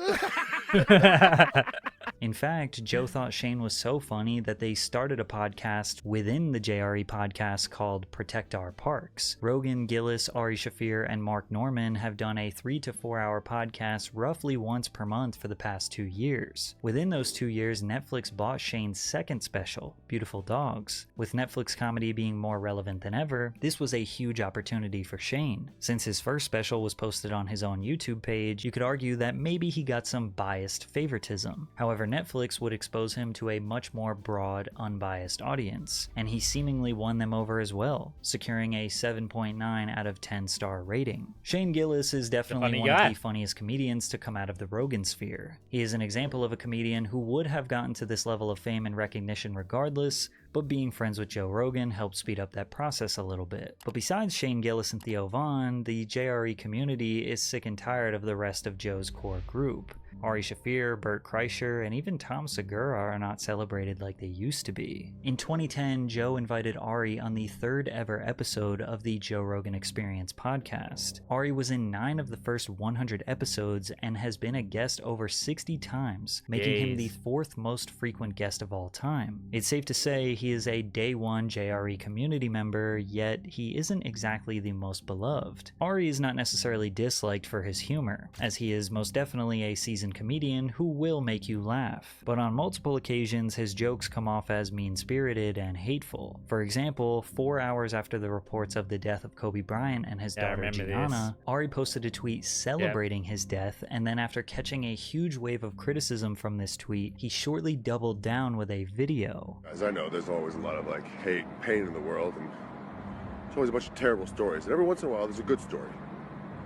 In fact, Joe thought Shane was so funny that they started a podcast within the JRE podcast called Protect Our Parks. Rogan, Gillis, Ari Shaffir, and Mark Norman have done a 3 to 4 hour podcast roughly once per month for the past 2 years. Within those 2 years, Netflix bought Shane's second special, Beautiful Dogs. With Netflix comedy being more relevant than ever, this was a huge opportunity for Shane. Since his first special was posted on his own YouTube page, you could argue that maybe he got some biased favoritism. However, Netflix would expose him to a much more broad, unbiased audience, and he seemingly won them over as well, securing a 7.9 out of 10 star rating. Shane Gillis is definitely one of the funniest comedians to come out of the Rogan sphere. He is an example of a comedian who would have gotten to this level of fame and recognition regardless, but being friends with Joe Rogan helped speed up that process a little bit. But besides Shane Gillis and Theo Von, the JRE community is sick and tired of the rest of Joe's core group. Ari Shaffir, Bert Kreischer, and even Tom Segura are not celebrated like they used to be. In 2010, Joe invited Ari on the 3rd ever episode of the Joe Rogan Experience podcast. Ari was in 9 of the first 100 episodes and has been a guest over 60 times, making him the 4th most frequent guest of all time. It's safe to say he is a day one JRE community member, yet he isn't exactly the most beloved. Ari is not necessarily disliked for his humor, as he is most definitely a seasoned comedian who will make you laugh, but on multiple occasions his jokes come off as mean-spirited and hateful. For example, 4 hours after the reports of the death of Kobe Bryant and his daughter Gianna, Ari posted a tweet celebrating his death, and then after catching a huge wave of criticism from this tweet, he shortly doubled down with a video. As I know, there's always a lot of hate and pain in the world, and there's always a bunch of terrible stories, and every once in a while there's a good story.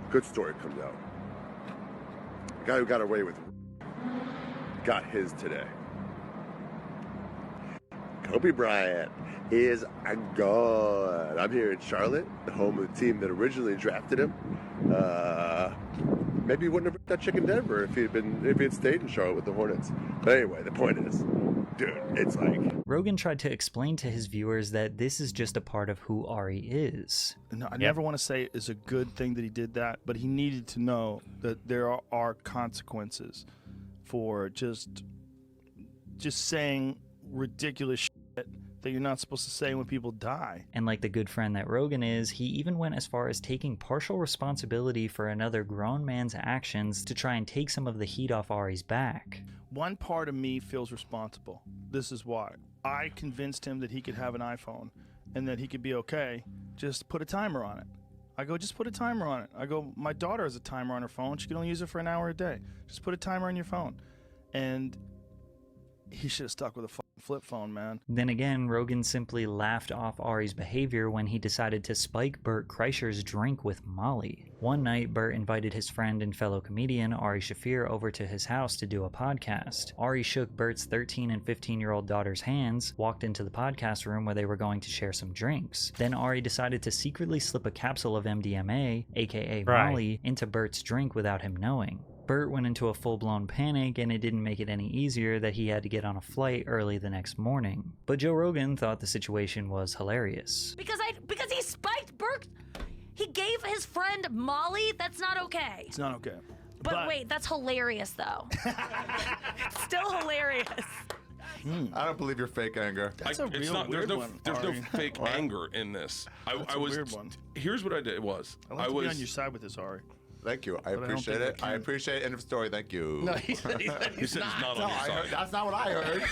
A good story comes out. The guy who got away with it got his today. Kobe Bryant is gone. I'm here in Charlotte, the home of the team that originally drafted him. Maybe he wouldn't have ripped that chick in Denver if he had stayed in Charlotte with the Hornets. But anyway, the point is, dude, it's like... Rogan tried to explain to his viewers that this is just a part of who Ari is. No, I never want to say it's a good thing that he did that, but he needed to know that there are consequences for just saying ridiculous shit that you're not supposed to say when people die. And like the good friend that Rogan is, he even went as far as taking partial responsibility for another grown man's actions to try and take some of the heat off Ari's back. One part of me feels responsible. This is why. I convinced him that he could have an iPhone and that he could be okay. Just put a timer on it. I go, just put a timer on it. I go, my daughter has a timer on her phone. She can only use it for an hour a day. Just put a timer on your phone. And he should have stuck with a flip phone, man. Then again, Rogan simply laughed off Ari's behavior when he decided to spike Bert Kreischer's drink with Molly. One night, Bert invited his friend and fellow comedian Ari Shaffir over to his house to do a podcast. Ari shook Bert's 13 and 15-year-old daughter's hands, walked into the podcast room where they were going to share some drinks. Then Ari decided to secretly slip a capsule of MDMA, aka Molly, into Bert's drink without him knowing. Bert went into a full-blown panic, and it didn't make it any easier that he had to get on a flight early the next morning. But Joe Rogan thought the situation was hilarious. Because he spiked Bert. He gave his friend Molly. That's not okay. It's not okay. But wait, that's hilarious though. Still hilarious. I don't believe your fake anger. That's a real weird one. There's no Ari. fake anger in this. That's a weird one. Here's what I did. Was I'd like to be on your side with this, Ari. Thank you. I appreciate it. I appreciate it. End of story. Thank you. No, he said he's not. No, I heard, that's not what I heard.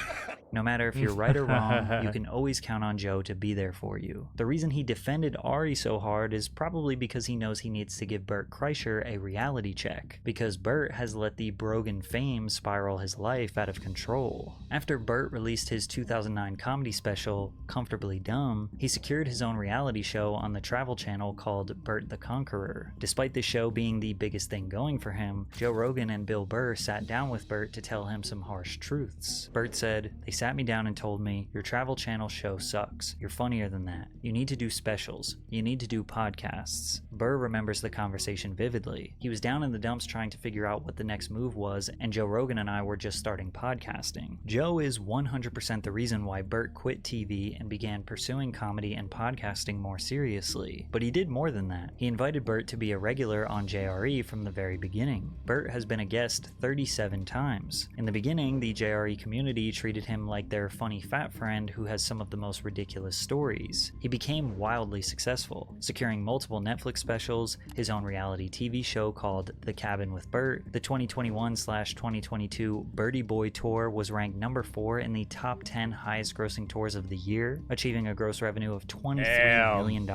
No matter if you're right or wrong, you can always count on Joe to be there for you. The reason he defended Ari so hard is probably because he knows he needs to give Bert Kreischer a reality check, because Bert has let the Brogan fame spiral his life out of control. After Bert released his 2009 comedy special, Comfortably Dumb, he secured his own reality show on the Travel Channel called Bert the Conqueror. Despite the show being the biggest thing going for him, Joe Rogan and Bill Burr sat down with Bert to tell him some harsh truths. Bert said, "They sat me down and told me, your Travel Channel show sucks. You're funnier than that. You need to do specials. You need to do podcasts." Burr remembers the conversation vividly. He was down in the dumps trying to figure out what the next move was, and Joe Rogan and I were just starting podcasting. Joe is 100% the reason why Bert quit TV and began pursuing comedy and podcasting more seriously. But he did more than that. He invited Bert to be a regular on JRE from the very beginning. Bert has been a guest 37 times. In the beginning, the JRE community treated him like their funny fat friend who has some of the most ridiculous stories. He became wildly successful, securing multiple Netflix specials, his own reality TV show called The Cabin with Bert. The 2021/2022 Birdie Boy Tour was ranked number 4 in the top 10 highest grossing tours of the year, achieving a gross revenue of $23 million,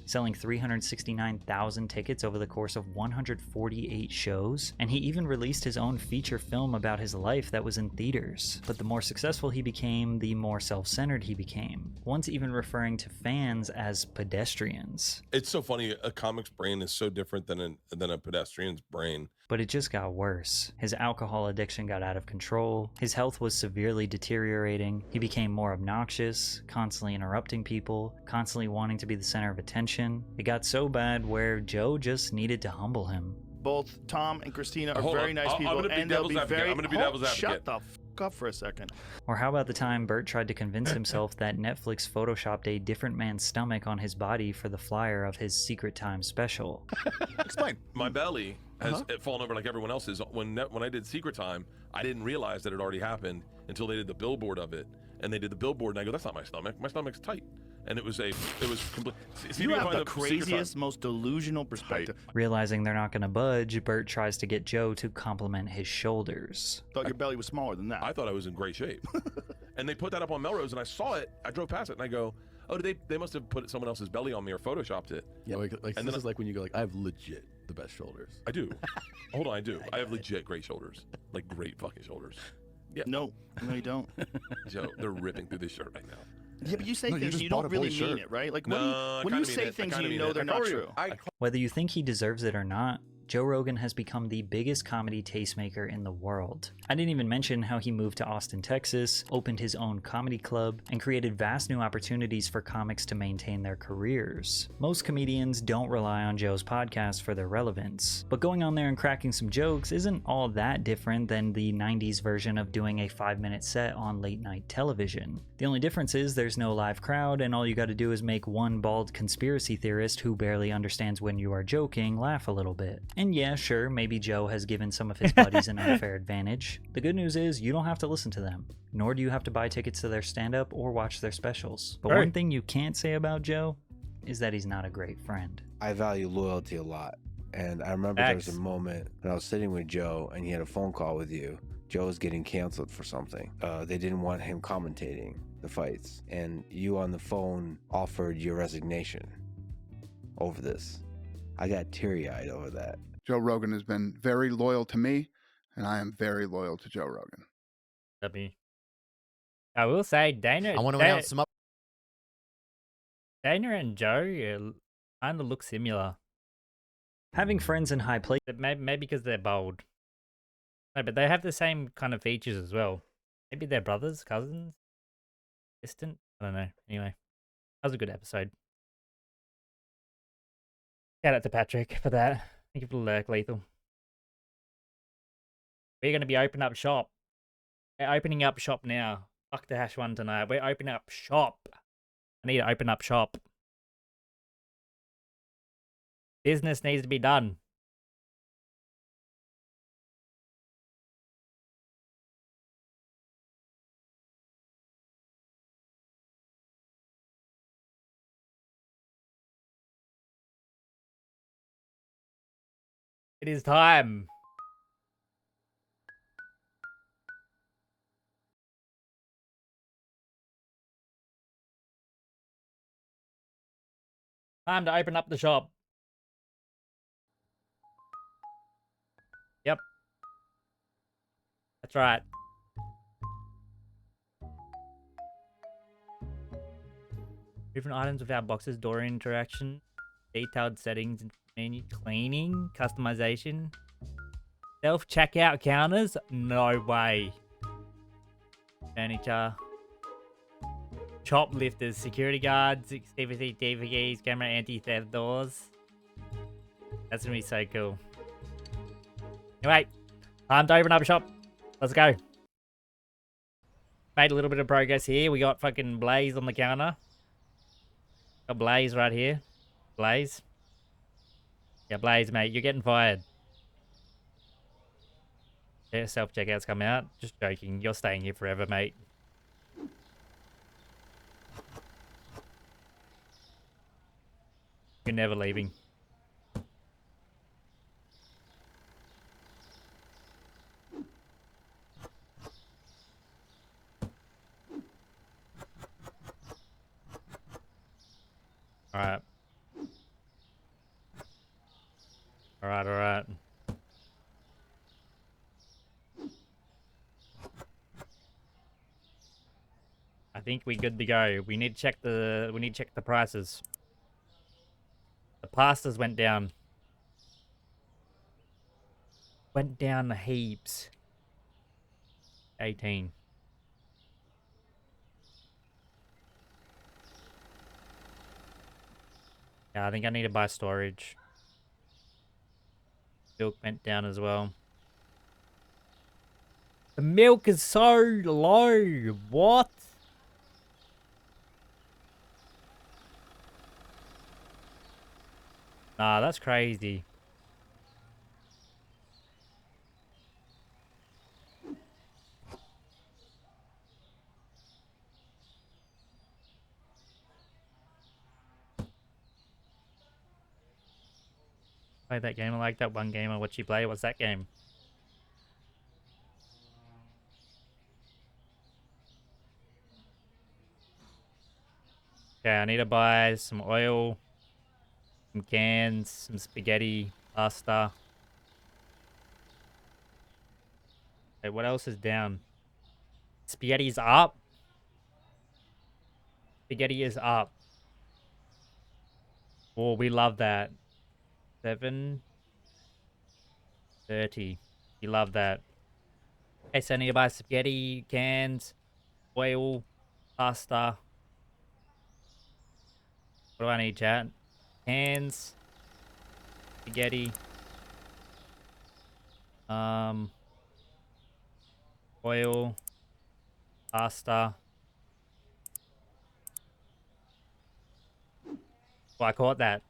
selling 369,000 tickets over the course of 148 shows, and he even released his own feature film about his life that was in theaters. But the more successful he became, the more self-centered he became, once even referring to fans as pedestrians. It's so funny. A comic's brain is so different than a pedestrian's brain. But it just got worse. His alcohol addiction got out of control. His health was severely deteriorating. He became more obnoxious, constantly interrupting people, constantly wanting to be the center of attention. It got so bad where Joe just needed to humble him. Both Tom and Christina are Hold very on. nice people, I'm gonna be and they'll devil's be advocate. very. I'm gonna be devil's advocate. Shut the up for a second. Or how about the time Bert tried to convince himself that Netflix photoshopped a different man's stomach on his body for the flyer of his Secret Time special? Explain. My belly has fallen over like everyone else's. When I did Secret Time, I didn't realize that it already happened until they did the billboard of it. And they did the billboard, and I go, "That's not my stomach. My stomach's tight." And it was complete. You have the craziest, most delusional perspective. Realizing they're not going to budge, Bert tries to get Joe to compliment his shoulders. Thought your belly was smaller than that. I thought I was in great shape. And they put that up on Melrose, and I saw it. I drove past it, and I go, "Oh, they must have put someone else's belly on me or photoshopped it." Yeah, like and this is like when you go like, "I have legit the best shoulders." I do. Hold on, I do. I have legit great shoulders, like great fucking shoulders. Yeah. No, you don't. Joe, they're ripping through this shirt right now. Yeah, but you say things you don't really mean it, right? Like when you say things you know they're not true. Whether you think he deserves it or not, Joe Rogan has become the biggest comedy tastemaker in the world. I didn't even mention how he moved to Austin, Texas, opened his own comedy club, and created vast new opportunities for comics to maintain their careers. Most comedians don't rely on Joe's podcast for their relevance, but going on there and cracking some jokes isn't all that different than the 90s version of doing a 5-minute set on late night television. The only difference is there's no live crowd, and all you gotta do is make one bald conspiracy theorist who barely understands when you are joking laugh a little bit. And yeah, sure, maybe Joe has given some of his buddies an unfair advantage. The good news is you don't have to listen to them, nor do you have to buy tickets to their stand-up or watch their specials. But one thing you can't say about Joe is that he's not a great friend. I value loyalty a lot. And I remember there was a moment when I was sitting with Joe and he had a phone call with you. Joe was getting canceled for something. They didn't want him commentating the fights. And you on the phone offered your resignation over this. I got teary-eyed over that. Joe Rogan has been very loyal to me, and I am very loyal to Joe Rogan. I will say, Dana. I want to announce some up. Dana and Joe kind of look similar. Having friends in high places. Maybe because they're bold. No, but they have the same kind of features as well. Maybe they're brothers, cousins, distant. I don't know. Anyway, that was a good episode. Shout out to Patrick for that. Thank you for the lurk, Lethal. We're going to be opening up shop. We're opening up shop now. Fuck the hash one tonight. We're opening up shop. I need to open up shop. Business needs to be done. It is time. Time to open up the shop. Yep. That's right. Different items without boxes, door interaction, detailed settings, menu cleaning, customization, self-checkout counters. No way. Furniture. Choplifters, security guards, CCTV keys, camera, anti-theft doors. That's gonna be so cool. Anyway, time to open up a shop. Let's go. Made a little bit of progress here. We got fucking Blaze on the counter. Got Blaze right here. Blaze. Yeah, Blaze, mate. You're getting fired. Yeah, self-checkouts come out. Just joking. You're staying here forever, mate. You're never leaving. Alright. Alright. I think we're good to go. We need to check the prices. The pastas went down. Went down heaps. 18. Yeah, I think I need to buy storage. Milk went down as well. The milk is so low. What? Nah, that's crazy. Play that game. I like that one game. What you play? What's that game? Okay, I need to buy some oil, some cans, some spaghetti, pasta. Okay, what else is down? Spaghetti's up. Spaghetti is up. Oh, we love that. 7:30. You love that. Okay, so I need to buy spaghetti, cans, oil, pasta. What do I need, chat? Cans, spaghetti, oil, pasta. Oh, I caught that.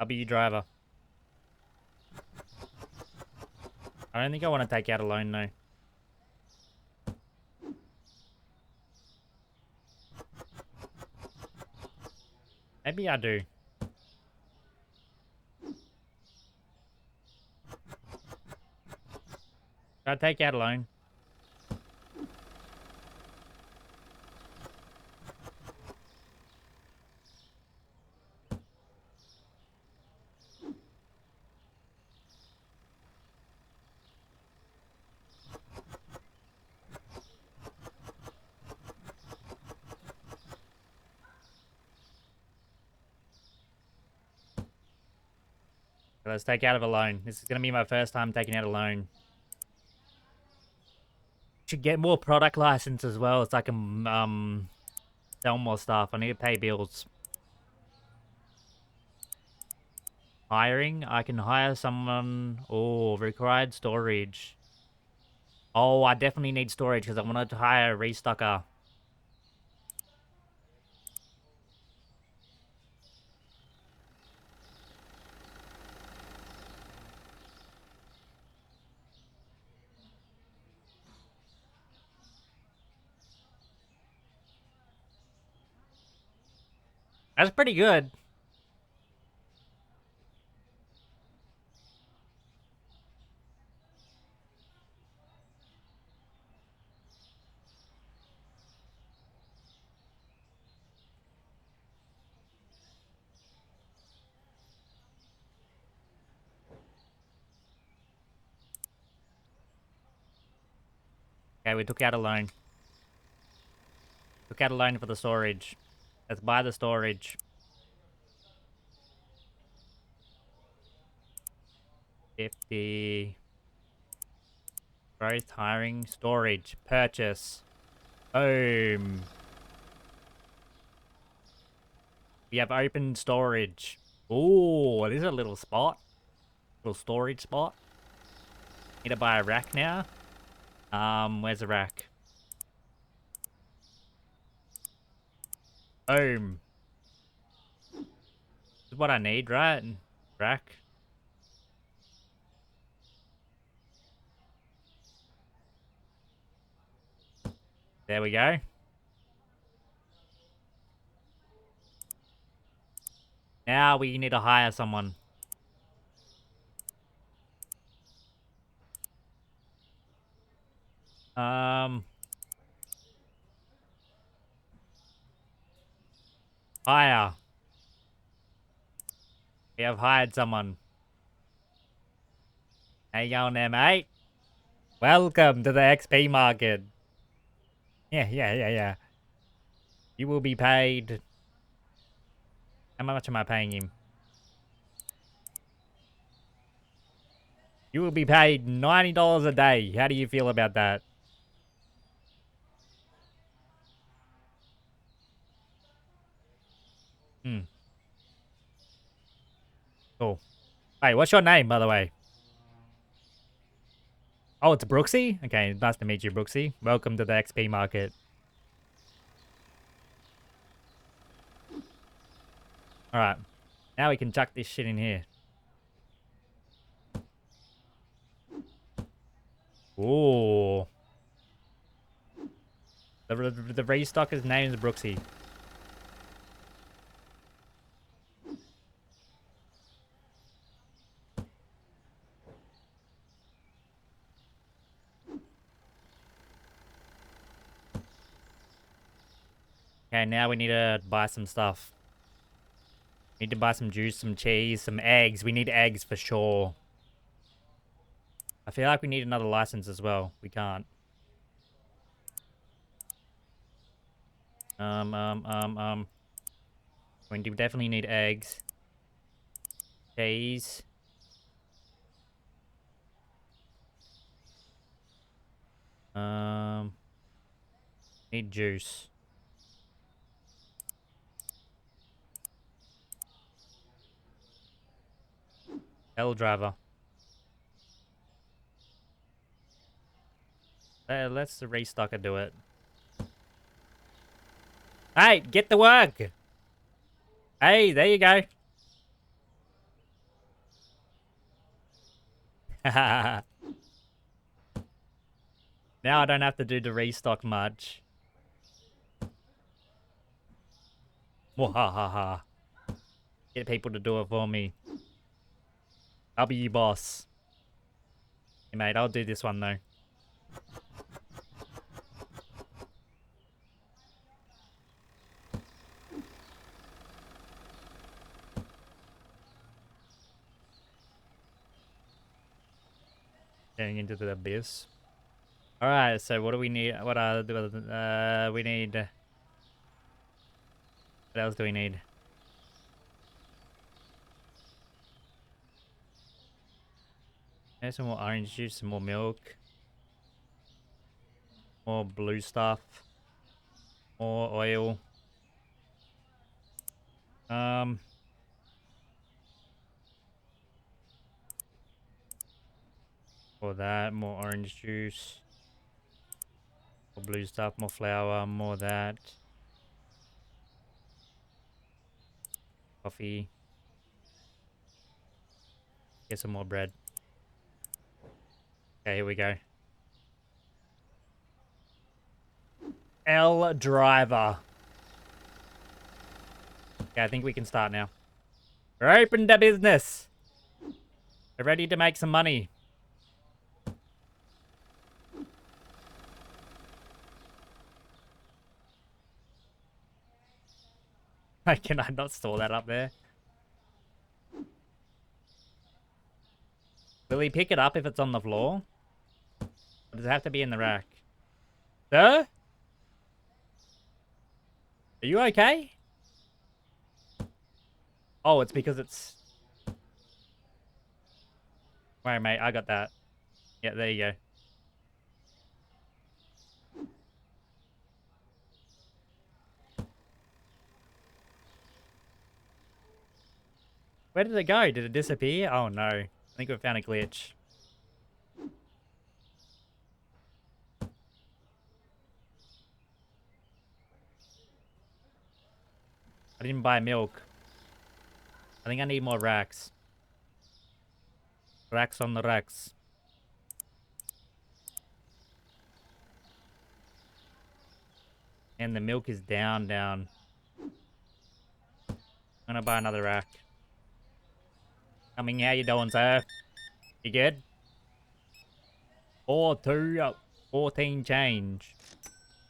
I'll be your driver. I don't think I want to take you out alone, though. Maybe I do. Should I take you out alone? Let's take out of alone. This is gonna be my first time taking out alone. Should get more product license as well, so I can sell more stuff. I need to pay bills. Hiring. I can hire someone. Oh, required storage. Oh, I definitely need storage because I wanted to hire a restocker. That's pretty good. Okay, we took out a loan. Took out a loan for the storage. Let's buy the storage. 50. Growth, hiring, storage, purchase. Boom. We have open storage. Ooh, this is a little spot. Little storage spot. Need to buy a rack now. Where's the rack? Boom. This is what I need, right? Rack. There we go. Now we need to hire someone. Hire. We have hired someone. How you going there, mate? Welcome to the XP market. Yeah. You will be paid. How much am I paying him? You will be paid $90 a day. How do you feel about that? Cool. Hey, what's your name, by the way? Oh, it's Brooksy? Okay, nice to meet you, Brooksy. Welcome to the XP market. Alright. Now we can chuck this shit in here. Ooh. The restocker's name is Brooksy. Okay, now we need to buy some stuff. Need to buy some juice, some cheese, some eggs. We need eggs for sure. I feel like we need another license as well. We can't. We do definitely need eggs. Cheese. Need juice. L driver. Let's the restocker do it. Hey, get to work. Hey, there you go. Now I don't have to do the restock much. Wahahaha. Get people to do it for me. I'll be your boss. Hey, mate, I'll do this one though. Getting into the abyss. Alright, so what do we need? What we need... What else do we need? There's some more orange juice, some more milk. More blue stuff. More oil. For that, more orange juice. More blue stuff, more flour, more that. Coffee. Get some more bread. Okay, here we go. L driver. Okay, I think we can start now. We're open to business. We're ready to make some money. Can I not store that up there? Will he pick it up if it's on the floor? Or does it have to be in the rack? Sir? Are you okay? Oh, it's because it's... Wait, mate, I got that. Yeah, there you go. Where did it go? Did it disappear? Oh no. I think we found a glitch. I didn't buy milk. I think I need more racks. Racks on the racks. And the milk is down. I'm gonna buy another rack. Coming, how you doing, sir? You good? 14 change.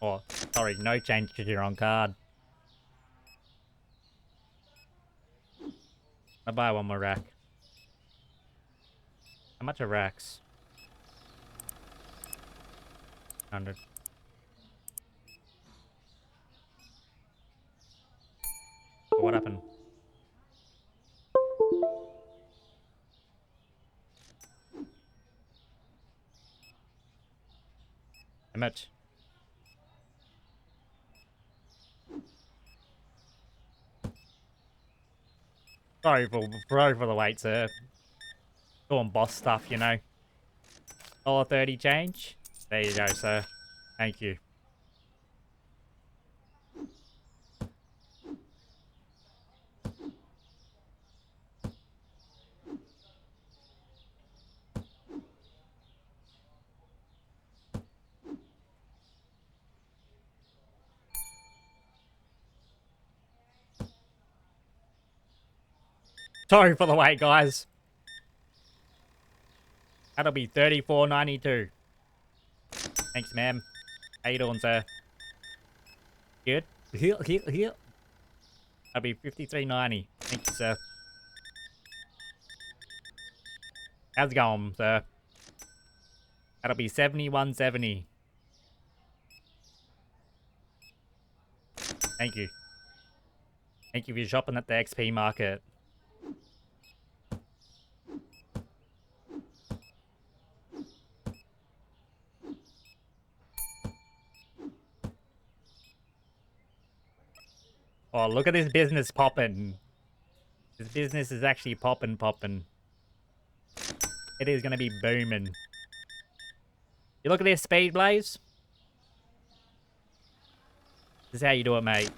Oh, sorry, no change because you're on card. I'll buy one more rack. How much are racks? 100. What happened? How much? Sorry for the wait, sir. Doing boss stuff, you know. $1.30 change. There you go, sir. Thank you. Sorry for the wait, guys. That'll be $34.92. Thanks, ma'am. How you doing, sir? Good? Here. That'll be $53.90. Thank you, sir. How's it going, sir? That'll be $71.70. Thank you. Thank you for shopping at the XP market. Oh, look at this business popping. This business is actually popping. It is going to be booming. You look at this speed, Blaze. This is how you do it, mate.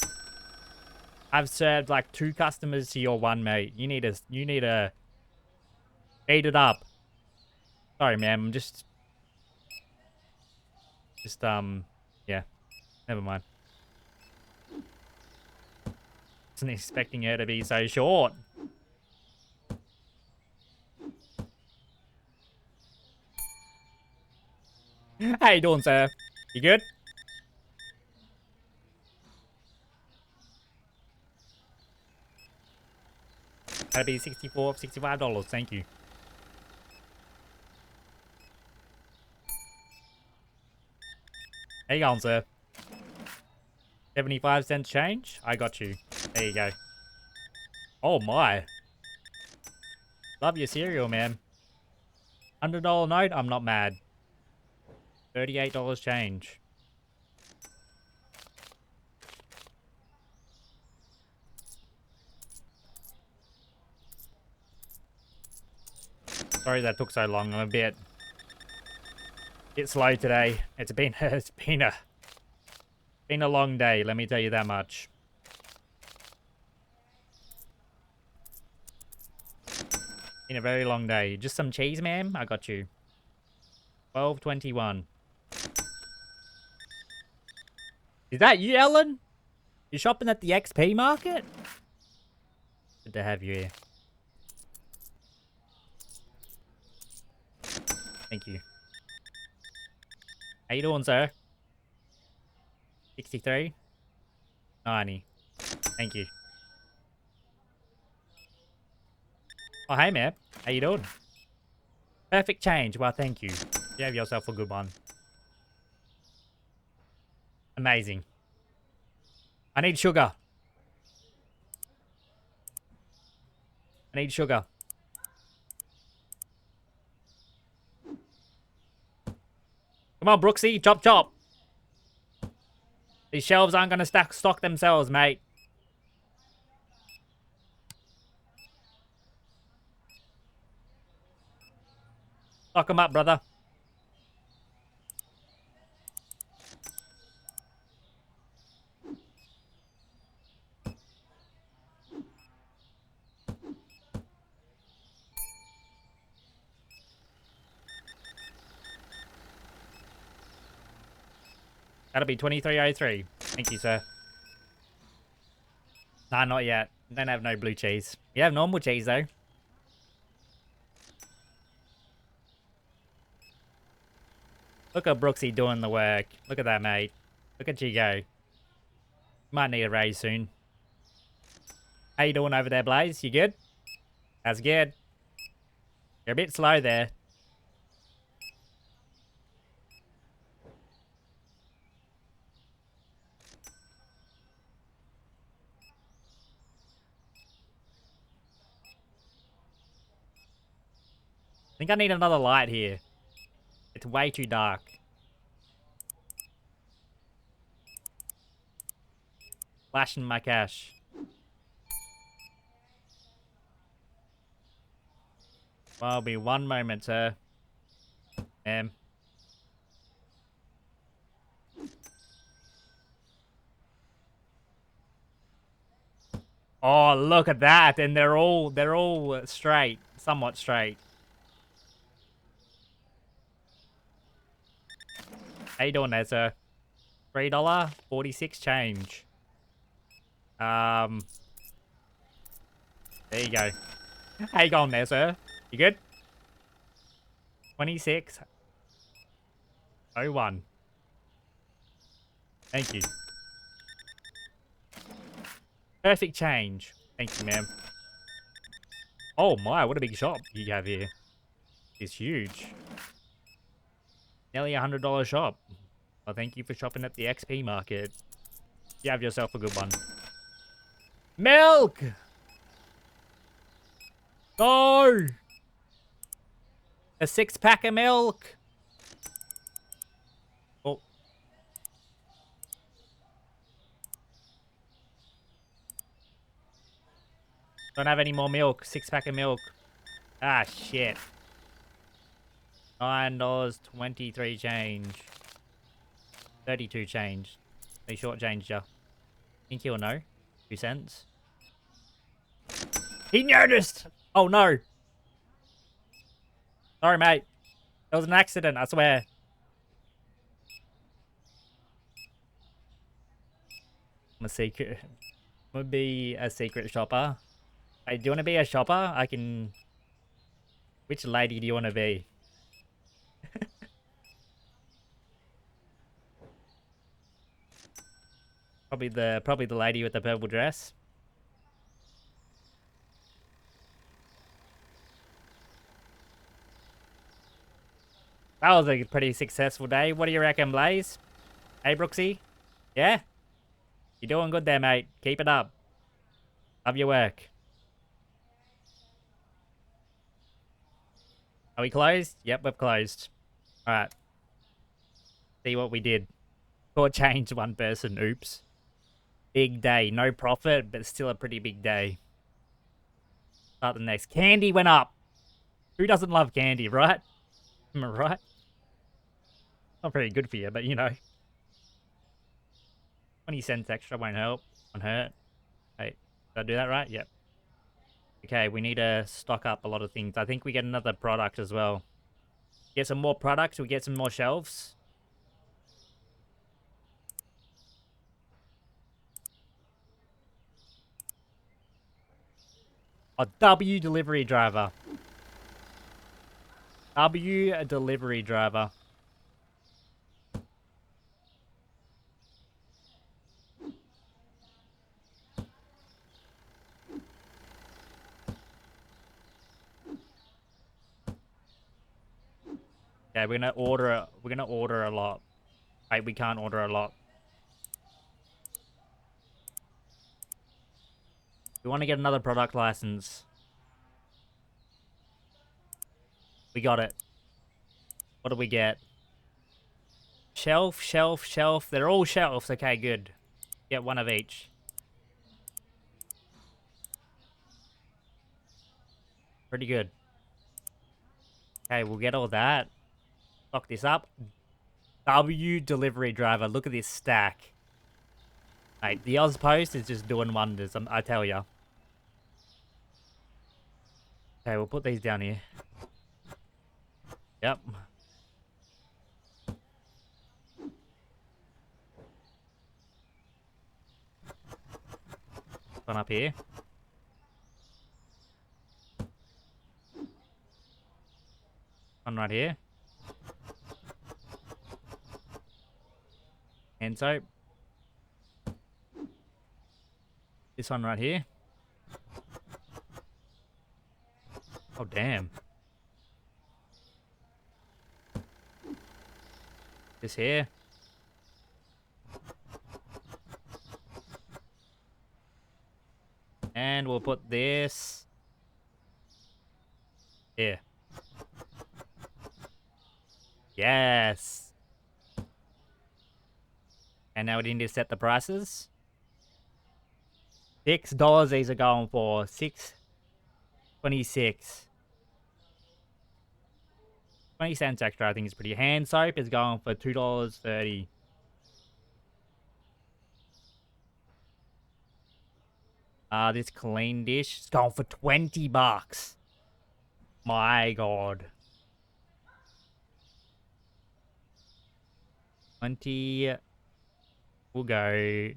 I've served like 2 customers to your 1, mate. You need to speed it up. Sorry, man. I'm just, yeah. Never mind. Wasn't expecting her to be so short. How you doing, sir? You good? That'd be $65. Thank you. How you going, sir? 75 cents change? I got you. There you go. Oh my. Love your cereal, man. $100 note? I'm not mad. $38 change. Sorry that took so long. I'm a bit slow today. It's been a long day, let me tell you that much. Been a very long day. Just some cheese, ma'am? I got you. 12.21. Is that you, Ellen? You shopping at the XP market? Good to have you here. Thank you. How you doing, sir? 63? 90. Thank you. Oh, hey, man. How you doing? Perfect change. Well, thank you. You have yourself a good one. Amazing. I need sugar. I need sugar. Come on, Brooksy. Chop, chop. These shelves aren't going to stock themselves, mate. Stock them up, brother. That'll be 23.03. Thank you, sir. Nah, not yet. Don't have no blue cheese. You have normal cheese, though. Look at Brooksy doing the work. Look at that, mate. Look at you go. Might need a raise soon. How you doing over there, Blaze? You good? That's good. You're a bit slow there. I think I need another light here. It's way too dark. Flashing my cash. Well, I'll be one moment, sir. Oh, look at that. And they're all straight. Somewhat straight. How you doing there, sir? $3.46 change. There you go. How you going there, sir? You good? 26.01. Thank you. Perfect change. Thank you, ma'am. Oh my, what a big shop you have here. It's huge. Nearly $100 shop. Well, thank you for shopping at the XP market. You have yourself a good one. Milk! No! A 6-pack of milk! Oh. Don't have any more milk. 6-pack of milk. Ah, shit. $9.23 change. 32 change. They shortchanged ya. Think he'll know. 2 cents. He noticed! Oh no! Sorry, mate. It was an accident, I swear. I'm a secret. Would be a secret shopper. Hey, do you want to be a shopper? I can... Which lady do you want to be? Probably the lady with the purple dress. That was a pretty successful day. What do you reckon, Blaze? Hey, Brooksy? Yeah? You're doing good there, mate. Keep it up. Love your work. Are we closed? Yep, we're closed. Alright. See what we did. Short-changed one person. Oops. Big day. No profit, but still a pretty big day. Start the next. Candy went up. Who doesn't love candy, right? Am I right? Not very good for you, but you know. 20 cents extra won't help. Won't hurt. Hey, did I do that right? Yep. Okay, we need to stock up a lot of things. I think we get another product as well. Get some more products, we get some more shelves. A W delivery driver. W delivery driver. Okay, we're gonna order a lot. Wait, we can't order a lot. We want to get another product license. We got it. What do we get? Shelf, shelf, shelf. They're all shelves. Okay, good. Get one of each. Pretty good. Okay, we'll get all that. Lock this up. W delivery driver. Look at this stack. Mate, the Oz Post is just doing wonders, I tell ya. Okay, we'll put these down here. Yep. One up here. One right here. Hand soap. This one right here. Oh, damn. This here. And we'll put this here. Yes. And now we need to set the prices. $6 these are going for. $6.26. 20 cents extra, I think is pretty. Hand soap is going for $2.30. This clean dish is going for $20. My God. 20. We'll go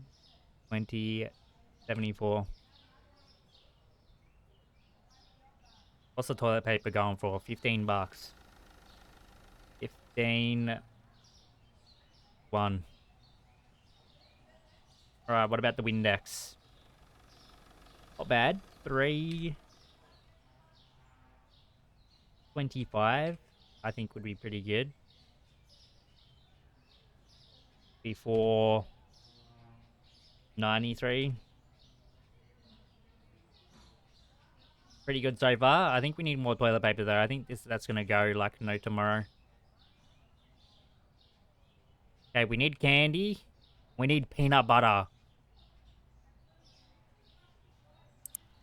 20.74. What's the toilet paper going for? $15. 15. 1. Alright, what about the Windex? Not bad. 3.25. I think would be pretty good. Before 93. Pretty good so far. I think we need more toilet paper though. I think that's gonna go like no tomorrow. Okay, we need candy. We need peanut butter.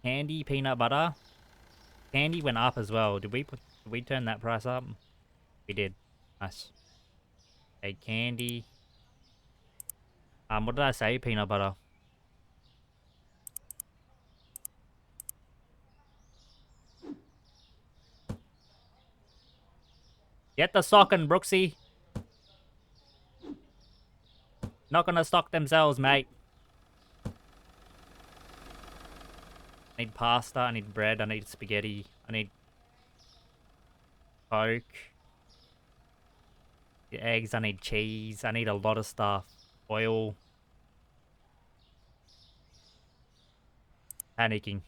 Candy, peanut butter. Candy went up as well. Did we turn that price up? We did. Nice. Okay, candy. What did I say? Peanut butter. Get the stocking, Brooksy. Not gonna stock themselves, mate. I need pasta, I need bread, I need spaghetti, I need Coke. The eggs, I need cheese, I need a lot of stuff. Oil. Panicking.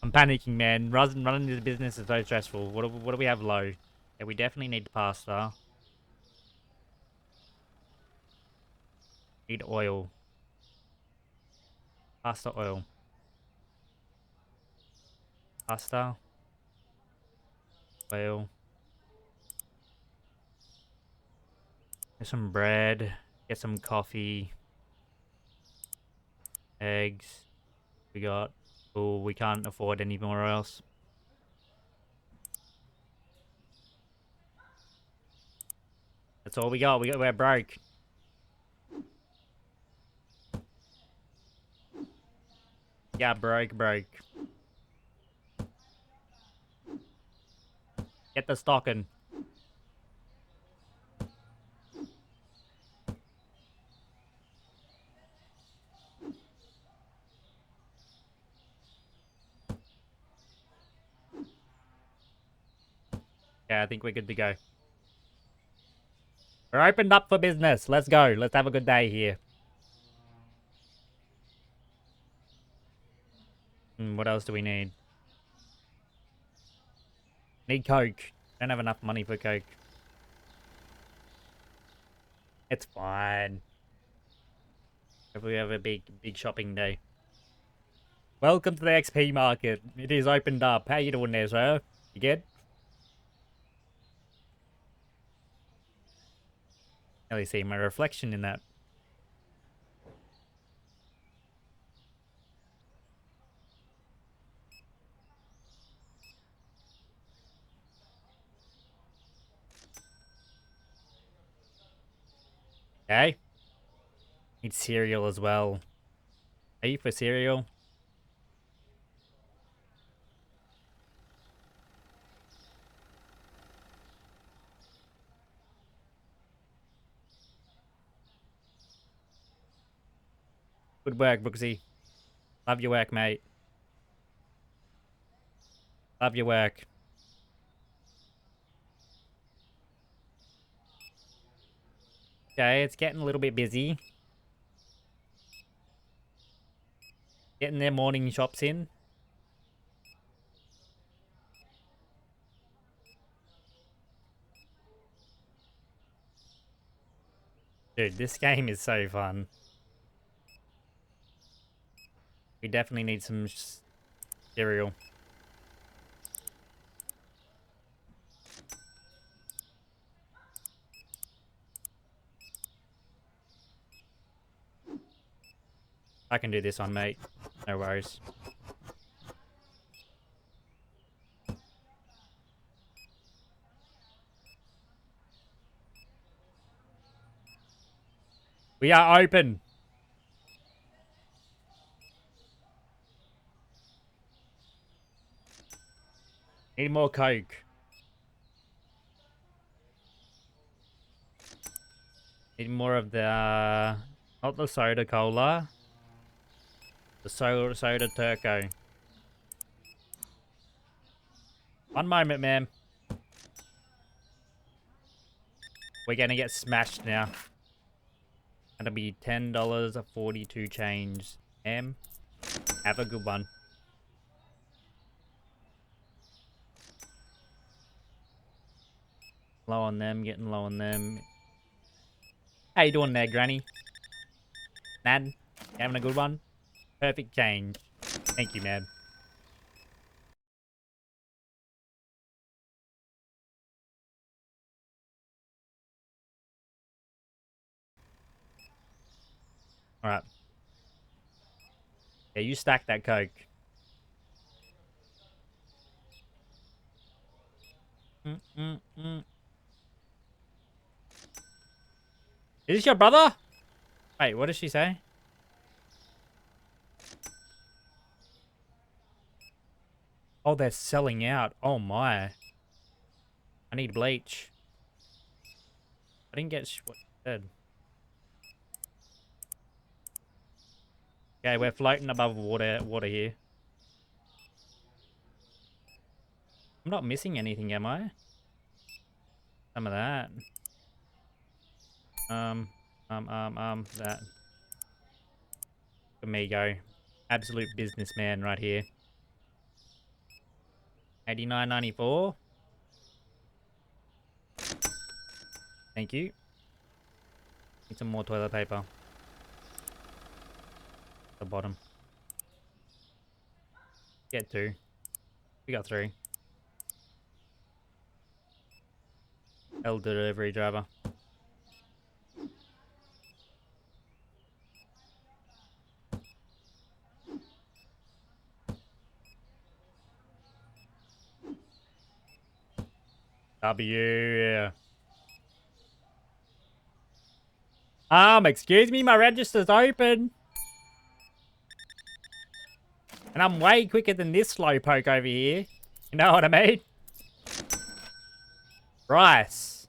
I'm panicking, man. Running this business is so stressful. What do we have low? Yeah, we definitely need pasta. Need oil. Pasta oil. Pasta. Oil. Get some bread. Get some coffee. Eggs. We got... Oh, we can't afford any more else. That's all we got. We're broke. Yeah, broke. Get the stocking. Yeah, I think we're good to go. We're opened up for business. Let's go. Let's have a good day here. What else do we need? Need Coke. Don't have enough money for Coke. It's fine. If we have a big shopping day. Welcome to the XP market. It is opened up. How you doing there, sir? You good? Nearly see my reflection in that. Okay. Need cereal as well. Are you for cereal? Good work, Brooksy. Love your work, mate. Love your work. Okay, it's getting a little bit busy. Getting their morning shops in. Dude, this game is so fun. We definitely need some cereal. I can do this one, mate. No worries. We are open. Need more Coke. Need more of the... not the soda cola. The soda turco. One moment, ma'am. We're gonna get smashed now. Gonna be $10.42 change. Ma'am, have a good one. Low on them, getting low on them. How you doing there, Granny? Nan, having a good one? Perfect change. Thank you, man. Alright. Yeah, you stack that Coke. Is this your brother? Wait, what did she say? Oh, they're selling out. Oh my. I need bleach. I didn't get what you said. Okay, we're floating above water here. I'm not missing anything, am I? Some of that. That. Look at me go. Absolute businessman right here. 89.94. Thank you. Need some more toilet paper. The bottom. Get 2. We got 3. L delivery driver. W. Excuse me, my register's open. And I'm way quicker than this slowpoke over here. You know what I mean? Rice.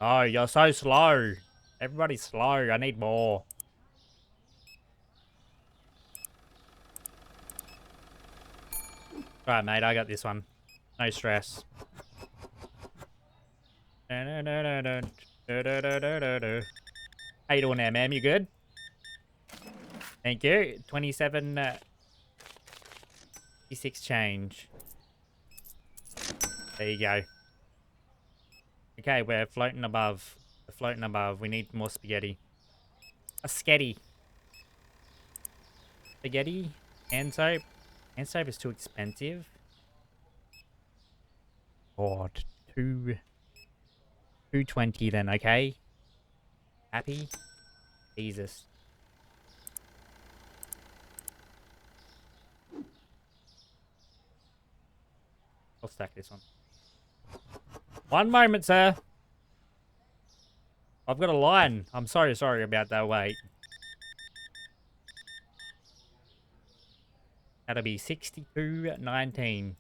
Oh, you're so slow. Everybody's slow. I need more. Alright, mate. I got this one. No stress. How you doing there, ma'am? You good? Thank you. 27... 56 change. There you go. Okay, we're floating above. We're floating above. We need more spaghetti. A sketty. Spaghetti? Hand soap? Hand soap is too expensive. Oh, 220 then, okay? Happy? Jesus. I'll stack this one. One moment, sir. I've got a line. I'm sorry about that. Wait. That'll be 62.19.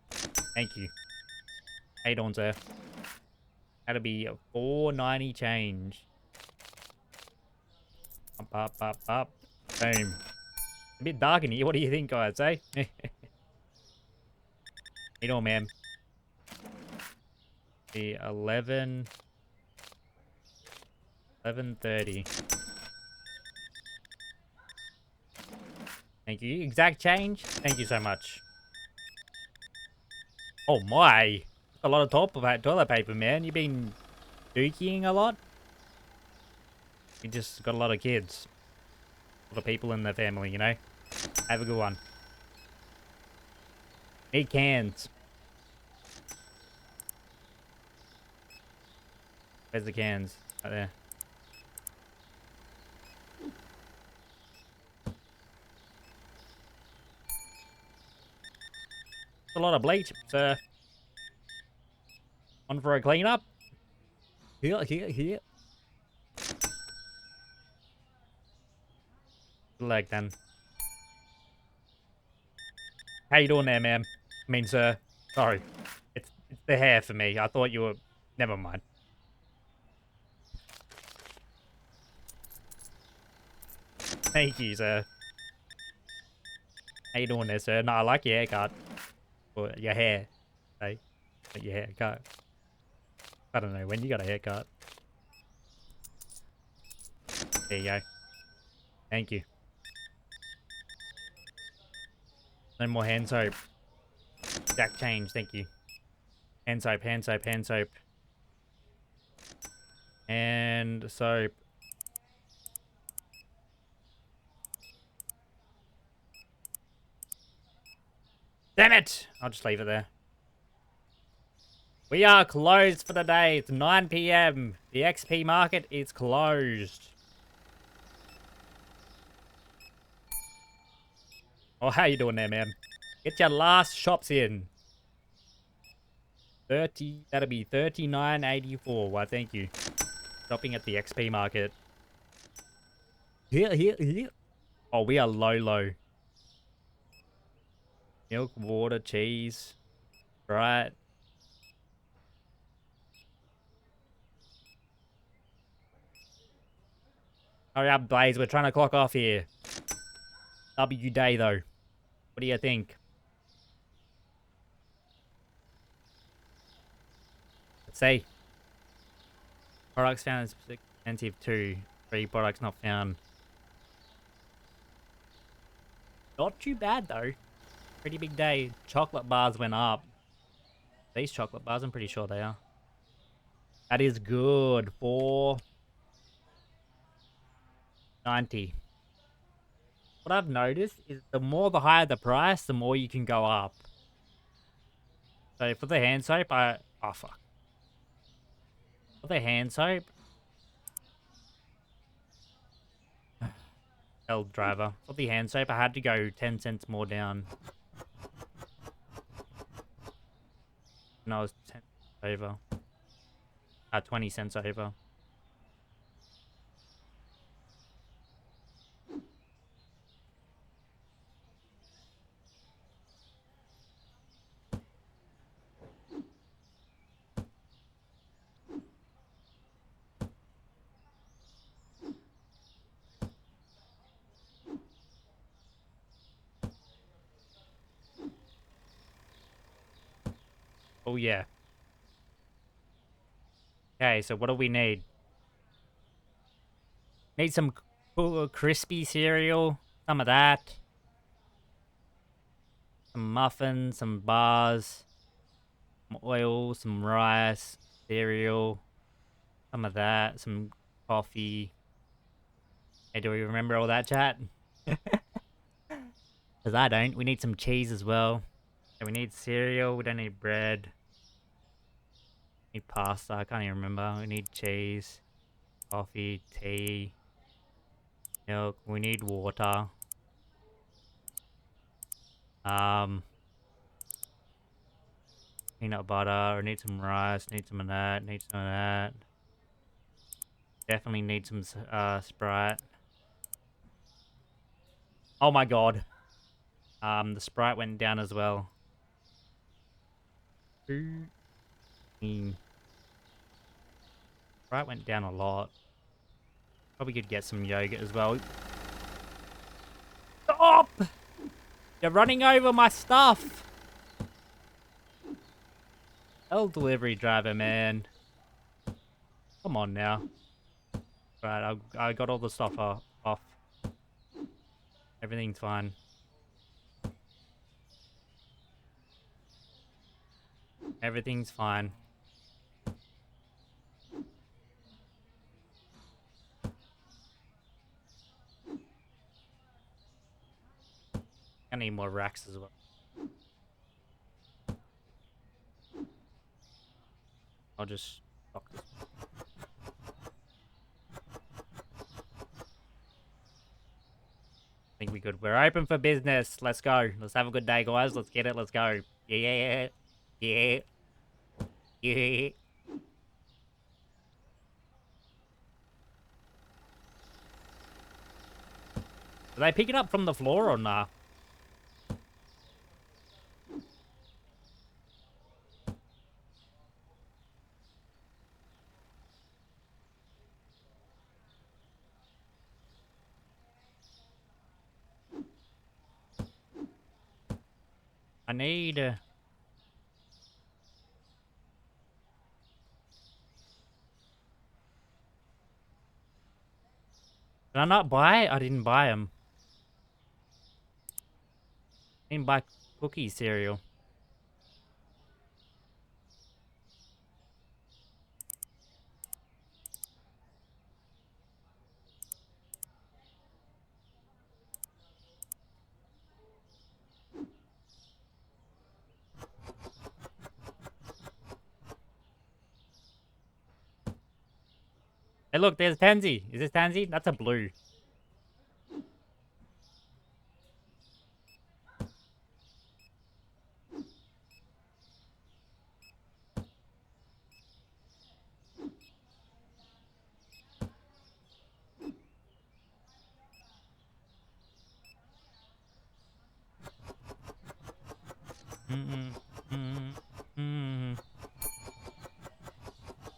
Thank you. How you doing, sir? That'll be 490 change. Up. Boom. A bit dark in here. What do you think, guys, eh? How you doing, ma'am? The 11:30. Thank you. Exact change. Thank you so much. Oh my. A lot of toilet paper, man. You've been dookying a lot? You just got a lot of kids. A lot of people in the family, you know? Have a good one. Need cans. Where's the cans? Right there. A lot of bleach, sir. One for a cleanup. Here. Good leg then. How you doing there, ma'am? I mean, sir. Sorry. It's the hair for me. I thought you were... Never mind. Thank you, sir. How you doing there, sir? No, I like your haircut. Or your hair. Hey? Not your haircut. I don't know when you got a haircut. There you go. Thank you. No more hand soap. Jack change, thank you. Hand soap. And soap. Damn it! I'll just leave it there. We are closed for the day. It's 9 PM. The XP market is closed. Oh, how you doing there, man? Get your last shops in. 30, that'll be 39.84. Why, thank you. Shopping at the XP market. Here. Oh, we are low. Milk, water, cheese. Right. Hurry up, Blaze. We're trying to clock off here. W day, though. What do you think? Let's see. Products found is expensive too. 3 products not found. Not too bad, though. Pretty big day. Chocolate bars went up. These chocolate bars, I'm pretty sure they are. That is good. $4.90. What I've noticed is the more the higher the price, the more you can go up. So for the hand soap, oh fuck. For the hand soap, L driver. For the hand soap, I had to go 10 cents more down. No, it was 10 cents over. 20 cents over. Oh yeah. Okay, so what do we need? Need some cool, crispy cereal. Some of that. Some muffins, some bars. Some oil, some rice, cereal. Some of that. Some coffee. Hey, do we remember all that, chat? Because I don't. We need some cheese as well. And we need cereal. We don't need bread. We need pasta. I can't even remember. We need cheese. Coffee. Tea. Milk. We need water. Peanut butter. We need some rice. Need some of that. Need some of that. Definitely need some Sprite. Oh my god. The Sprite went down as well. Sprite went down a lot. Probably could get some yogurt as well. Stop! You're running over my stuff! Hell, delivery driver, man. Come on now. Right, I got all the stuff off. Everything's fine. Everything's fine. I need more racks as well. I'll just stock this. I think we good. We're open for business. Let's go. Let's have a good day, guys. Let's get it. Let's go. Yeah. Yeah. Yeah. Did they pick it up from the floor or nah? I need... Did I not buy it? I didn't buy them. I didn't buy cookie cereal. Hey, look, there's Tansy. Is this Tansy? That's a blue.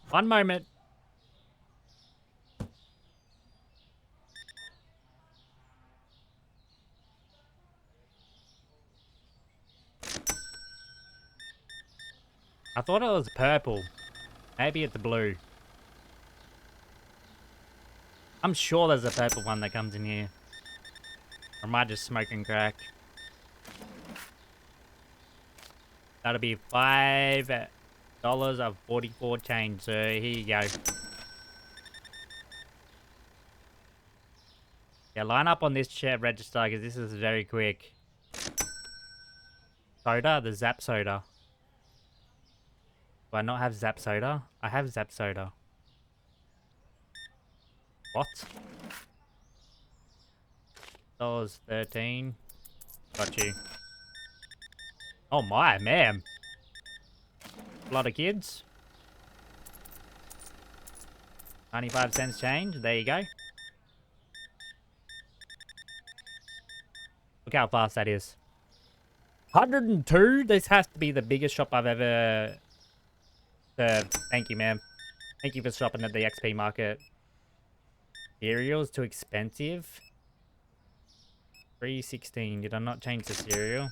One moment. I thought it was purple. Maybe it's blue. I'm sure there's a purple one that comes in here. Or am I just smoking crack? That'll be $5 of 44 change. So here you go. Yeah, line up on this chair register because this is very quick. Soda, the Zap Soda. Do I not have Zap Soda? I have Zap Soda. What? $13. Got you. Oh my, man. A lot of kids. 95 cents change. There you go. Look how fast that is. 102? This has to be the biggest shop I've ever served. Thank you, man. Thank you for shopping at the XP market. Cereal is too expensive. $3.16. Did I not change the cereal?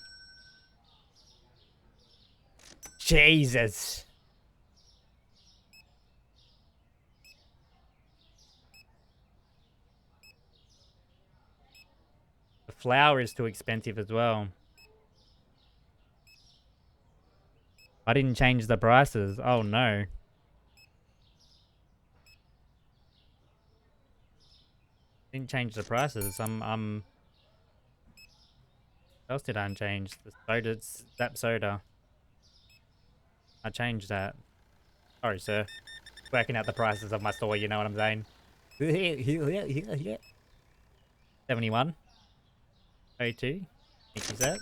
Jesus. The flour is too expensive as well. I didn't change the prices. Oh no. Didn't change the prices. What else did I change? The soda, Zap Soda. I changed that. Sorry, sir. Working out the prices of my store, you know what I'm saying? 71. 02. Thank you, sir.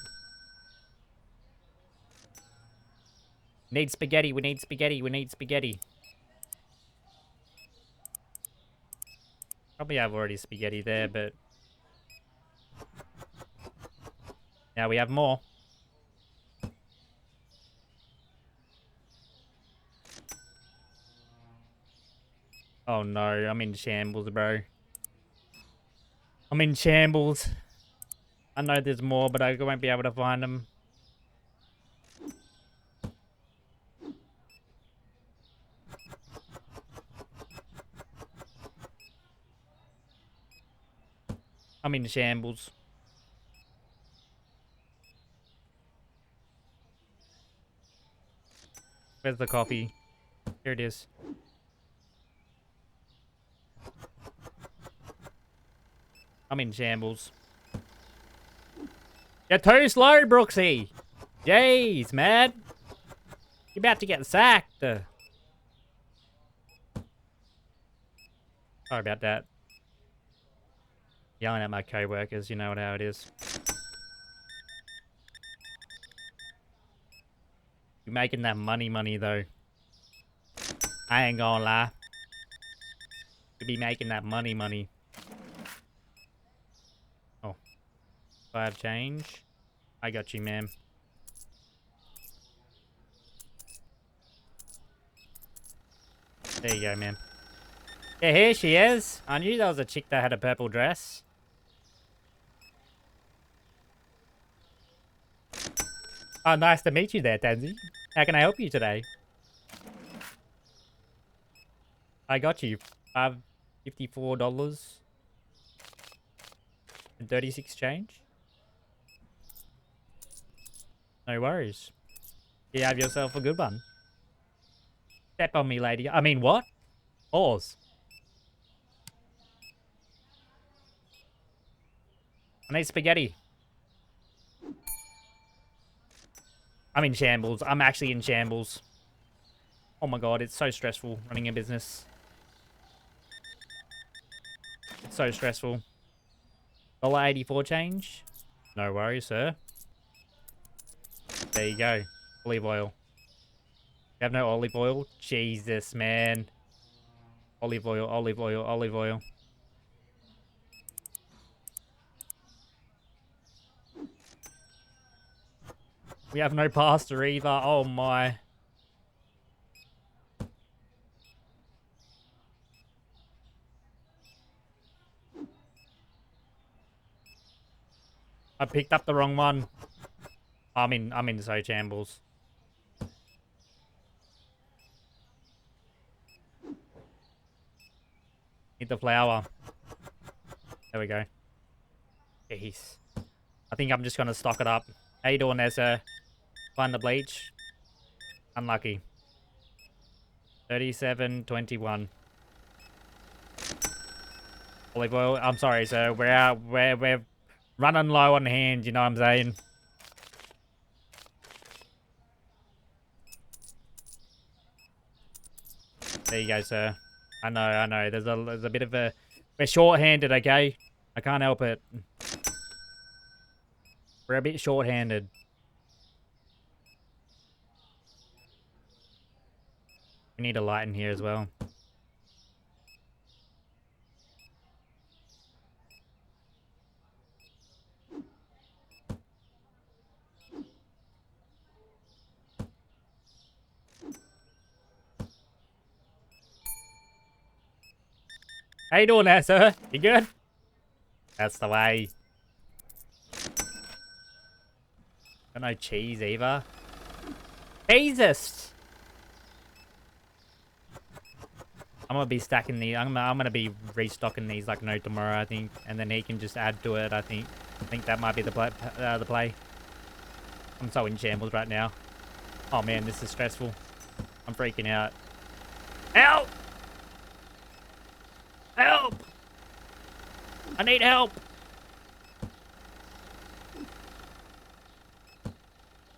Need spaghetti. We need spaghetti. We need spaghetti. Probably have already spaghetti there, but now we have more. Oh no, I'm in shambles, bro. I'm in shambles. I know there's more, but I won't be able to find them. I'm in shambles. Where's the coffee? Here it is. I'm in shambles. You're too slow, Brooksy. Jeez, man. You're about to get sacked. Sorry about that. Yelling at my co-workers, you know how it is. You're making that money though. I ain't gonna lie. You be making that money. Oh. 5 change. I got you, ma'am. There you go, ma'am. Yeah, here she is. I knew there was a chick that had a purple dress. Oh, nice to meet you there, Tansy. How can I help you today? I got you. $54 and 36 change. No worries. You have yourself a good one. Step on me, lady. I mean, what? Pause. I need spaghetti. I'm in shambles. I'm actually in shambles. Oh my god, it's so stressful running a business. It's so stressful. $1.84 change. No worries, sir. There you go. Olive oil. You have no olive oil? Jesus, man. Olive oil, olive oil, olive oil. We have no pasta either. Oh my. I picked up the wrong one. I'm in so shambles. Need the flour. There we go. Jeez. I think I'm just gonna stock it up. How you doing there, sir? Find the bleach. Unlucky. 37.21. Olive oil. I'm sorry, sir. We're running low on hand. You know what I'm saying? There you go, sir. I know. There's a bit of a... We're short-handed, okay? I can't help it. We're a bit short-handed. We need a light in here as well. How you doing there, sir? You good? That's the way. Got no cheese either. Jesus! I'm gonna be stacking these. I'm gonna be restocking these like no tomorrow, I think, and then he can just add to it. I think that might be the play. I'm so in shambles right now. Oh man, this is stressful. I'm freaking out. Help! Help! I need help!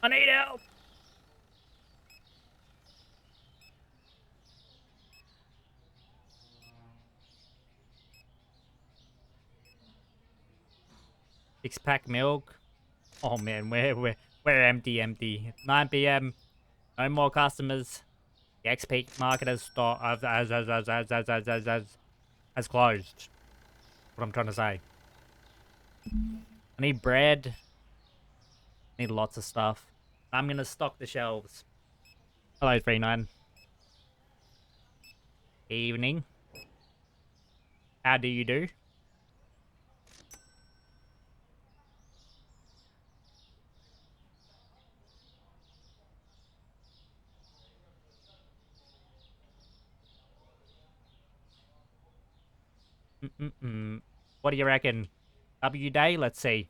I need help! Six-pack milk. Oh man, we're empty. 9 p.m. No more customers. The Xpiicy market has has closed. What I'm trying to say. I need bread. I need lots of stuff. I'm gonna stock the shelves. Hello, 39. Evening. How do you do? What do you reckon? W day? Let's see.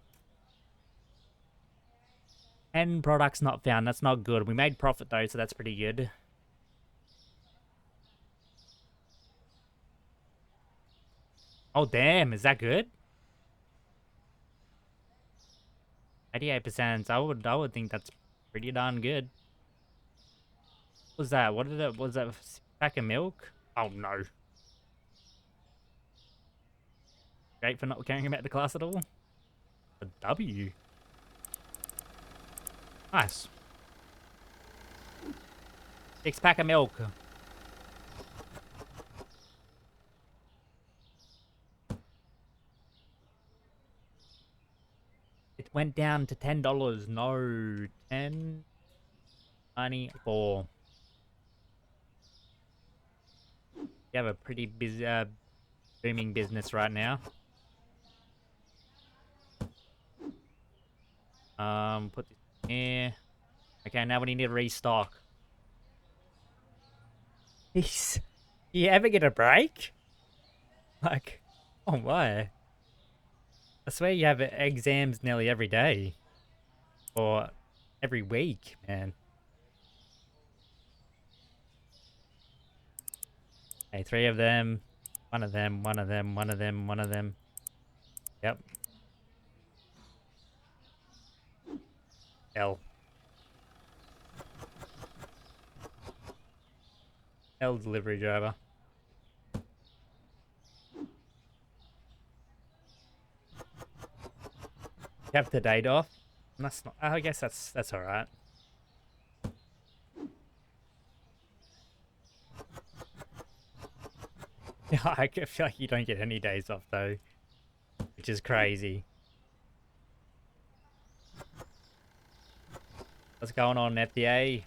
10 products not found. That's not good. We made profit though, so that's pretty good. Oh damn, is that good? 88%. I would think that's pretty darn good. What was that? What did it was that pack of milk? Oh no. Great for not carrying him out to class at all. A W. Nice. 6 pack of milk. It went down to $10. No, 10.94. You have a pretty busy, booming business right now. Put this here. Okay, now we need to restock. Jeez. You ever get a break? Like, oh my. I swear you have exams nearly every day. Or every week, man. Okay, 3 of them. One of them. Yep. L delivery driver. You have the date off? That's not. I guess that's all right. Yeah, I feel like you don't get any days off though, which is crazy. What's going on, FDA?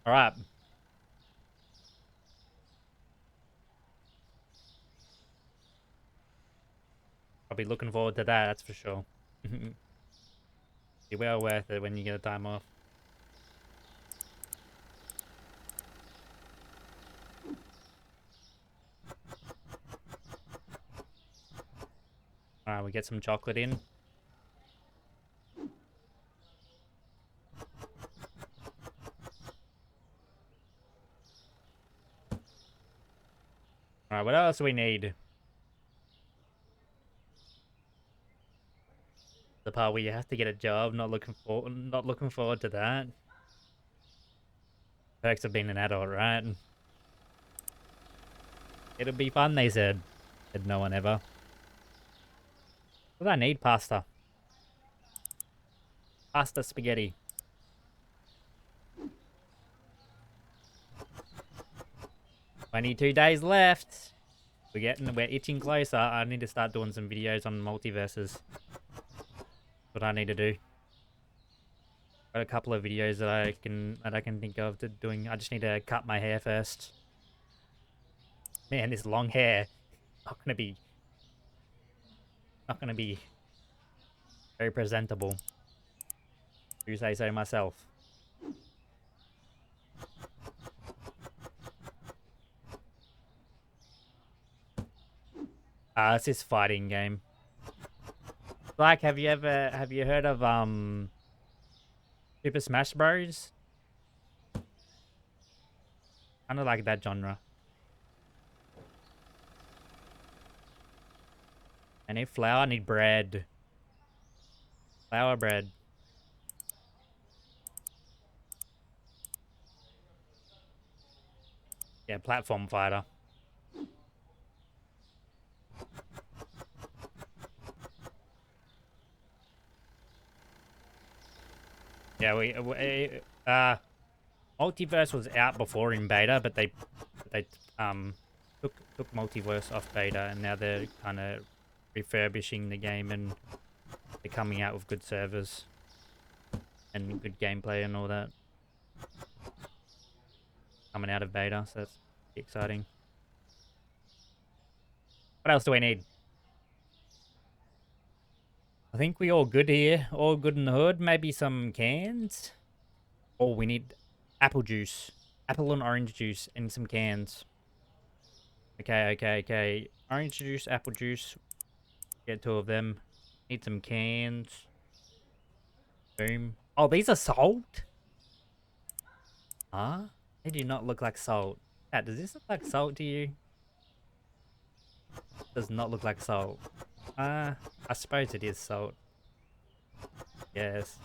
All right. I'll be looking forward to that, that's for sure. Be well worth it when you get a time off. Alright, we get some chocolate in. Alright, what else do we need? The part where you have to get a job, not looking forward to that. Perks of being an adult, right? It'll be fun, they said. Said no one ever. What do I need? Pasta. Pasta spaghetti. $22 left. We're itching closer. I need to start doing some videos on multiverses. What I need to do. Got a couple of videos that I can think of doing. I just need to cut my hair first. Man, this long hair not gonna be very presentable. You say so myself. It's this fighting game. Like, have you heard of Super Smash Bros? Kind of like that genre. I need flour, I need bread. Flour, bread. Yeah, platform fighter. Yeah, Multiverse was out before in beta, but they took Multiverse off beta, and now they're kind of refurbishing the game, and they're coming out with good servers and good gameplay and all that. Coming out of beta, so that's exciting. What else do we need? I think we all good here. All good in the hood. Maybe some cans. Oh, we need apple juice. Apple and orange juice and some cans. Okay. Orange juice, apple juice. Get 2 of them. Need some cans. Boom. Oh, these are salt? Huh? They do not look like salt. Cat, does this look like salt to you? Does not look like salt. I suppose it is salt. Yes.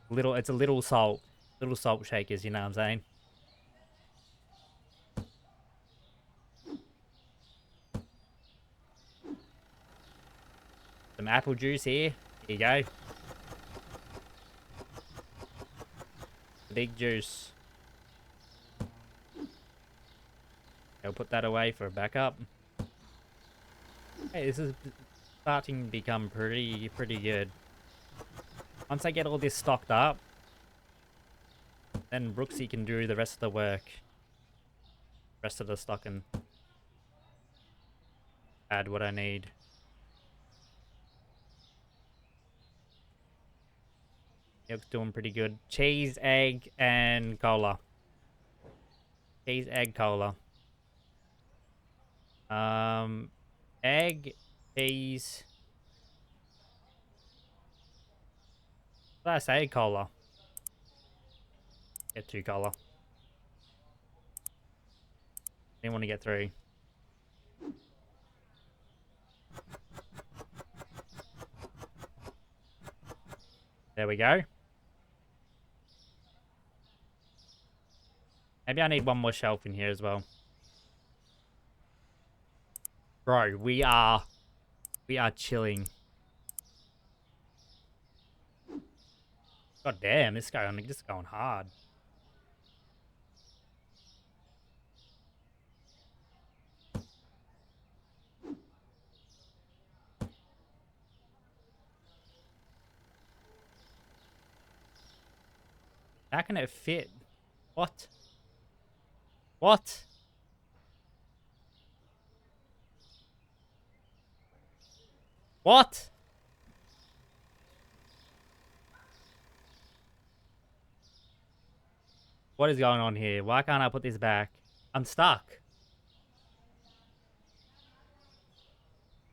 It's a little salt. Little salt shakers, you know what I'm saying? Some apple juice here. Here you go. Big juice. I'll put that away for a backup. Hey, this is starting to become pretty good. Once I get all this stocked up, then Brooksy can do the rest of the work. Rest of the stock and add what I need. Yep, doing pretty good. Cheese, egg, and cola. Cheese, egg, cola. Egg, cheese. What did I say? Cola. Get 2 cola. Didn't want to get 3. There we go. Maybe I need one more shelf in here as well. Bro, we are We are chilling. God damn, this guy on just going hard. How can it fit? What? What? What? What is going on here? Why can't I put this back? I'm stuck.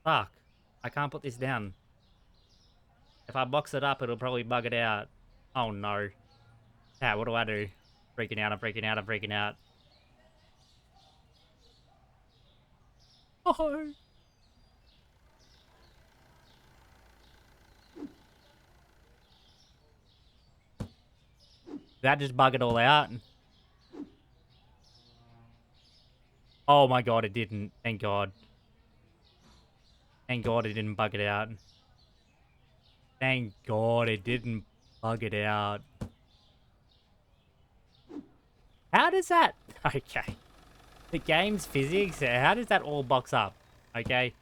Fuck. I can't put this down. If I box it up, it'll probably bug it out. Oh no. Chat, what do I do? Freaking out, I'm freaking out, I'm freaking out. Oh. Did that just bug it all out? Oh my god, it didn't. Thank god. Thank god it didn't bug it out. Thank god it didn't bug it out. How does that... Okay. The game's physics, how does that all box up? Okay.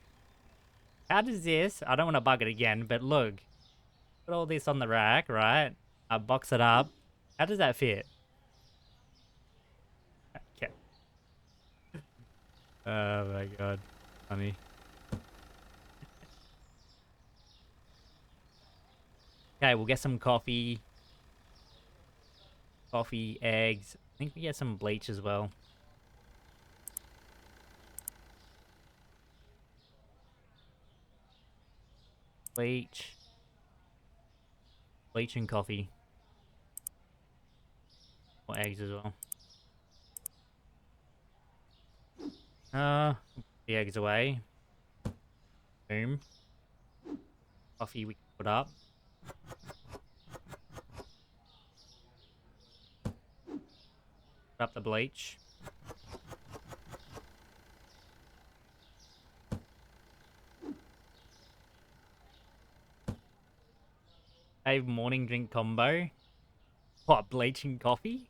How does this... I don't want to bug it again, but look. Put all this on the rack, right? I box it up. How does that fit? Okay. Oh my god. Funny. Okay, we'll get some coffee. Coffee, eggs. I think we get some bleach as well. Bleach. Bleach and coffee. Or eggs as well. The eggs away. Boom. Coffee we can put up. Put up the bleach. A morning drink combo. What, bleach and coffee?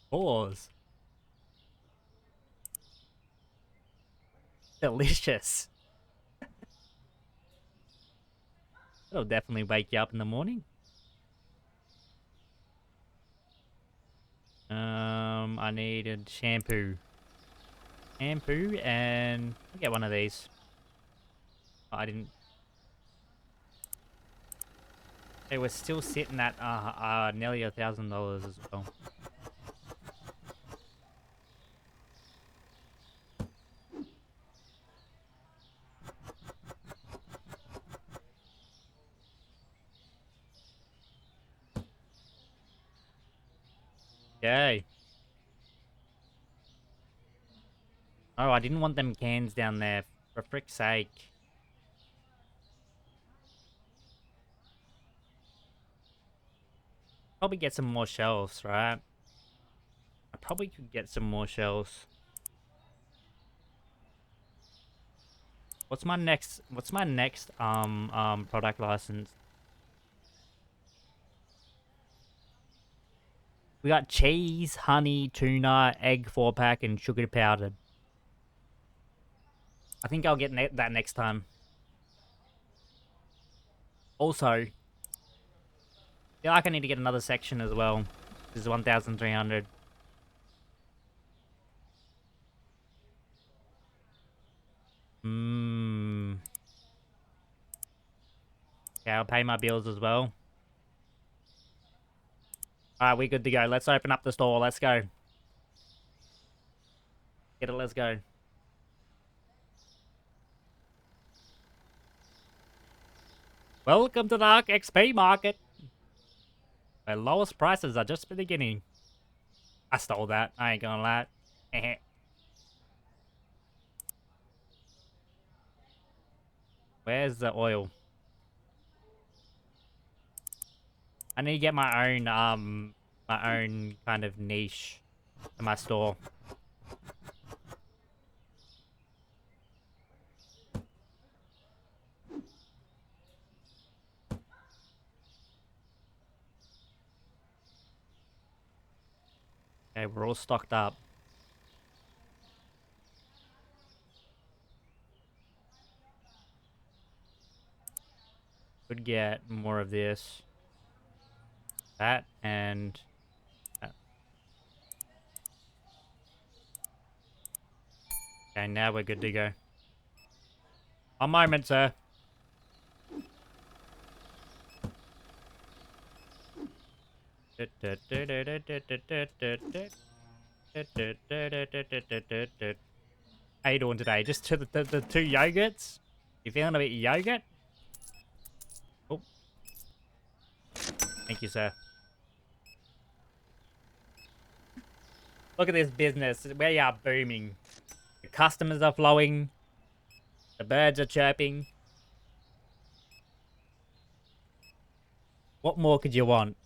Pause. Delicious. It'll definitely wake you up in the morning. I needed shampoo. Shampoo and I'll get one of these. Oh, I didn't. Okay, we're still sitting at nearly $1,000 as well. Yay. Oh, I didn't want them cans down there, for frick's sake. Probably get some more shelves, right? I probably could get some more shelves. What's my next product license? We got cheese, honey, tuna, egg 4-pack, and sugar powdered. I think I'll get that next time. Also, I feel like I need to get another section as well. This is 1,300. Okay, I'll pay my bills as well. Alright, we're good to go. Let's open up the store. Let's go. Get it, let's go. Welcome to the XP market. The lowest prices are just beginning. I stole that. I ain't gonna lie. Where's the oil? I need to get my own kind of niche in my store. Okay, we're all stocked up. Could get more of this. That and that. Okay, now we're good to go. A moment, sir. How you doing today? Just to the 2 yogurts? You feeling a bit yogurt? Oh. Thank you, sir. Look at this business. We are booming. The customers are flowing. The birds are chirping. What more could you want?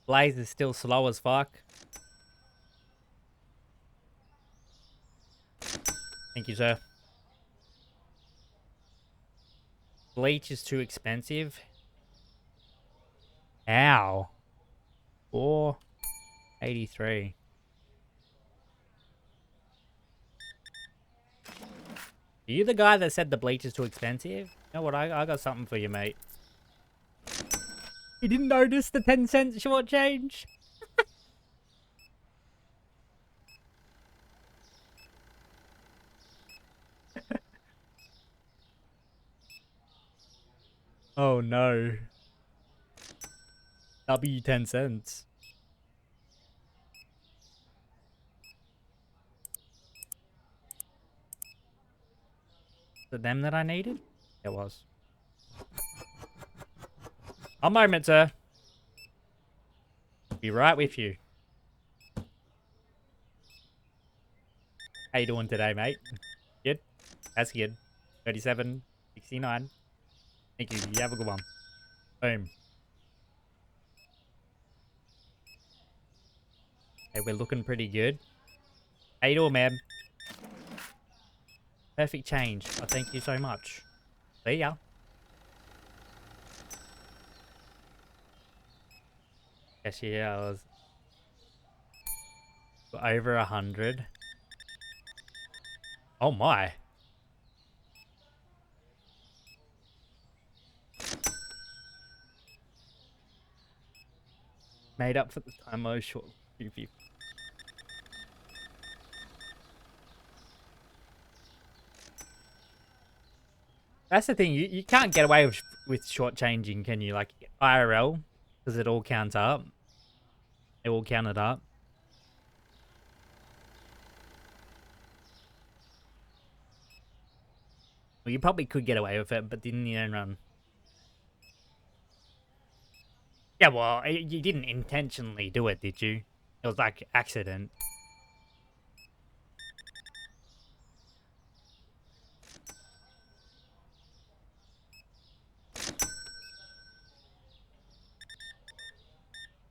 Blaze is still slow as fuck. Thank you, sir. Bleach is too expensive. Ow. 483. Are you the guy that said the bleach is too expensive? You know what? I got something for you, mate. You didn't notice the 10-cent short change? Oh no. W 10 cents. Is it them that I needed? It was. A moment, sir. Be right with you. How you doing today, mate? Good? That's good. 37, 69. Thank you. You have a good one. Boom. Hey, we're looking pretty good. How you doing, man? Perfect change. I thank you so much. See ya. Yes, yeah, I was over 100. Oh my. Made up for the time I was short. That's the thing, you can't get away with shortchanging, can you? Like IRL, because it all counts up. It all counted up. Well, you probably could get away with it, but didn't you run? Yeah, well, you didn't intentionally do it, did you? It was like accident.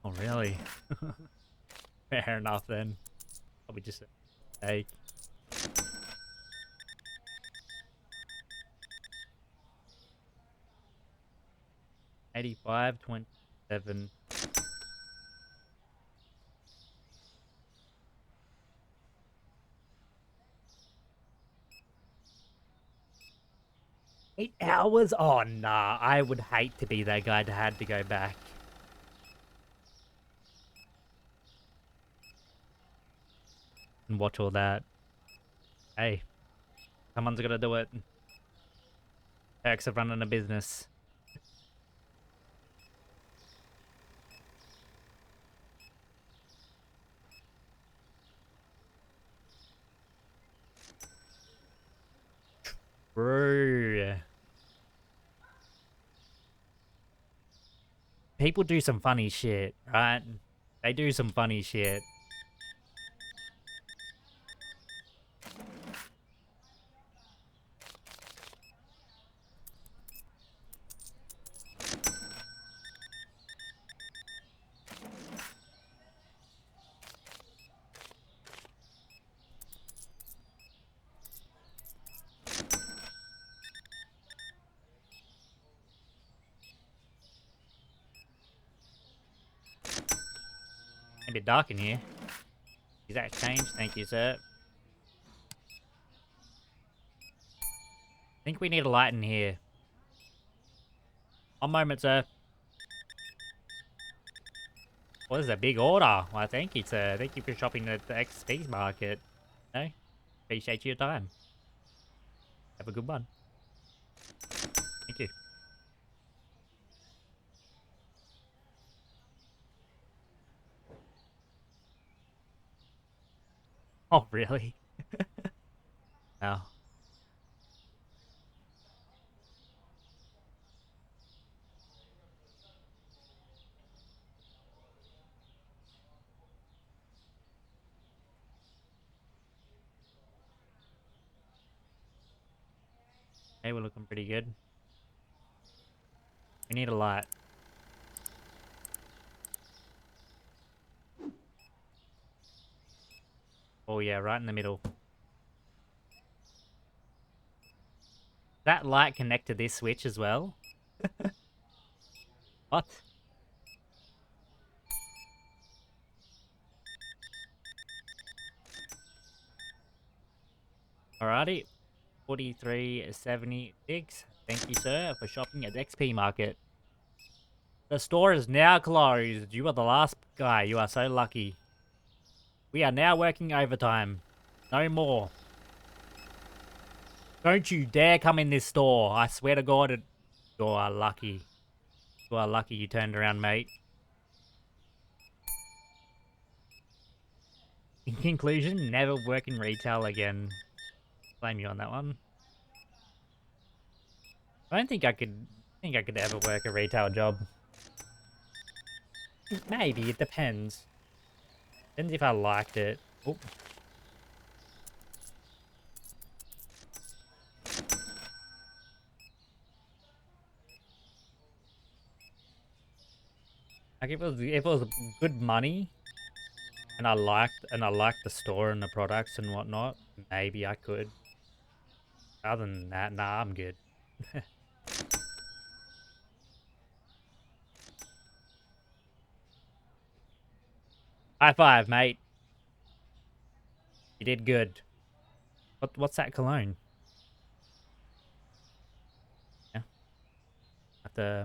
Oh, really? Fair enough then. Probably just a mistake. $85, $27. $8 hours? Oh, nah. I would hate to be that guy that had to go back. And watch all that. Hey. Someone's gotta do it. Perks of running a business. True. People do some funny shit, right? They do some funny shit. A bit dark in here. Is that changed? Thank you, sir. I think we need a light in here. One moment, sir. Well, this is a big order. Well, thank you, sir. Thank you for shopping at the Xpiicy market. No? Appreciate your time. Have a good one. Thank you. Oh, really? No. Hey, we're looking pretty good. We need a light. Oh yeah, right in the middle. That light connect to this switch as well? What? Alrighty. 43.76. Thank you, sir, for shopping at the XP Market. The store is now closed. You are the last guy. You are so lucky. We are now working overtime. No more. Don't you dare come in this store. I swear to God, you are lucky. You are lucky you turned around, mate. In conclusion, never work in retail again. Blame you on that one. I don't think I could ever work a retail job. Maybe, it depends. Depends if I liked it. Oh. Like if it was good money and I liked the store and the products and whatnot, maybe I could. Other than that, nah, I'm good. High five, mate. You did good. What's that cologne? Yeah.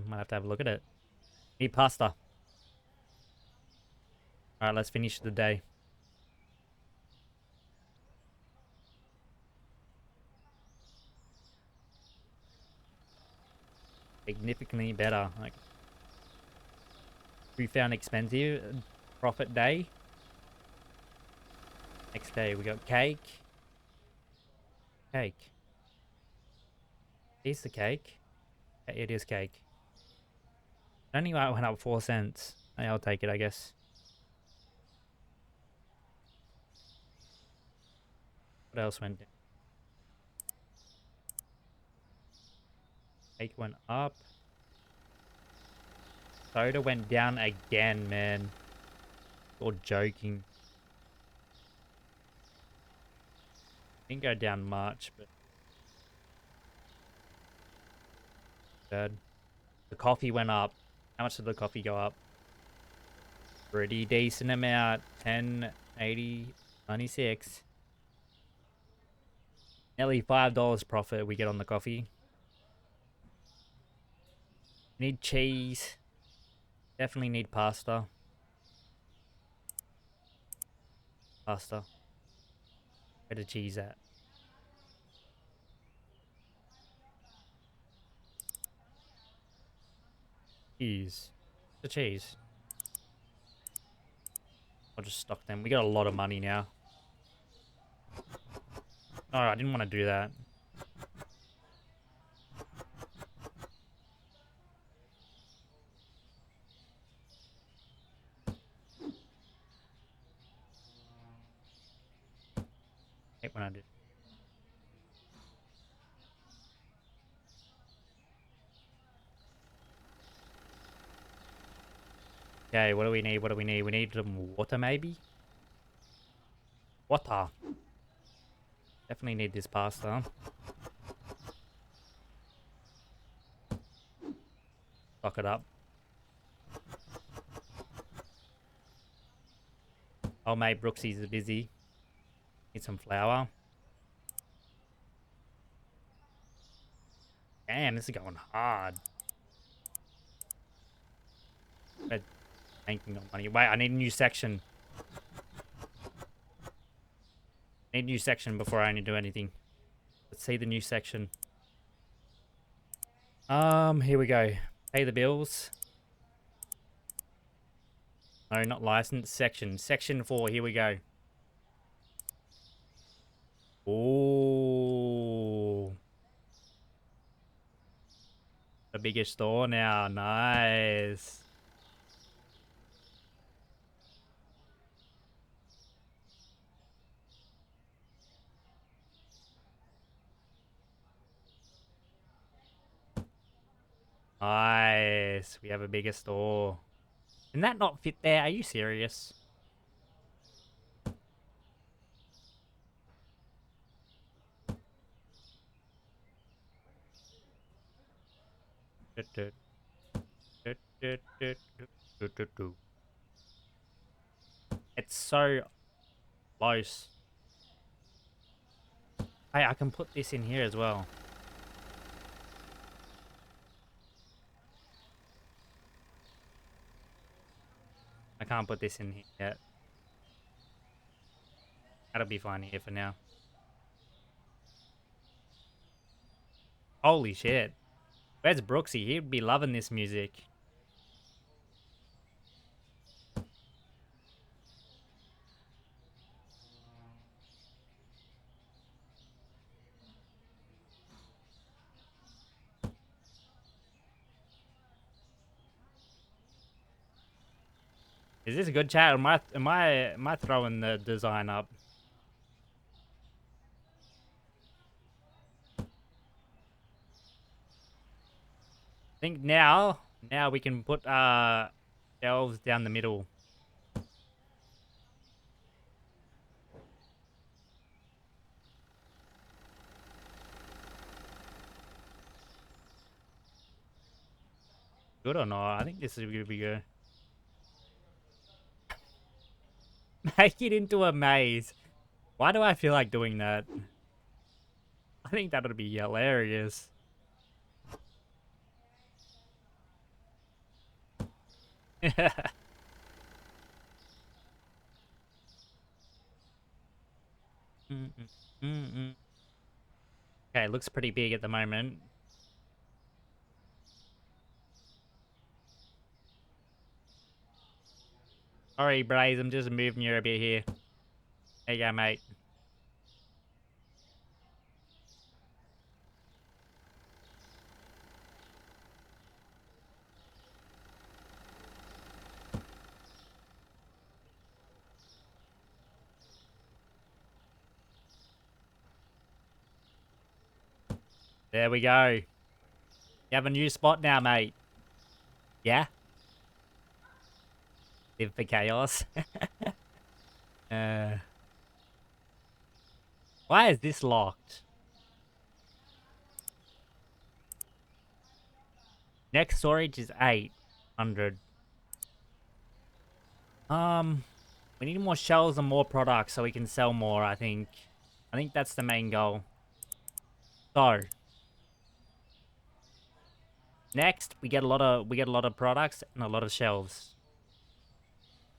Might have to have a look at it. Need pasta. Alright, let's finish the day. Significantly better. Like, we found expensive. Profit day. Next day we got cake. Cake. Is the cake? It is cake. It only went up 4 cents. Hey, I'll take it, I guess. What else went down? Cake went up. Soda went down again, man. You're joking. Didn't go down much, but bad. The coffee went up. How much did the coffee go up? Pretty decent amount. 10.80.96. Nearly $5 profit we get on the coffee. Need cheese. Definitely need pasta. Pasta. Where the cheese at? Cheese. The cheese. I'll just stock them. We got a lot of money now. Oh, I didn't want to do that. Hate when I did. Okay, what do we need? What do we need? We need some water, maybe? Water. Definitely need this pasta. Stock it up. Oh, mate, Brooksy's busy. Need some flour. Damn, this is going hard. But making no money. Wait, I need a new section. I need a new section before I do anything. Let's see the new section. Here we go. Pay the bills. No, not license. Section. Section 4. Here we go. Ooh. The biggest store now. Nice. Nice. We have a bigger store. Can that not fit there? Are you serious? It's so close. Hey, I can put this in here as well. I can't put this in here yet. That'll be fine here for now. Holy shit. Where's Brooksy? He'd be loving this music. Is this a good chat? Am I throwing the design up? I think now we can put shelves down the middle. Good or not? I think this is gonna be good. Make it into a maze. Why do I feel like doing that? I think that would be hilarious. Okay, looks pretty big at the moment. Sorry, Blaze, I'm just moving you a bit here. There you go, mate. There we go. You have a new spot now, mate. Yeah? Live for chaos. Why is this locked? Next storage is 800. We need more shelves and more products so we can sell more, I think. I think that's the main goal. So next we get a lot of products and a lot of shelves.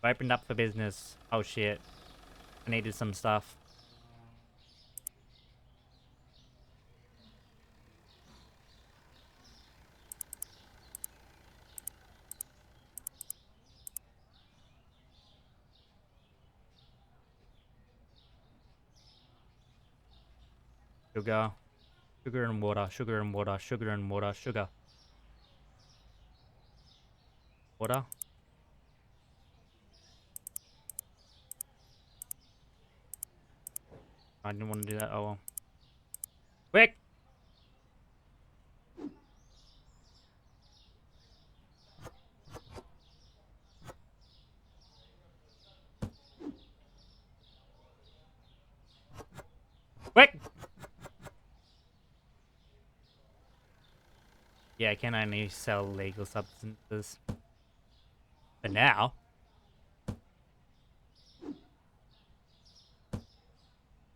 We opened up for business. Oh shit. I needed some stuff. Sugar. Sugar and water, sugar and water, sugar and water, sugar. Water. I didn't want to do that. Oh well. Quick! Quick! Yeah, I can only sell legal substances. For now.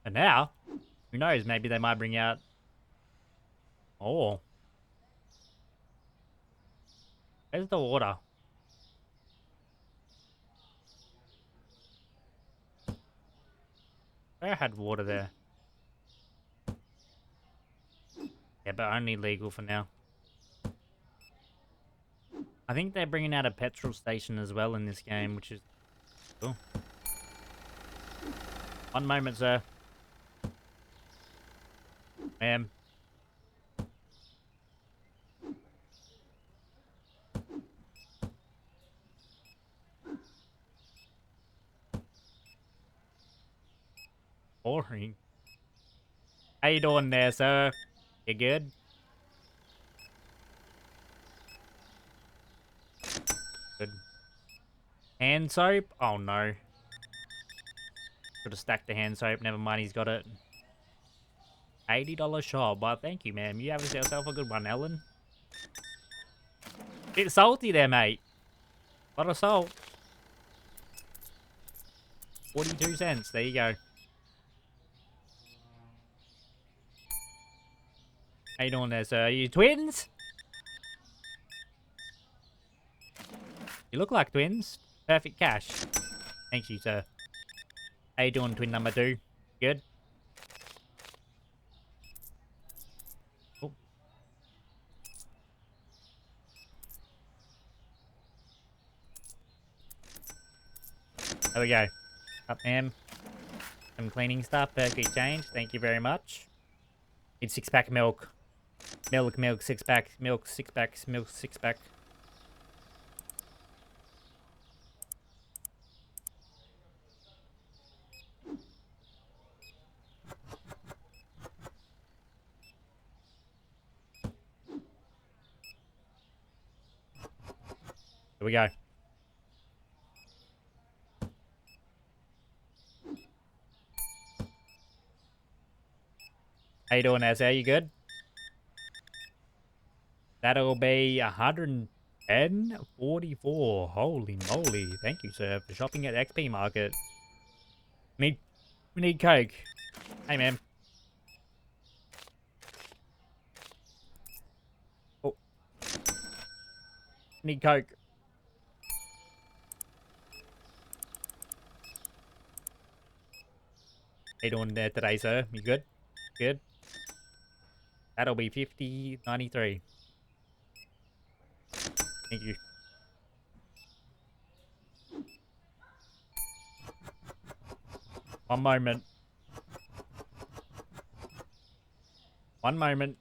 And now, who knows? Maybe they might bring out. Oh, where's the water? I had water there. Yeah, but only legal for now. I think they're bringing out a petrol station as well in this game, which is cool. One moment, sir. Ma'am. Boring. How you doing there, sir? You good? Good. Hand soap? Oh no. Should have stacked the hand soap. Never mind, he's got it. $80 shop. Well, thank you, ma'am. You have yourself a good one, Ellen. Bit salty there, mate. A lot of salt. 42 cents. There you go. How you doing there, sir? Are you twins? You look like twins. Perfect cash. Thank you, sir. How you doing, twin number 2? Good? Oh. There we go. Up, ma'am. Some cleaning stuff. Perfect exchange. Thank you very much. Need 6-pack milk. Milk, 6-pack. Milk, 6-pack. Milk, 6-pack. Here we go. How you doing, Ezra? You good? That'll be 110.44. Holy moly. Thank you, sir, for shopping at XP Market. We need Coke. Hey, man. Oh. Need Coke. How you doing there today, sir? You good? Good. That'll be 50.93. Thank you. One moment. One moment.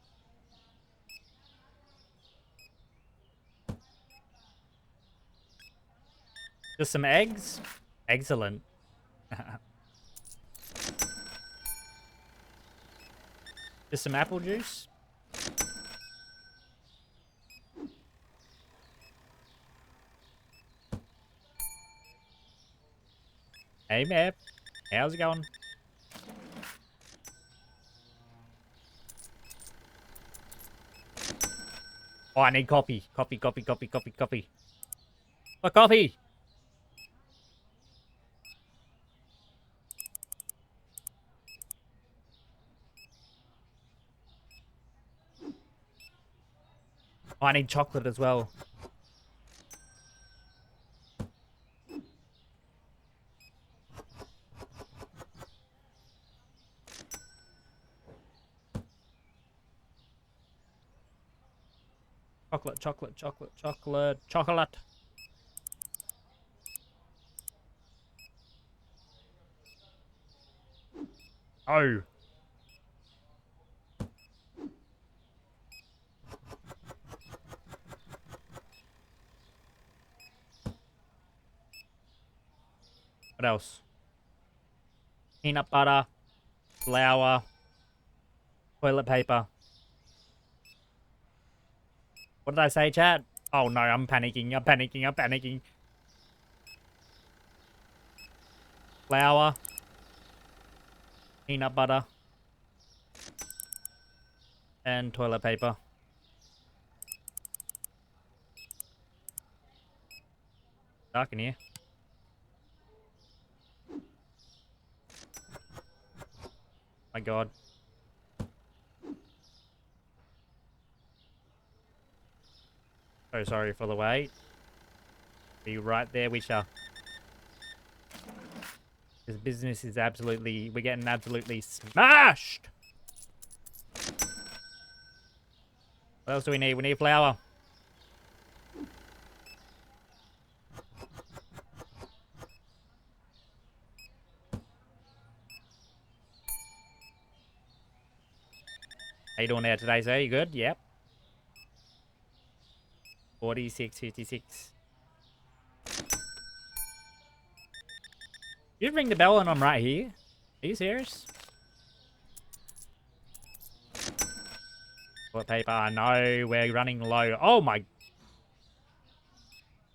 Just some eggs? Excellent. Just some apple juice? Hey, Map. How's it going? Oh, I need coffee. Coffee. Oh, coffee! Oh, I need chocolate as well. Chocolate. Oh. What else? Peanut butter, flour, toilet paper. What did I say, chat? Oh no, I'm panicking. Flour, peanut butter, and toilet paper. Dark in here. My God. So sorry for the wait. Be right there, we shall. This business is absolutely... We're getting absolutely smashed! What else do we need? We need flour. How you doing there today, sir? You good? Yep. 46, 56. You ring the bell and I'm right here. Are you serious? Toilet paper. No, we're running low. Oh my...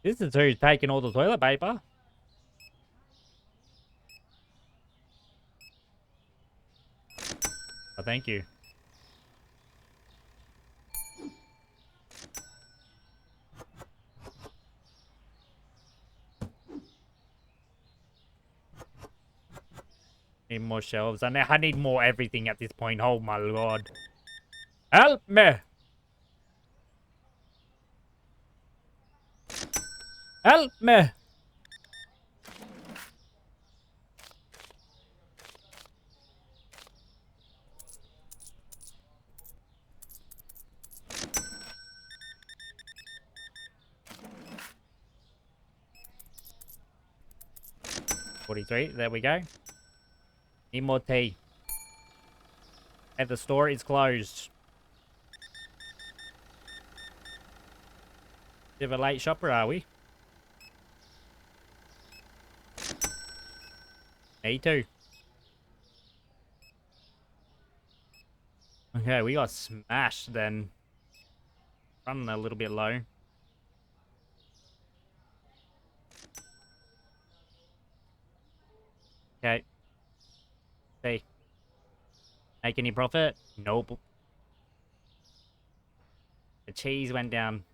This is who's taking all the toilet paper. Oh, thank you. Need more shelves. I need more everything at this point. Oh my lord. Help me! Help me! $43. There we go. Need more tea. And the store is closed. Bit of a late shopper, are we? Me too. Okay, we got smashed then. Running a little bit low. Okay. Hey. Make any profit? Nope. The cheese went down.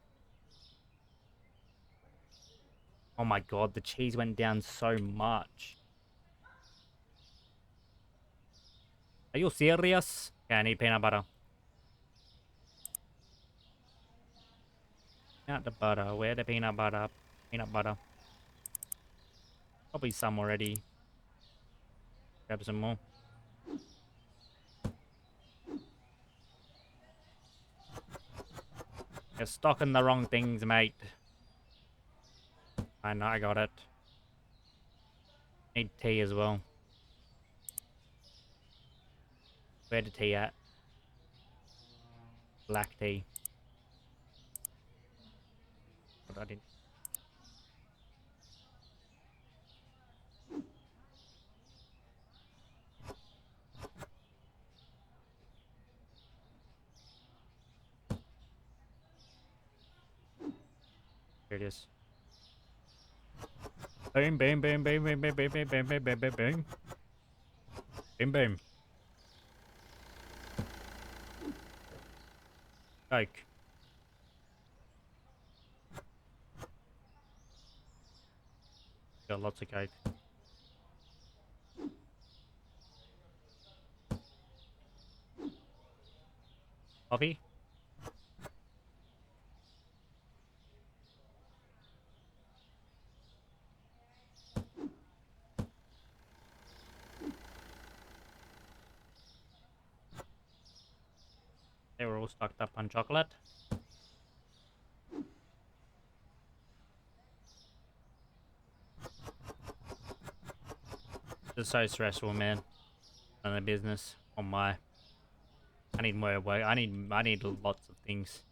Oh my god, the cheese went down so much. Are you serious? Okay, I need peanut butter. Not the butter. Where the peanut butter? Peanut butter. Probably some already. Grab some more. You're stocking the wrong things, mate. I know, I got it. Need tea as well. Where the tea at? Black tea. But I didn't. Here it is. Boom, boom, boom, boom, boom, boom, boom, boom, boom, boom, boom, boom, boom. Boom, boom. Coke. Got lots of coke. Coffee? They were all stocked up on chocolate. It's so stressful, man. On the business. Oh my. I need more work. I need lots of things.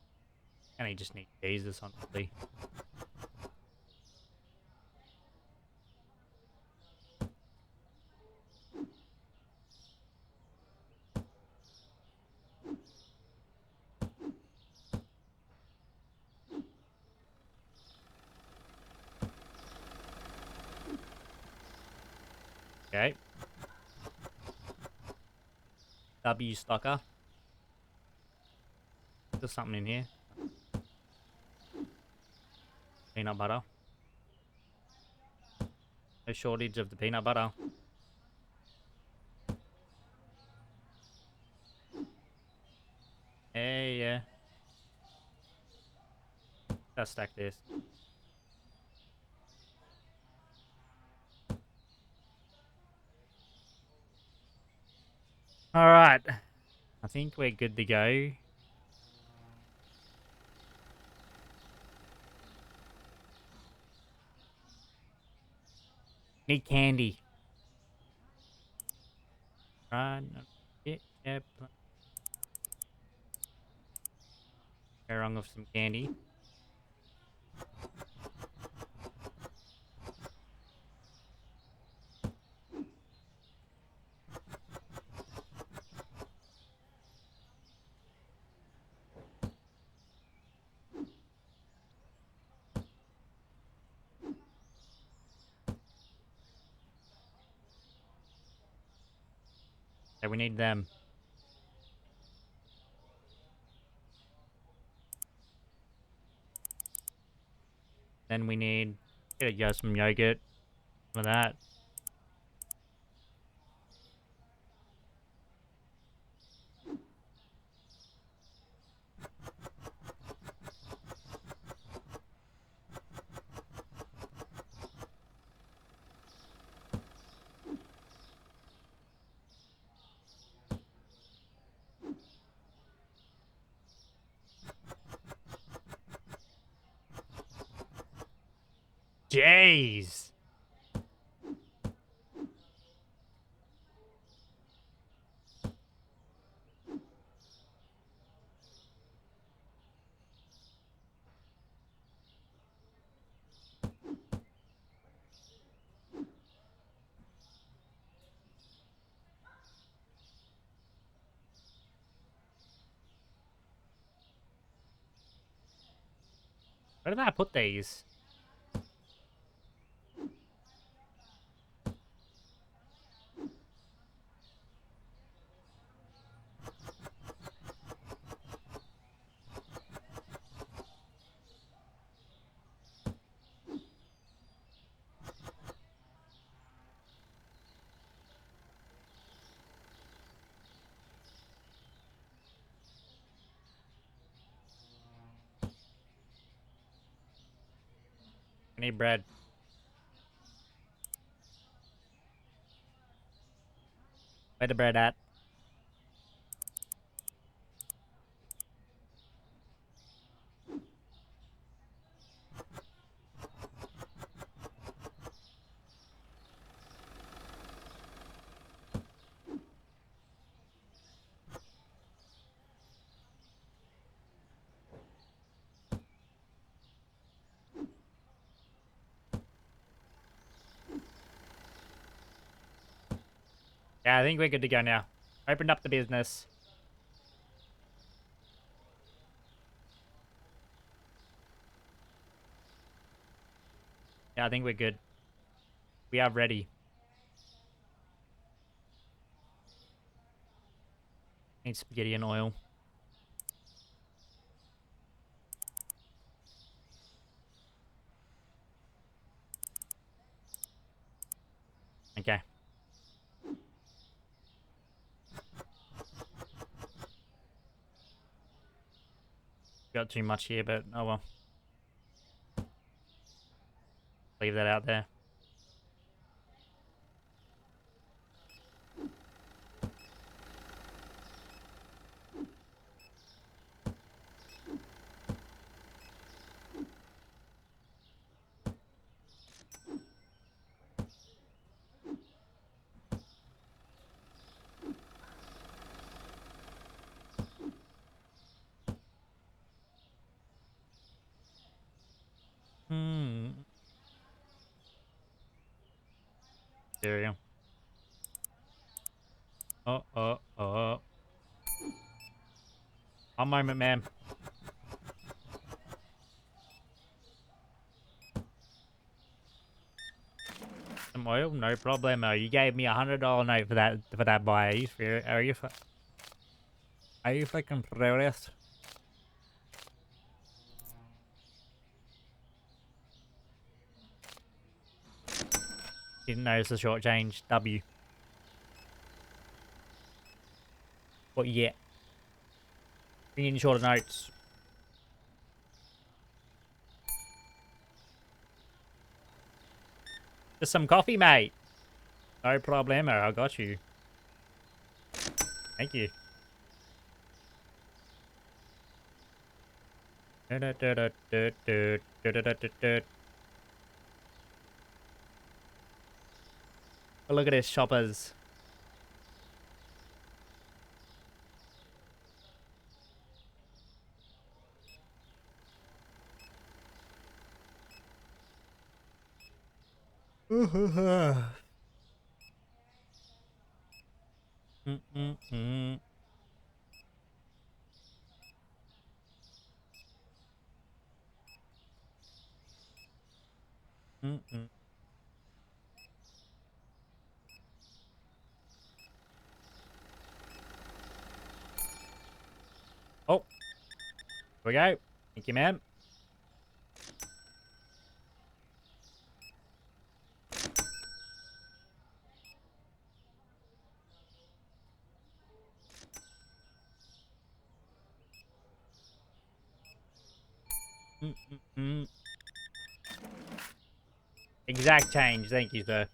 And I just need Jesus, honestly. Okay. W stocker. There's something in here. Peanut butter. No shortage of the peanut butter. Yeah. Let's stack this. Alright. I think we're good to go. Need candy. Right. Yep. Go wrong with some candy. Okay, we need them. Then we need some yogurt. Some of that. Jeez. Where did I put these? I need bread. Where the bread at? Yeah, I think we're good to go now. Opened up the business. Yeah, I think we're good. We are ready. Need spaghetti and oil. Okay. Got too much here, but oh well. Leave that out there. Cereal. Oh. One moment, ma'am. Some oil, no problemo. You gave me $100 note for that buy. Are you fucking serious? Didn't notice the short change. W. What yet? Bring in shorter notes. Just some coffee, mate. No problemo. I got you. Thank you. Oh, look at this shoppers. Oh, here we go. Thank you, man. Exact change. Thank you, sir.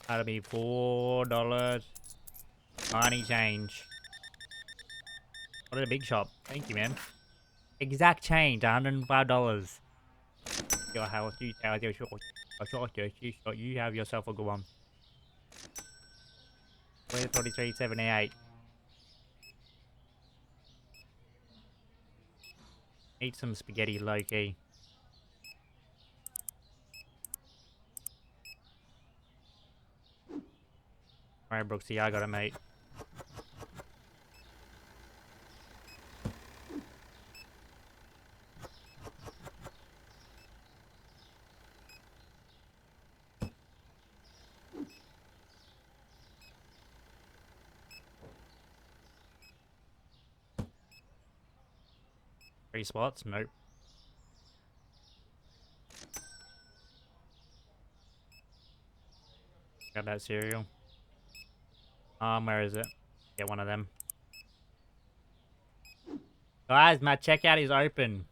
That'll be $4. Money change. What a big shop. Thank you, man. Exact change, $105. Your house, you have yourself a good one. 43.78. Eat some spaghetti low-key. Alright, Brooksy, I got it, mate. Three spots? Nope. Got that cereal. Where is it? Get one of them. Guys, my checkout is open.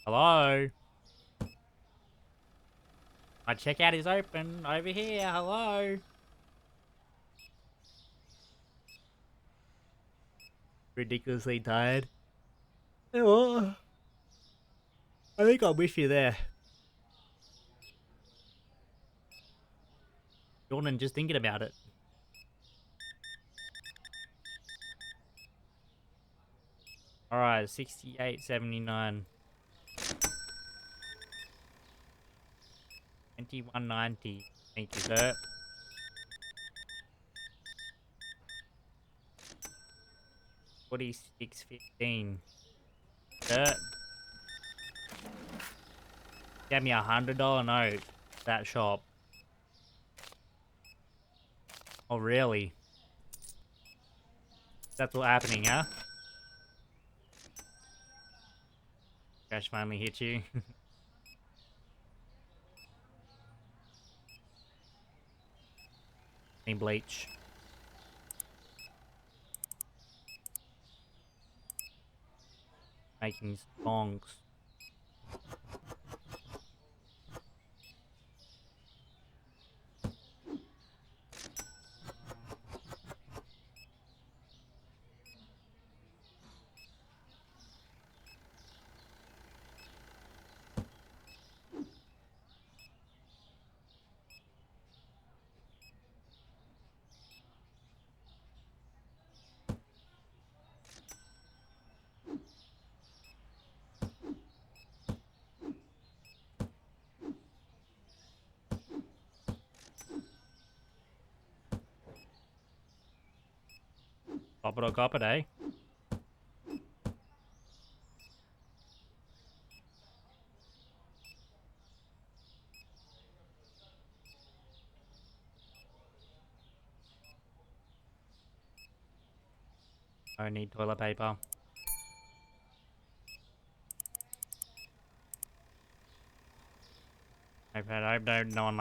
Hello? My checkout is open over here. Hello? Ridiculously tired. Oh, I think I'll wish you there. Jordan, just thinking about it. Alright, 68.79. 21.90. Thank you, sir. $46.15. Sir. Get me $100 note. That shop. Oh, really? That's what's happening, huh? Crash finally hit you. Need bleach. Making songs. Cop it, eh? I need toilet paper. I hope no one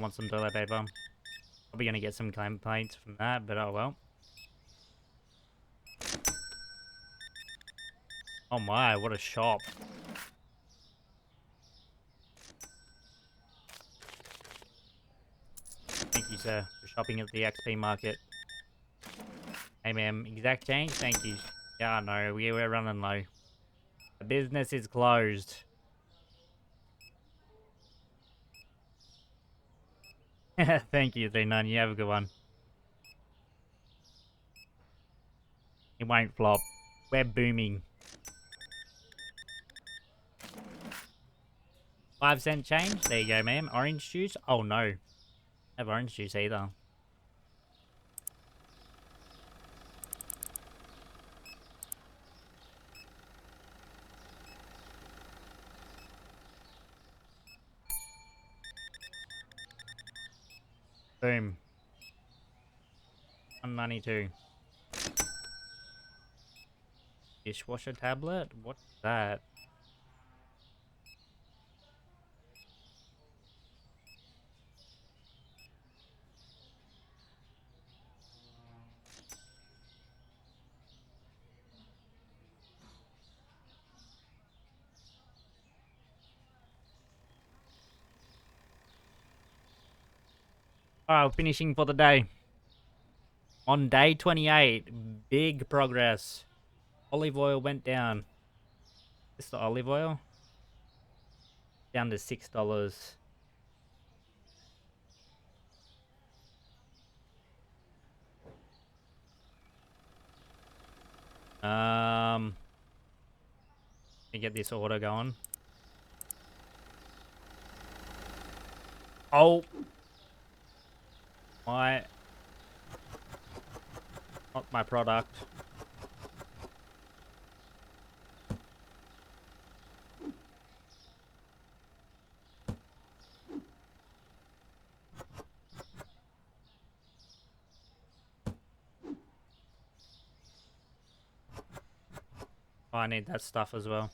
wants some toilet paper. Probably gonna get some complaints from that, but oh well. Oh my, what a shop. Thank you, sir, for shopping at the XP market. Hey, ma'am, exact change? Thank you. Yeah, no, we're running low. The business is closed. Thank you, Z9. You have a good one. It won't flop. We're booming. 5-cent change? There you go, ma'am. Orange juice? Oh, no. I don't have orange juice either. Boom. 192. Dishwasher tablet? What's that? Alright, finishing for the day. On day 28, big progress. Olive oil went down. This is the olive oil? Down to $6. Let me get this order going. Oh! Not my product. Oh, I need that stuff as well.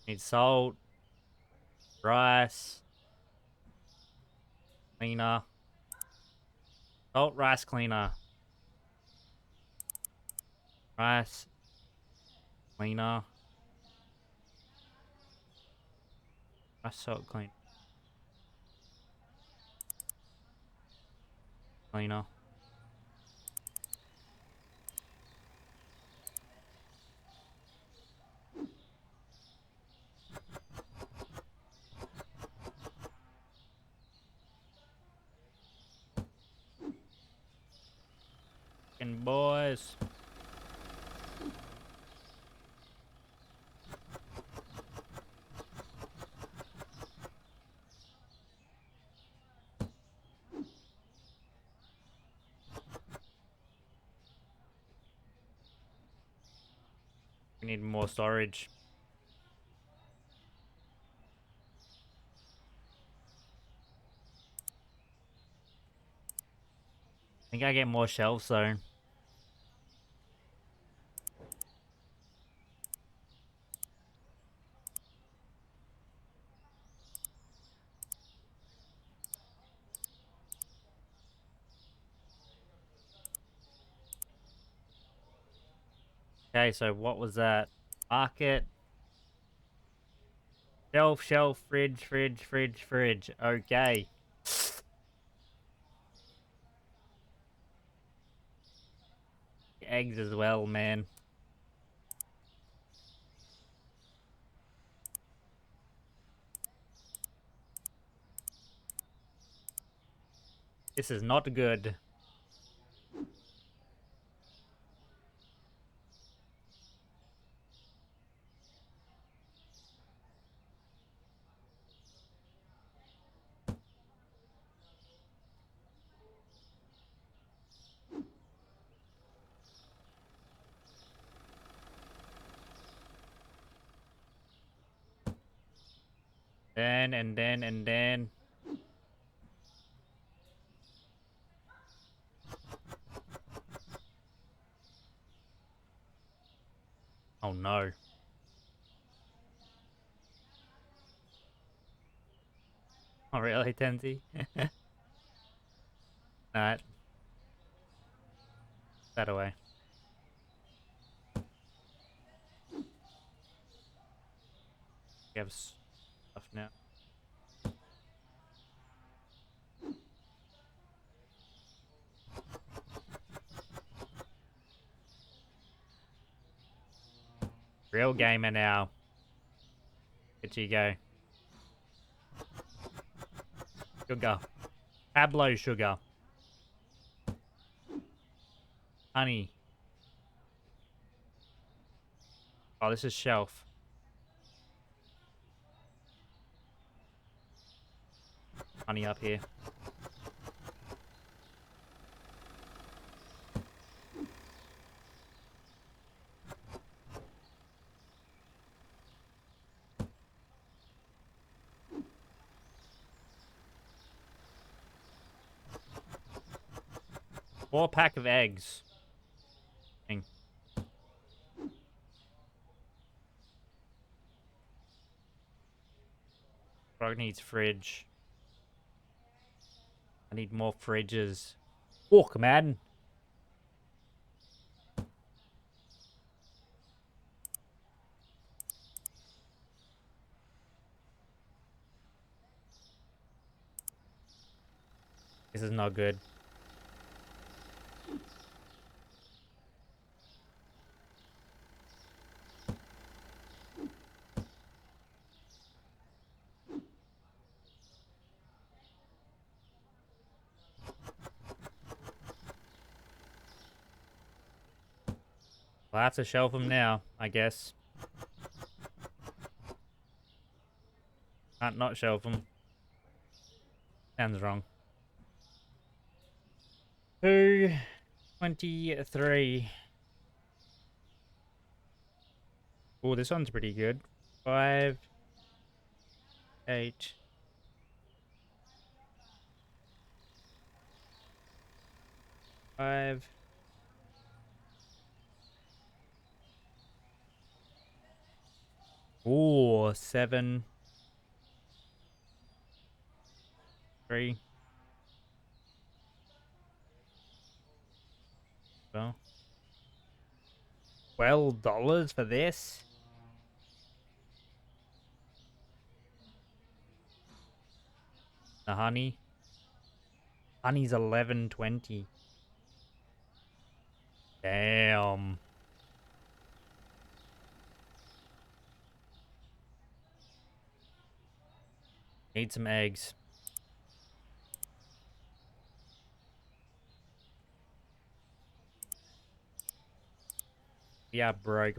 Need salt, rice, cleaner. Salt, rice, cleaner. Rice, cleaner. Rice, salt, clean. Cleaner. Fucking boys. We need more storage. I think I get more shelves though. Okay, so what was that? Market. Shelf, shelf, fridge, fridge, fridge, fridge. Okay. Eggs as well, man. This is not good. And then. Oh no. Oh really, Tenzi? Alright. That away. We have stuff now. Real gamer now. Here you go. Sugar. Pablo sugar. Honey. Oh, this is shelf. Honey up here. Four pack of eggs. Dang. Frog needs fridge. I need more fridges. Walk, man. This is not good. Well, I have to shelf them now, I guess. Can't not shelf them. Sounds wrong. 223. Oh, this one's pretty good. 5, 8. 5. Ooh, 7. 3. Well, $12 for this. The honey. Honey's 11.20. Damn. Need some eggs. Yeah, broke.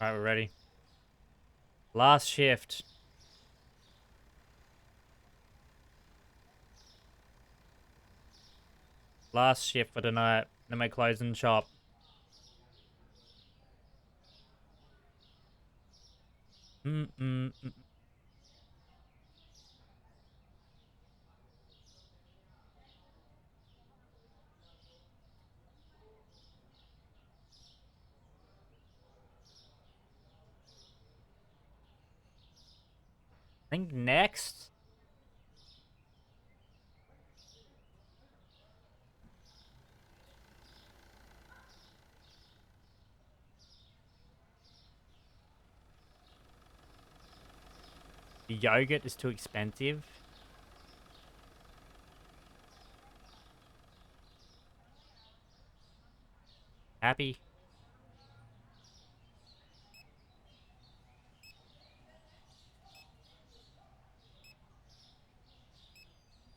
Alright, we're ready. Last shift. Last shift for tonight. Then we're closing shop. I think next. The yogurt is too expensive. Happy.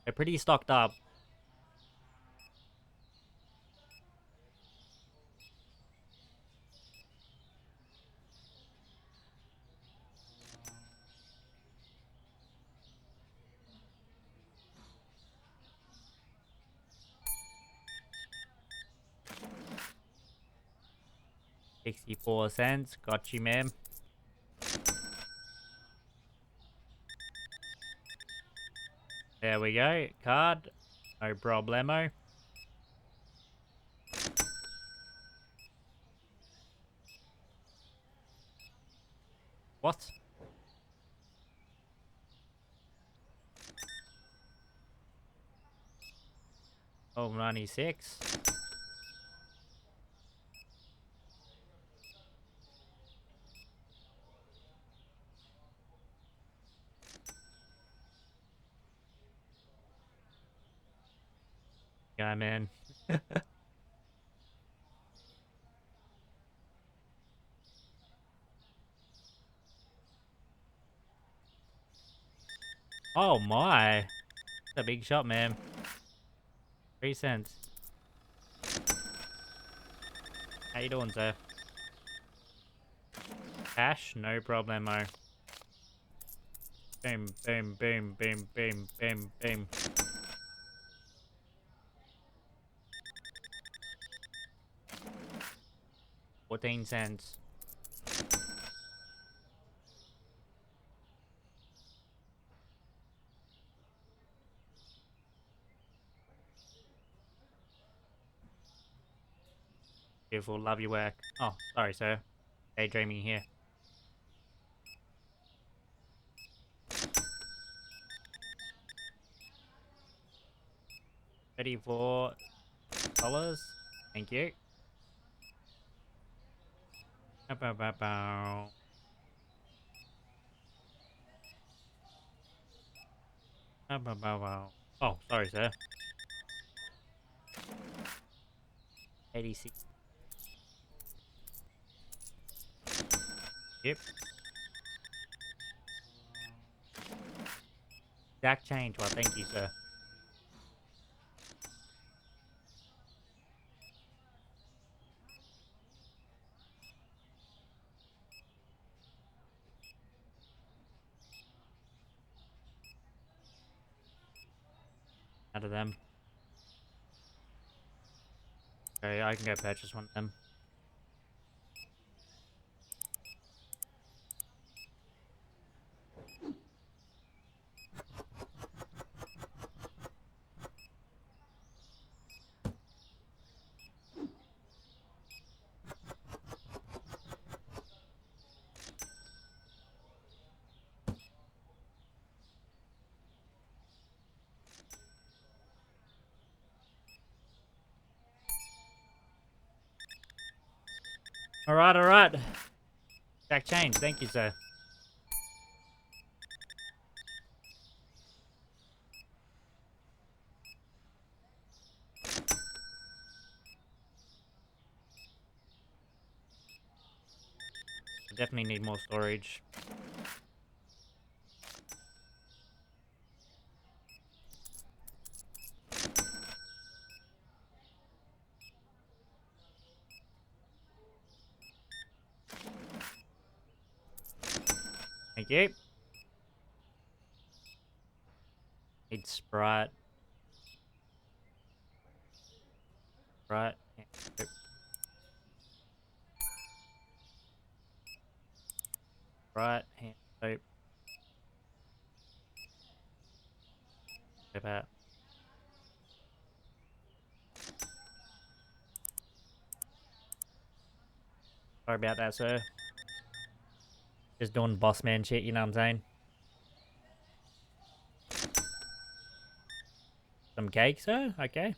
They're pretty stocked up. $0.64. Got you, ma'am. There we go. Card. No problemo. What? Oh, 96. Yeah, man. Oh my. That's a big shot, man. 3 cents. How you doing, sir? Cash? No problemo. Boom, boom, boom, boom, boom, boom, boom. $0.14. Beautiful, love your work. Oh, sorry, sir. Daydreaming here. $34. Thank you. Bow, bow, bow. Bow, bow, bow, bow. Oh, sorry, sir. 86. Yep. Exact change. Well, thank you, sir. Out of them. Okay, I can go purchase one of them. Alright, alright. Exact change. Thank you, sir. I definitely need more storage. Thank you. Need Sprite. Sprite. Yeah. Yep. Sprite. Hand soap. About. Sorry about that, sir. Just doing boss man shit, you know what I'm saying? Some cake, sir? Okay.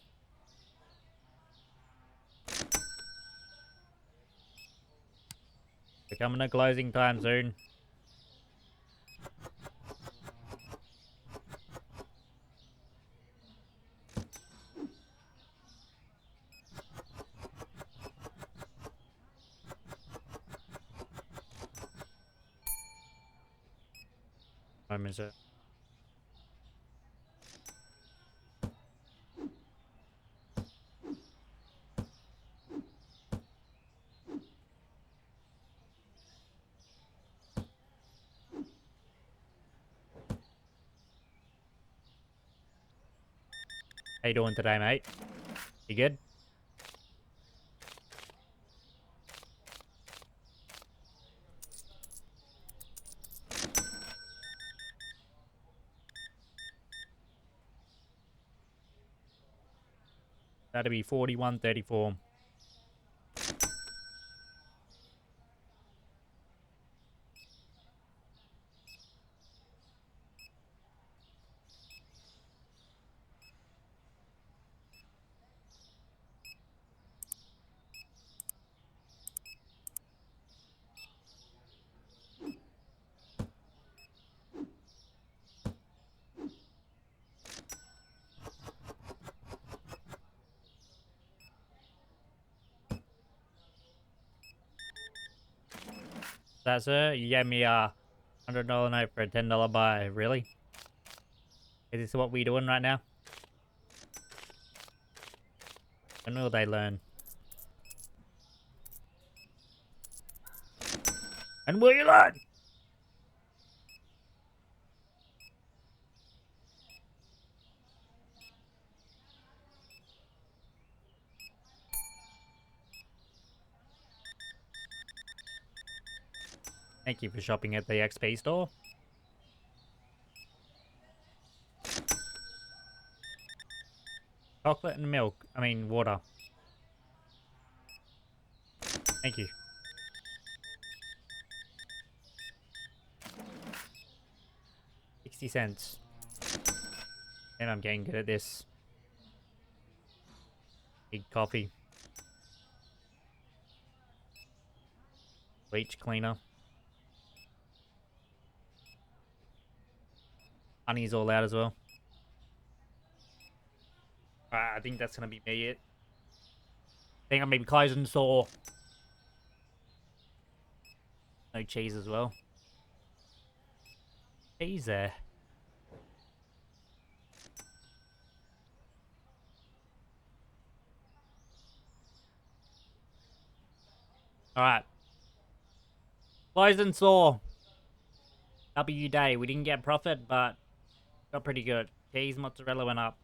We're coming to closing time soon. Moment, sir. How you doing today, mate? You good? That'd be 41.34. That, sir? You gave me a $100 note for a $10 buy. Really? Is this what we're doing right now? When will they learn? And will you learn? Thank you for shopping at the XP store. Chocolate and milk. I mean, water. Thank you. 60 cents. And I'm getting good at this. Big coffee. Bleach cleaner. Honey's all out as well. I think that's gonna be me it. I think I'm maybe closing the store. No cheese as well. Cheese there. Alright. Closing store. W day. We didn't get profit, but got pretty good. Cheese, mozzarella went up.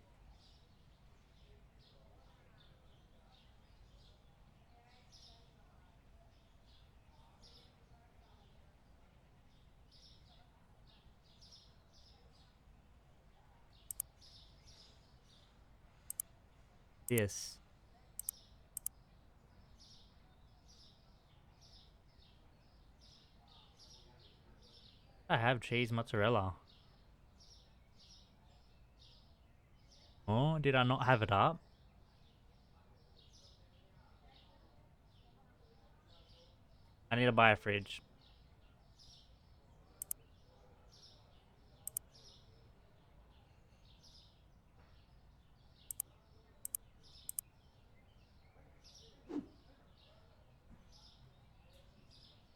This. I have cheese mozzarella. Oh, did I not have it up? I need to buy a fridge.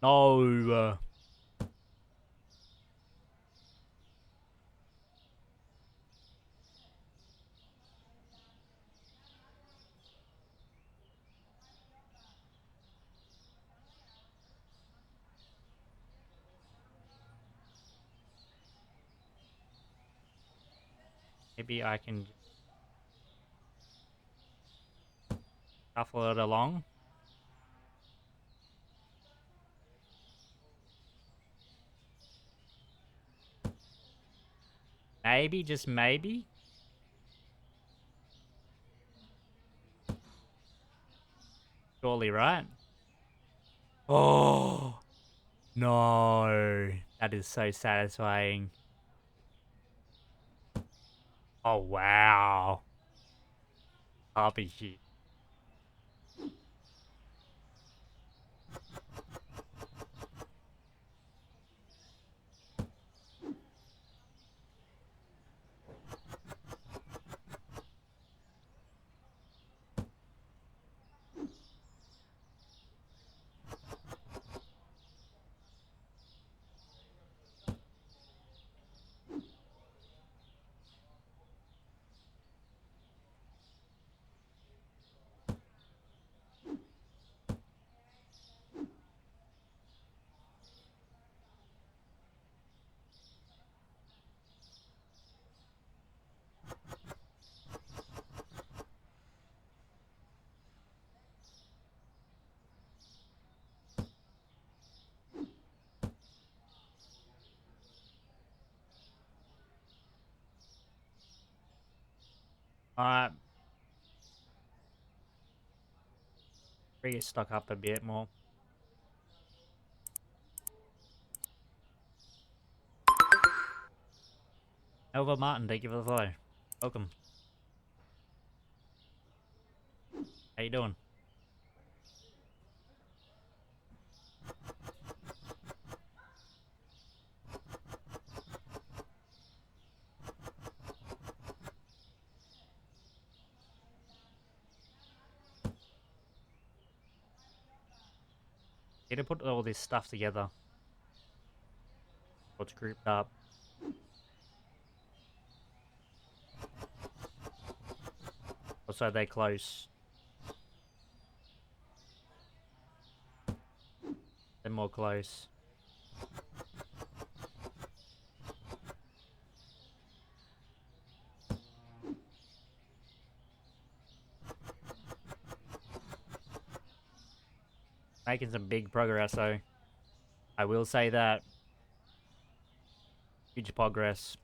No. Maybe I can shuffle it along. Maybe, just maybe. Surely, right? Oh, no. That is so satisfying. Oh, wow. Happy shit. Alright. Bring it stock up a bit more. Elva Martin, thank you for the follow. Welcome. How you doing? Need to put all this stuff together. What's grouped up. Also, they're close. They're more close. Making some big progress, though. I will say that. Huge progress.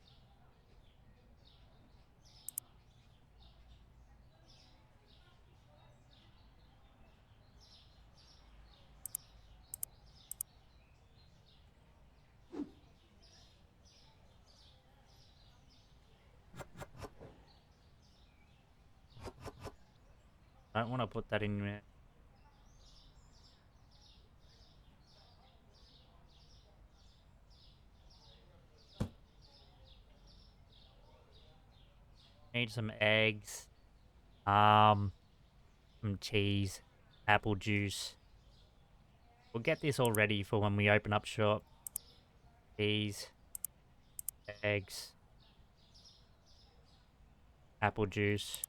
I don't want to put that in there. Need some eggs. Some cheese. Apple juice. We'll get this all ready for when we open up shop. Cheese. Eggs. Apple juice.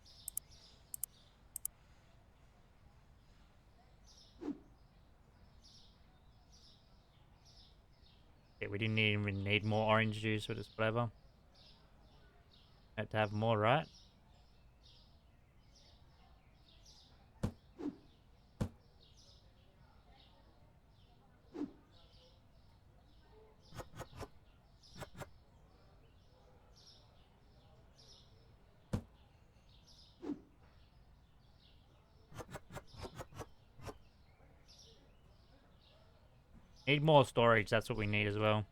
Yeah, we didn't even need more orange juice or just whatever. Had to have more, right? Need more storage, that's what we need as well.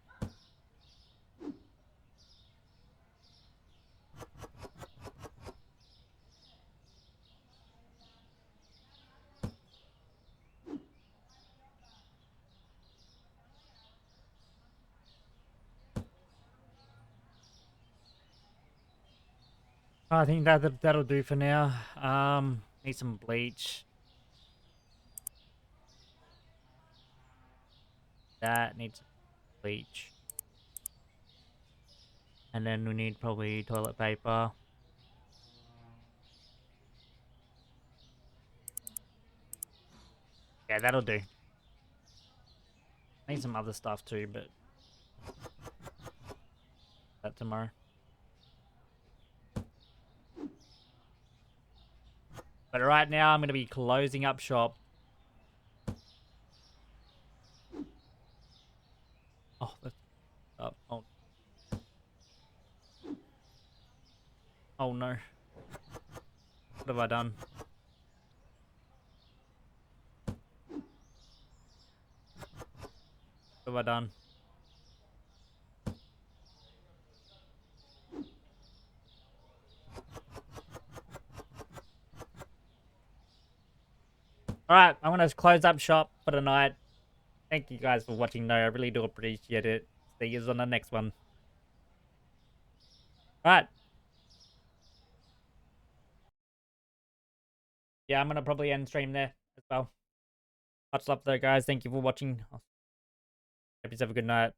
I think that'll do for now. Need some bleach. That needs bleach. And then we need probably toilet paper. Yeah, that'll do. Need some other stuff too, but that tomorrow. But right now I'm gonna be closing up shop. Oh, that's up. Oh. Oh no. What have I done? What have I done? Alright, I'm gonna close up shop for the night. Thank you guys for watching though, I really do appreciate it. See you on the next one. Alright. Yeah, I'm gonna probably end stream there as well. Much love though guys, thank you for watching. Hope you have a good night.